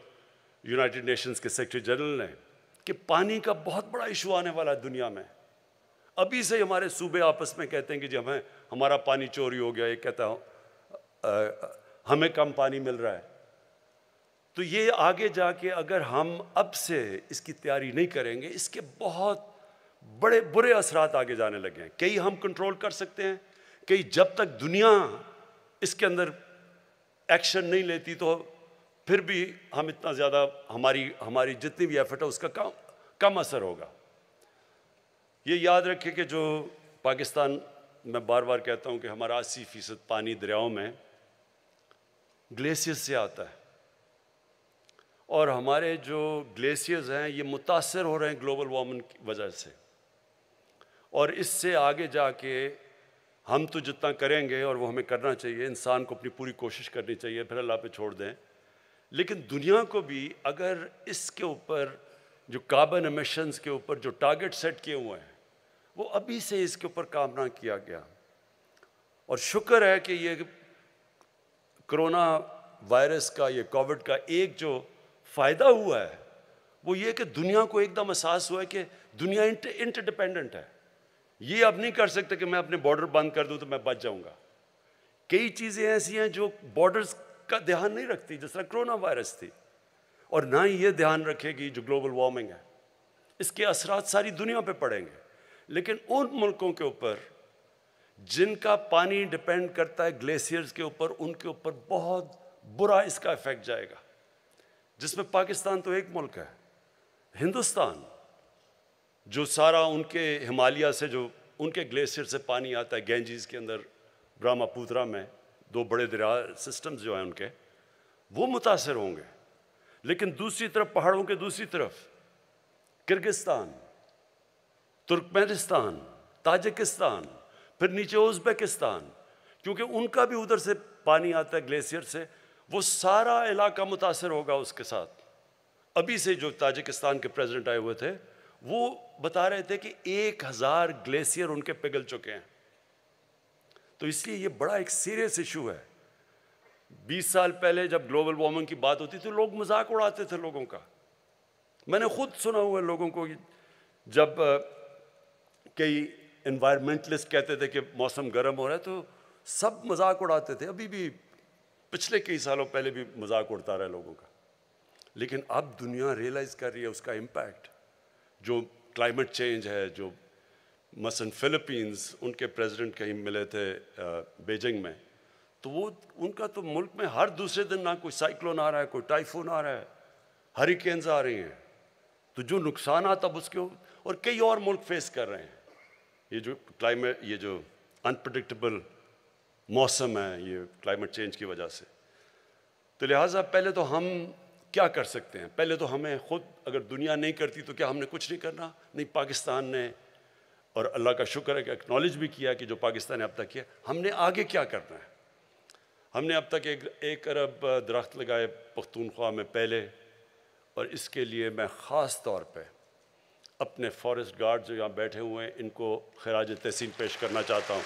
यूनाइटेड नेशंस के सेक्रेटरी जनरल ने, कि पानी का बहुत बड़ा इशू आने वाला है दुनिया में। अभी से हमारे सूबे आपस में कहते हैं कि जी हमारा पानी चोरी हो गया, ये कहता हूँ हमें कम पानी मिल रहा है। तो ये आगे जाके अगर हम अब से इसकी तैयारी नहीं करेंगे, इसके बहुत बड़े बुरे असरात आगे जाने लगे हैं। कई हम कंट्रोल कर सकते हैं, कई जब तक दुनिया इसके अंदर एक्शन नहीं लेती तो फिर भी हम इतना ज़्यादा हमारी जितनी भी एफर्ट है उसका कम असर होगा। ये याद रखें कि जो पाकिस्तान, मैं बार बार कहता हूँ कि हमारा 80% पानी दरियाओं में ग्लेशियर्स से आता है, और हमारे जो ग्लेशियर्स हैं ये मुतासर हो रहे हैं ग्लोबल वार्मिंग की वजह से। और इससे आगे जाके हम तो जितना करेंगे, और वो हमें करना चाहिए, इंसान को अपनी पूरी कोशिश करनी चाहिए, फिर अल्लाह पे छोड़ दें, लेकिन दुनिया को भी अगर इसके ऊपर जो कार्बन एमिशंस के ऊपर जो टारगेट सेट किए हुए हैं, वो अभी से इसके ऊपर काम ना किया गया। और शुक्र है कि ये कोरोना वायरस का, ये कोविड का एक जो फ़ायदा हुआ है वो ये कि दुनिया को एकदम एहसास हुआ है कि दुनिया इंटरडिपेंडेंट है। ये अब नहीं कर सकते कि मैं अपने बॉर्डर बंद कर दूं तो मैं बच जाऊंगा। कई चीज़ें ऐसी हैं जो बॉर्डर्स का ध्यान नहीं रखती, जिस तरह कोरोना वायरस थी, और ना ही ये ध्यान रखेगी जो ग्लोबल वार्मिंग है, इसके असरात सारी दुनिया पे पड़ेंगे। लेकिन उन मुल्कों के ऊपर जिनका पानी डिपेंड करता है ग्लेशियर्स के ऊपर, उनके ऊपर बहुत बुरा इसका इफेक्ट जाएगा, जिसमें पाकिस्तान तो एक मुल्क है। हिंदुस्तान जो सारा उनके हिमालय से जो उनके ग्लेशियर से पानी आता है, गैंजीज के अंदर, ब्रह्मपुत्रा में, 2 बड़े दरिया सिस्टम्स जो हैं उनके, वो मुतासर होंगे। लेकिन दूसरी तरफ, पहाड़ों के दूसरी तरफ किर्गिस्तान, तुर्कमेनिस्तान, ताजिकिस्तान, फिर नीचे उज़्बेकिस्तान, क्योंकि उनका भी उधर से पानी आता है ग्लेशियर से, वो सारा इलाका मुतासर होगा उसके साथ। अभी से जो ताजिकिस्तान के प्रेसिडेंट आए हुए थे, वो बता रहे थे कि 1000 ग्लेशियर उनके पिघल चुके हैं। तो इसलिए ये बड़ा एक सीरियस इशू है। 20 साल पहले जब ग्लोबल वार्मिंग की बात होती थी, लोग मजाक उड़ाते थे लोगों का। मैंने खुद सुना हुआ है लोगों को, जब कई एनवायरमेंटलिस्ट कहते थे कि मौसम गर्म हो रहा है तो सब मजाक उड़ाते थे। अभी भी, पिछले कई सालों पहले भी मजाक उड़ता रहा लोगों का। लेकिन अब दुनिया रियलाइज़ कर रही है उसका इम्पैक्ट। जो क्लाइमेट चेंज है, जो मसलन फिलीपींस, उनके प्रेसिडेंट कहीं मिले थे बीजिंग में, तो वो उनका तो मुल्क में हर दूसरे दिन ना कोई साइक्लोन आ रहा है, कोई टाइफून आ रहा है, हरिकेन्स आ रही हैं। तो जो नुकसान आता अब उसके, और कई और मुल्क फेस कर रहे हैं ये जो क्लाइमेट, ये जो अनप्रेडिक्टेबल मौसम है, ये क्लाइमेट चेंज की वजह से। तो लिहाजा पहले तो हम क्या कर सकते हैं। पहले तो हमें खुद, अगर दुनिया नहीं करती तो क्या हमने कुछ नहीं करना? नहीं, पाकिस्तान ने, और अल्लाह का शुक्र है कि एक्नॉलेज भी किया कि जो पाकिस्तान ने अब तक किया। हमने आगे क्या करना है? हमने अब तक 1 अरब दरख्त लगाए पख्तूनख्वा में पहले, और इसके लिए मैं ख़ास तौर पे अपने फॉरेस्ट गार्ड जो यहाँ बैठे हुए हैं इनको खराज तहसीन पेश करना चाहता हूँ।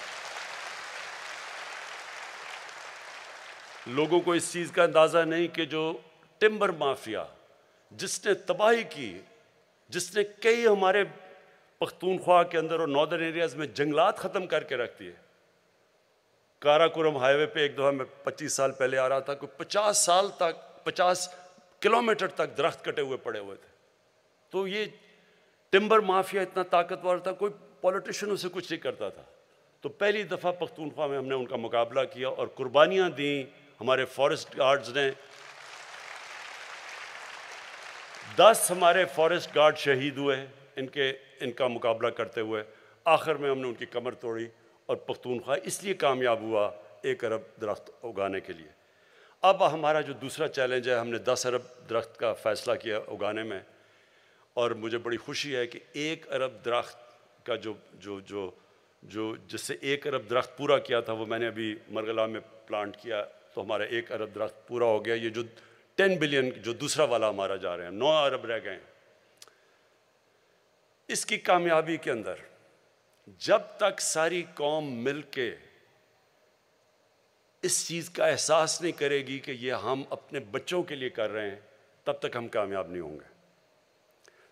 लोगों को इस चीज़ का अंदाज़ा नहीं कि जो टिम्बर माफिया जिसने तबाही की, जिसने कई हमारे पख्तूनख्वा के अंदर और नॉर्दर्न एरियाज़ में जंगलात ख़त्म करके रख दिए। काराकोरम हाईवे पे एक दफ़ा मैं 25 साल पहले आ रहा था, कोई 50 साल तक 50 किलोमीटर तक दरख्त कटे हुए पड़े हुए थे। तो ये टिम्बर माफिया इतना ताकतवर था, कोई पॉलिटिशियन उसे कुछ नहीं करता था। तो पहली दफ़ा पख्तूनख्वा में हमने उनका मुकाबला किया और कुर्बानियाँ दी। हमारे फॉरेस्ट गार्ड्स ने 10 हमारे फॉरेस्ट गार्ड शहीद हुए इनका मुकाबला करते हुए। आखिर में हमने उनकी कमर तोड़ी और पख्तूनख्वा इसलिए कामयाब हुआ 1 अरब दरख्त उगाने के लिए। अब हमारा जो दूसरा चैलेंज है, हमने 10 अरब दरख्त का फ़ैसला किया उगाने में, और मुझे बड़ी खुशी है कि 1 अरब दरख्त का जो जिससे 1 अरब दरख्त पूरा किया था वो मैंने अभी मरगला में प्लांट किया, तो हमारा 1 अरब दरख्त पूरा हो गया। ये जो 10 बिलियन जो दूसरा वाला हमारा जा रहे हैं, 9 अरब रह गए हैं। इसकी कामयाबी के अंदर जब तक सारी कौम मिल के इस चीज़ का एहसास नहीं करेगी कि ये हम अपने बच्चों के लिए कर रहे हैं, तब तक हम कामयाब नहीं होंगे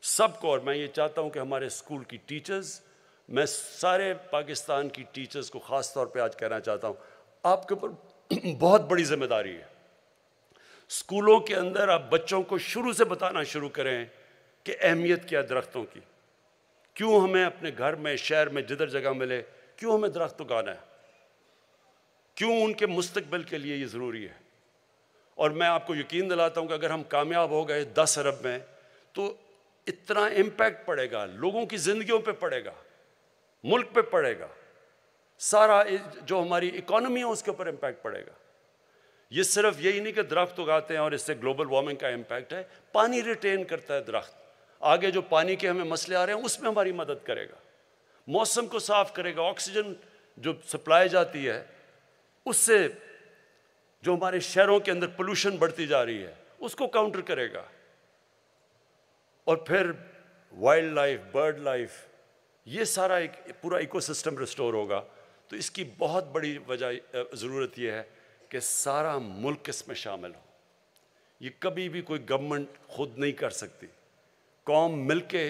सबको। और मैं ये चाहता हूँ कि हमारे स्कूल की टीचर्स, मैं सारे पाकिस्तान की टीचर्स को ख़ास तौर पे आज कहना चाहता हूँ, आपके ऊपर बहुत बड़ी जिम्मेदारी है। स्कूलों के अंदर आप बच्चों को शुरू से बताना शुरू करें कि अहमियत क्या है दरख्तों की, क्यों हमें अपने घर में, शहर में, जिधर जगह मिले, क्यों हमें दरख्त उगाना है, क्यों उनके मुस्तकबिल के लिए ये ज़रूरी है। और मैं आपको यकीन दिलाता हूँ कि अगर हम कामयाब हो गए 10 अरब में, तो इतना इम्पैक्ट पड़ेगा, लोगों की ज़िंदगियों पे पड़ेगा, मुल्क पे पड़ेगा, सारा जो हमारी इकॉनमी है उसके ऊपर इम्पैक्ट पड़ेगा। ये सिर्फ यही नहीं कि दरख्त उगाते हैं और इससे ग्लोबल वार्मिंग का इम्पैक्ट है, पानी रिटेन करता है दरख्त, आगे जो पानी के हमें मसले आ रहे हैं उसमें हमारी मदद करेगा, मौसम को साफ करेगा, ऑक्सीजन जो सप्लाई जाती है उससे जो हमारे शहरों के अंदर पोल्यूशन बढ़ती जा रही है उसको काउंटर करेगा, और फिर वाइल्ड लाइफ, बर्ड लाइफ, ये सारा एक पूरा इकोसिस्टम रिस्टोर होगा। तो इसकी बहुत बड़ी वजह ज़रूरत यह है कि सारा मुल्क इसमें शामिल हो। ये कभी भी कोई गवर्नमेंट खुद नहीं कर सकती, कौम मिलके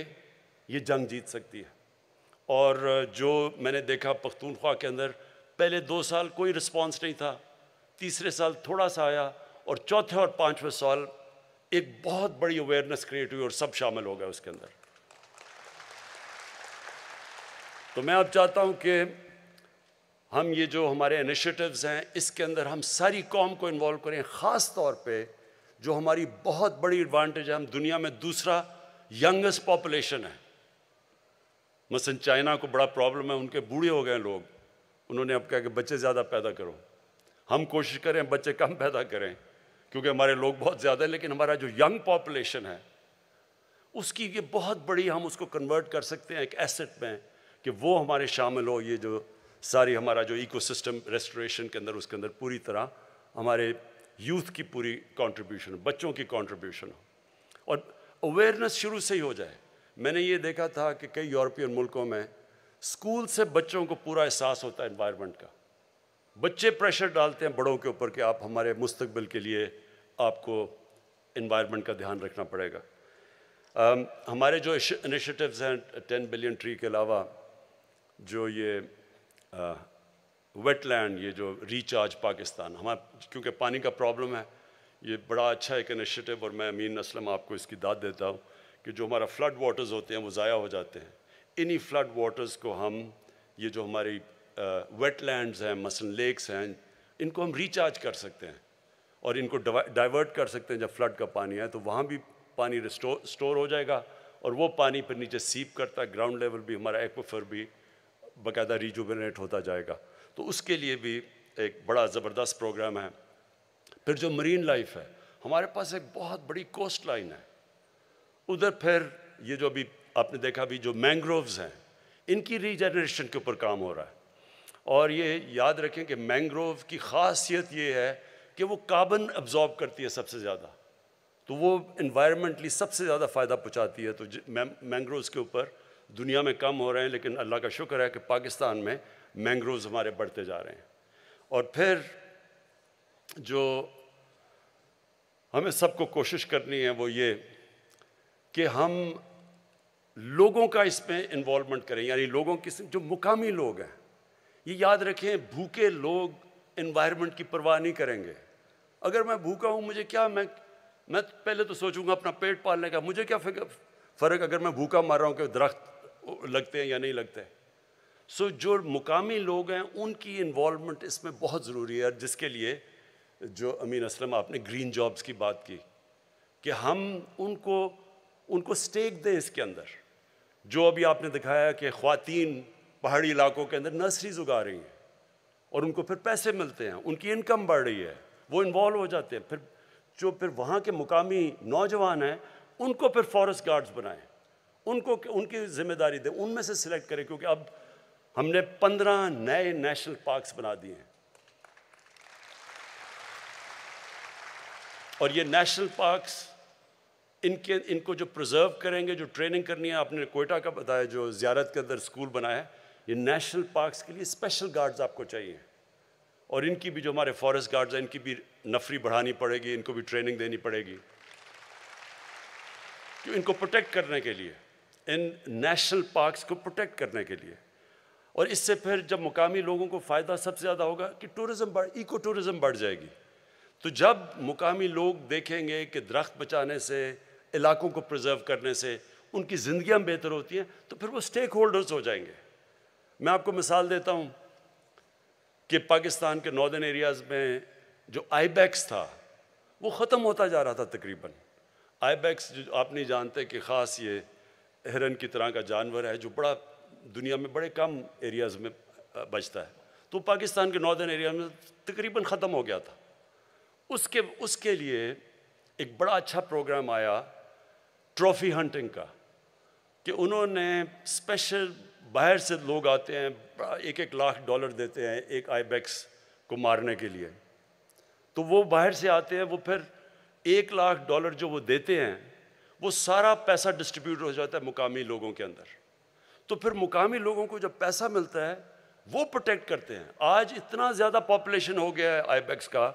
ये जंग जीत सकती है। और जो मैंने देखा पख्तूनख्वा के अंदर, पहले 2 साल कोई रिस्पांस नहीं था, तीसरे साल थोड़ा सा आया, और चौथे और 5वें साल एक बहुत बड़ी अवेयरनेस क्रिएट हुई और सब शामिल हो गए उसके अंदर। तो मैं अब चाहता हूँ कि हम ये जो हमारे इनिशिएटिव्स हैं इसके अंदर हम सारी कौम को इन्वॉल्व करें, ख़ास तौर पे जो हमारी बहुत बड़ी एडवांटेज है, हम दुनिया में दूसरा यंगेस्ट पॉपुलेशन है। मसलन चाइना को बड़ा प्रॉब्लम है, उनके बूढ़े हो गए लोग, उन्होंने अब कहा कि बच्चे ज़्यादा पैदा करो। हम कोशिश करें बच्चे कम पैदा करें क्योंकि हमारे लोग बहुत ज़्यादा हैं, लेकिन हमारा जो यंग पॉपुलेशन है उसकी ये बहुत बड़ी, हम उसको कन्वर्ट कर सकते हैं एक एसेट में कि वो हमारे शामिल हो। ये जो सारी हमारा जो इकोसिस्टम रेस्टोरेशन के अंदर, उसके अंदर पूरी तरह हमारे यूथ की पूरी कंट्रीब्यूशन हो, बच्चों की कंट्रीब्यूशन हो, और अवेयरनेस शुरू से ही हो जाए। मैंने ये देखा था कि कई यूरोपियन मुल्कों में स्कूल से बच्चों को पूरा एहसास होता है एनवायरनमेंट का। बच्चे प्रेशर डालते हैं बड़ों के ऊपर कि आप हमारे मुस्तकबिल के लिए आपको एनवायरनमेंट का ध्यान रखना पड़ेगा। हमारे जो इनिशिएटिव्स हैं 10 बिलियन ट्री के अलावा, जो ये वेटलैंड, ये जो रिचार्ज पाकिस्तान, हमारा क्योंकि पानी का प्रॉब्लम है, ये बड़ा अच्छा एक इनिशिएटिव, और मैं अमीन असलम आपको इसकी दाद देता हूँ कि जो हमारा फ्लड वाटर्स होते हैं वो ज़ाया हो जाते हैं। इन्हीं फ्लड वाटर्स को हम, ये जो हमारी वेटलैंड्स हैं, मसलन लेक्स हैं, इनको हम रिचार्ज कर सकते हैं और इनको डाइवर्ट कर सकते हैं। जब फ्लड का पानी है तो वहाँ भी पानी स्टोर हो जाएगा और वो पानी फिर नीचे सीप करता है, ग्राउंड लेवल भी हमारा एक्वाफर भी बाकायदा रिजुविनेट होता जाएगा। तो उसके लिए भी एक बड़ा ज़बरदस्त प्रोग्राम है। फिर जो मरीन लाइफ है, हमारे पास एक बहुत बड़ी कोस्ट लाइन है। उधर फिर ये जो अभी आपने देखा भी जो मैंग्रोव्स हैं, इनकी रीजनरेशन के ऊपर काम हो रहा है। और ये याद रखें कि मैंग्रोव की ख़ासियत ये है कि वो कार्बन अब्जॉर्ब करती है सबसे ज़्यादा, तो वो इन्वायरमेंटली सबसे ज़्यादा फ़ायदा पहुँचाती है। तो मैंग्रोव्स के ऊपर दुनिया में कम हो रहे हैं, लेकिन अल्लाह का शुक्र है कि पाकिस्तान में मैंग्रोव्स हमारे बढ़ते जा रहे हैं। और फिर जो हमें सबको कोशिश करनी है वो ये कि हम लोगों का इसमें इन्वॉल्वमेंट करें, यानी लोगों की जो मुकामी लोग हैं, ये याद रखें भूखे लोग इन्वायरमेंट की परवाह नहीं करेंगे। अगर मैं भूखा हूँ मुझे क्या, मैं पहले तो सोचूंगा अपना पेट पालने का, मुझे क्या फ़र्क अगर मैं भूखा मर रहा हूँ कि दरख्त लगते हैं या नहीं लगते। सो जो मुकामी लोग हैं उनकी इन्वॉल्वमेंट इसमें बहुत ज़रूरी है, जिसके लिए जो अमीन असलम आपने ग्रीन जॉब्स की बात की कि हम उनको स्टेक दें इसके अंदर। जो अभी आपने दिखाया कि ख़वातीन पहाड़ी इलाकों के अंदर नर्सरीज उगा रही हैं और उनको फिर पैसे मिलते हैं, उनकी इनकम बढ़ रही है, वो इन्वॉल्व हो जाते हैं। फिर वहाँ के मुकामी नौजवान हैं उनको फिर फॉरेस्ट गार्ड्स बनाएं, उनको उनकी जिम्मेदारी दें, उनमें से सिलेक्ट करें, क्योंकि अब हमने 15 नए नेशनल पार्क्स बना दिए हैं। और ये नेशनल पार्क्स इनको जो प्रिजर्व करेंगे, जो ट्रेनिंग करनी है, आपने कोयटा का बताया जो ज़ियारत के अंदर स्कूल बनाया है, ये नेशनल पार्क्स के लिए स्पेशल गार्ड्स आपको चाहिए। और इनकी भी जो हमारे फॉरेस्ट गार्ड्स हैं इनकी भी नफरी बढ़ानी पड़ेगी, इनको भी ट्रेनिंग देनी पड़ेगी कि इनको प्रोटेक्ट करने के लिए, इन नेशनल पार्क्स को प्रोटेक्ट करने के लिए। और इससे फिर जब मुकामी लोगों को फ़ायदा सबसे ज़्यादा होगा कि इको टूरिज़म बढ़ जाएगी। तो जब मुकामी लोग देखेंगे कि दरख्त बचाने से, इलाकों को प्रिजर्व करने से उनकी ज़िंदगियाँ बेहतर होती हैं, तो फिर वो स्टेक होल्डर्स हो जाएंगे। मैं आपको मिसाल देता हूँ कि पाकिस्तान के नॉर्दर्न एरियाज़ में जो आईबैक्स था वो ख़त्म होता जा रहा था तकरीबन। आईबैक्स जो आप नहीं जानते कि ख़ास ये हिरन की तरह का जानवर है जो बड़ा दुनिया में बड़े कम एरियाज़ में बचता है, तो पाकिस्तान के नॉर्दर्न एरिया में तकरीबन ख़त्म हो गया था। उसके लिए एक बड़ा अच्छा प्रोग्राम आया ट्रॉफ़ी हंटिंग का, कि उन्होंने स्पेशल बाहर से लोग आते हैं, $1-1 लाख देते हैं एक आईबैक्स को मारने के लिए। तो वो बाहर से आते हैं, वो फिर $1 लाख जो वो देते हैं वो सारा पैसा डिस्ट्रीब्यूट हो जाता है मुकामी लोगों के अंदर। तो फिर मुकामी लोगों को जब पैसा मिलता है वो प्रोटेक्ट करते हैं। आज इतना ज़्यादा पॉपुलेशन हो गया है आईबैक्स का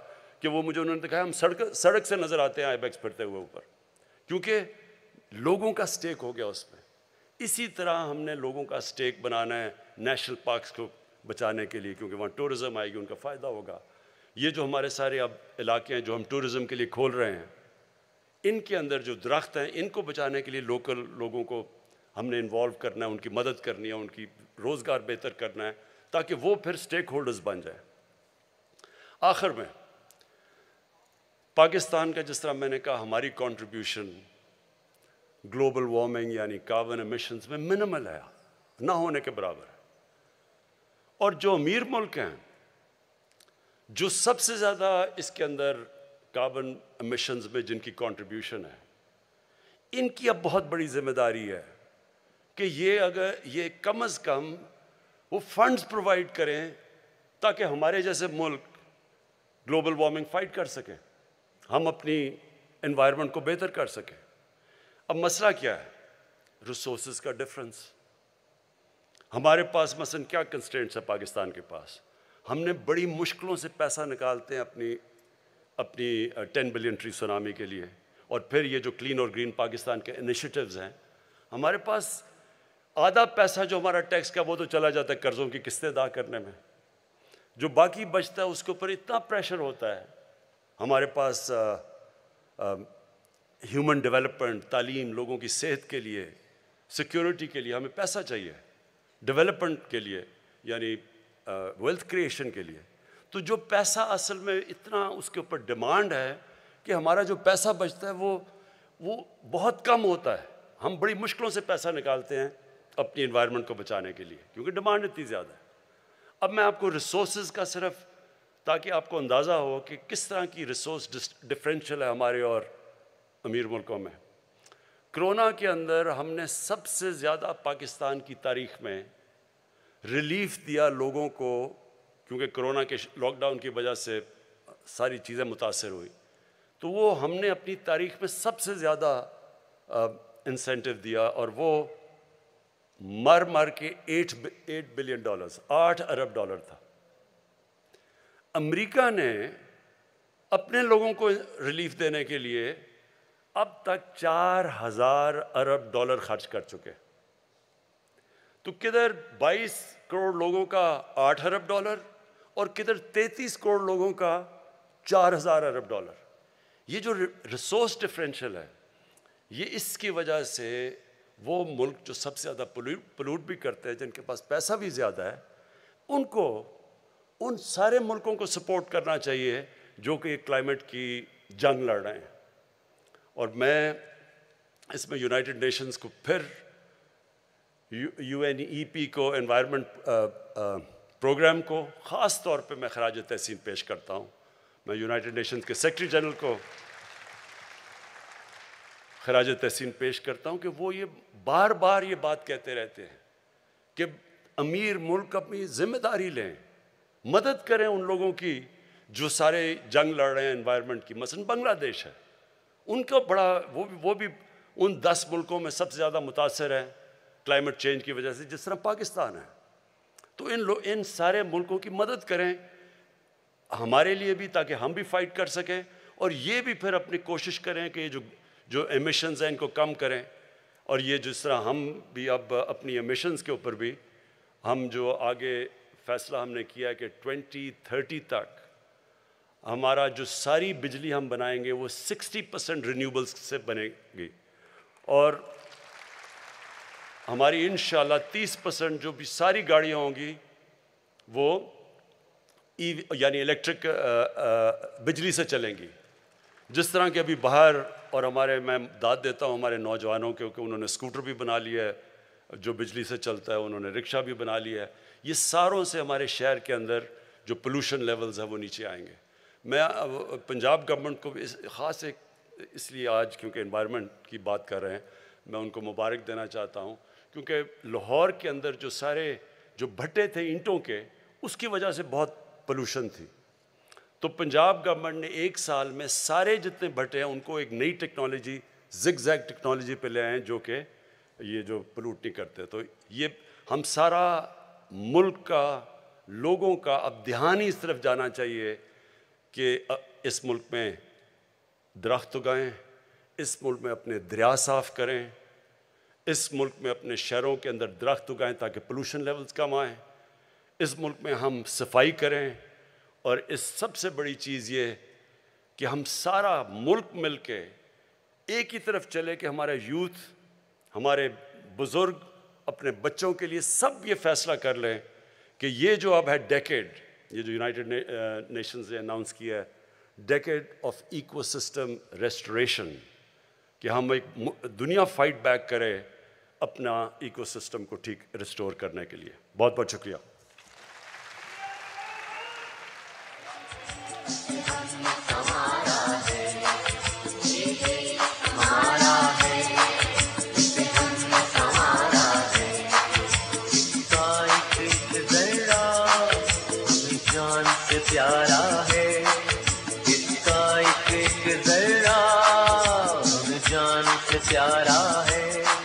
कि वो मुझे उन्होंने दिखाया, हम सड़क से नज़र आते हैं आईबैक्स फिरते हुए ऊपर, क्योंकि लोगों का स्टेक हो गया उसमें। इसी तरह हमने लोगों का स्टेक बनाना है नेशनल पार्क्स को बचाने के लिए, क्योंकि वहाँ टूरिज़म आएगी, उनका फ़ायदा होगा। ये जो हमारे सारे अब इलाके हैं जो हम टूरिज़म के लिए खोल रहे हैं, इनके अंदर जो दरख्त हैं इनको बचाने के लिए लोकल लोगों को हमने इन्वॉल्व करना है, उनकी मदद करनी है, उनकी रोज़गार बेहतर करना है, ताकि वो फिर स्टेक होल्डर्स बन जाए। आखिर में पाकिस्तान का, जिस तरह मैंने कहा, हमारी कंट्रीब्यूशन ग्लोबल वार्मिंग यानी कार्बन एमिशंस में मिनिमल है, ना होने के बराबर है। और जो अमीर मुल्क हैं जो सबसे ज़्यादा इसके अंदर कार्बन एमिशंस में जिनकी कंट्रीब्यूशन है, इनकी अब बहुत बड़ी जिम्मेदारी है कि ये कम से कम वो फंड्स प्रोवाइड करें ताकि हमारे जैसे मुल्क ग्लोबल वार्मिंग फाइट कर सकें, हम अपनी एनवायरनमेंट को बेहतर कर सकें। अब मसला क्या है? रिसोर्सेज का डिफरेंस। हमारे पास मसलन क्या कंस्ट्रेंट्स है पाकिस्तान के पास? हमने बड़ी मुश्किलों से पैसा निकालते हैं अपनी 10 बिलियन ट्री सुनामी के लिए, और फिर ये जो क्लीन और ग्रीन पाकिस्तान के इनिशिएटिव्स हैं, हमारे पास आधा पैसा जो हमारा टैक्स का वो तो चला जाता है कर्ज़ों की किस्तें अदा करने में, जो बाकी बचता है उसके ऊपर इतना प्रेशर होता है। हमारे पास ह्यूमन डेवलपमेंट, तालीम, लोगों की सेहत के लिए, सिक्योरिटी के लिए हमें पैसा चाहिए, डेवलपमेंट के लिए यानी वेल्थ क्रिएशन के लिए। तो जो पैसा असल में इतना उसके ऊपर डिमांड है कि हमारा जो पैसा बचता है वो बहुत कम होता है। हम बड़ी मुश्किलों से पैसा निकालते हैं अपनी एनवायरनमेंट को बचाने के लिए, क्योंकि डिमांड इतनी ज़्यादा है। अब मैं आपको रिसोर्सेज का सिर्फ ताकि आपको अंदाज़ा हो कि किस तरह की रिसोर्स डिफरेंशियल है हमारे और अमीर मुल्कों में। कोरोना के अंदर हमने सबसे ज़्यादा पाकिस्तान की तारीख में रिलीफ दिया लोगों को, क्योंकि कोरोना के लॉकडाउन की वजह से सारी चीज़ें मुतासर हुई, तो वो हमने अपनी तारीख में सबसे ज़्यादा इंसेंटिव दिया और वो मर के $8 बिलियन, 8 अरब डॉलर था। अमेरिका ने अपने लोगों को रिलीफ देने के लिए अब तक 4000 अरब डॉलर खर्च कर चुके। तो किधर 22 करोड़ लोगों का 8 अरब डॉलर और किधर 33 करोड़ लोगों का 4000 अरब डॉलर। ये जो रिसोर्स डिफरेंशियल है, ये इसकी वजह से वो मुल्क जो सबसे ज़्यादा पोल्यूट भी करते हैं, जिनके पास पैसा भी ज़्यादा है, उनको उन सारे मुल्कों को सपोर्ट करना चाहिए जो कि क्लाइमेट की जंग लड़ रहे हैं। और मैं इसमें यूनाइटेड नेशंस को फिर UNEP को, एनवायरनमेंट प्रोग्राम को ख़ास तौर पे मैं खराज तहसीन पेश करता हूँ। मैं यूनाइटेड नेशंस के सेक्रेटरी जनरल को खराज तहसीन पेश करता हूँ कि वो ये बार बार ये बात कहते रहते हैं कि अमीर मुल्क अपनी जिम्मेदारी लें, मदद करें उन लोगों की जो सारे जंग लड़ रहे हैं एनवायरनमेंट की। मसलन बांग्लादेश है, उनका बड़ा वो भी उन 10 मुल्कों में सबसे ज़्यादा मुतासर है क्लाइमेट चेंज की वजह से, जिस तरह पाकिस्तान है। तो इन सारे मुल्कों की मदद करें हमारे लिए भी, ताकि हम भी फाइट कर सकें और ये भी फिर अपनी कोशिश करें कि जो एमिशंस हैं इनको कम करें। और ये जिस तरह हम भी अब अपनी एमिशंस के ऊपर भी हम जो आगे फैसला हमने किया है कि 2030 तक हमारा जो सारी बिजली हम बनाएंगे वो 60% रिन्यूएबल्स से बनेगी और हमारी इंशाल्लाह 30% जो भी सारी गाड़ियाँ होंगी वो यानी इलेक्ट्रिक बिजली से चलेंगी। जिस तरह के अभी बाहर और मैं दाद देता हूँ हमारे नौजवानों के, क्योंकि उन्होंने स्कूटर भी बना लिया है जो बिजली से चलता है, उन्होंने रिक्शा भी बना लिया है। ये सारों से हमारे शहर के अंदर जो पोल्यूशन लेवल्स है वो नीचे आएंगे। मैं पंजाब गवर्नमेंट को भी ख़ास इसलिए आज क्योंकि एनवायरनमेंट की बात कर रहे हैं, मैं उनको मुबारक देना चाहता हूँ, क्योंकि लाहौर के अंदर जो सारे जो भट्टे थे ईंटों के, उसकी वजह से बहुत पोल्यूशन थी। तो पंजाब गवर्नमेंट ने 1 साल में सारे जितने भट्टे हैं उनको एक नई टेक्नोलॉजी, जिगजैग टेक्नोलॉजी पे ले आए जो कि ये जो पोल्यूट नहीं करते। तो ये हम सारा मुल्क का, लोगों का अब ध्यान ही इस तरफ जाना चाहिए कि इस मुल्क में दरख्त उगाएं, इस मुल्क में अपने दरिया साफ़ करें, इस मुल्क में अपने शहरों के अंदर दरख्त उगाएं ताकि पोल्यूशन लेवल्स कम आएँ, इस मुल्क में हम सफाई करें। और इस सबसे बड़ी चीज़ ये कि हम सारा मुल्क मिल के एक ही तरफ चले कि हमारा यूथ, हमारे बुज़ुर्ग अपने बच्चों के लिए सब ये फ़ैसला कर लें कि ये जो अब है डेकेड, ये जो यूनाइटेड नेशंस ने अनाउंस किया है, डेकेड ऑफ इकोसिस्टम रेस्टोरेशन, कि हम एक दुनिया फाइट बैक करे अपना इकोसिस्टम को ठीक रिस्टोर करने के लिए। बहुत बहुत शुक्रिया। प्यारा है इसका एक जरा, हम जान से प्यारा है।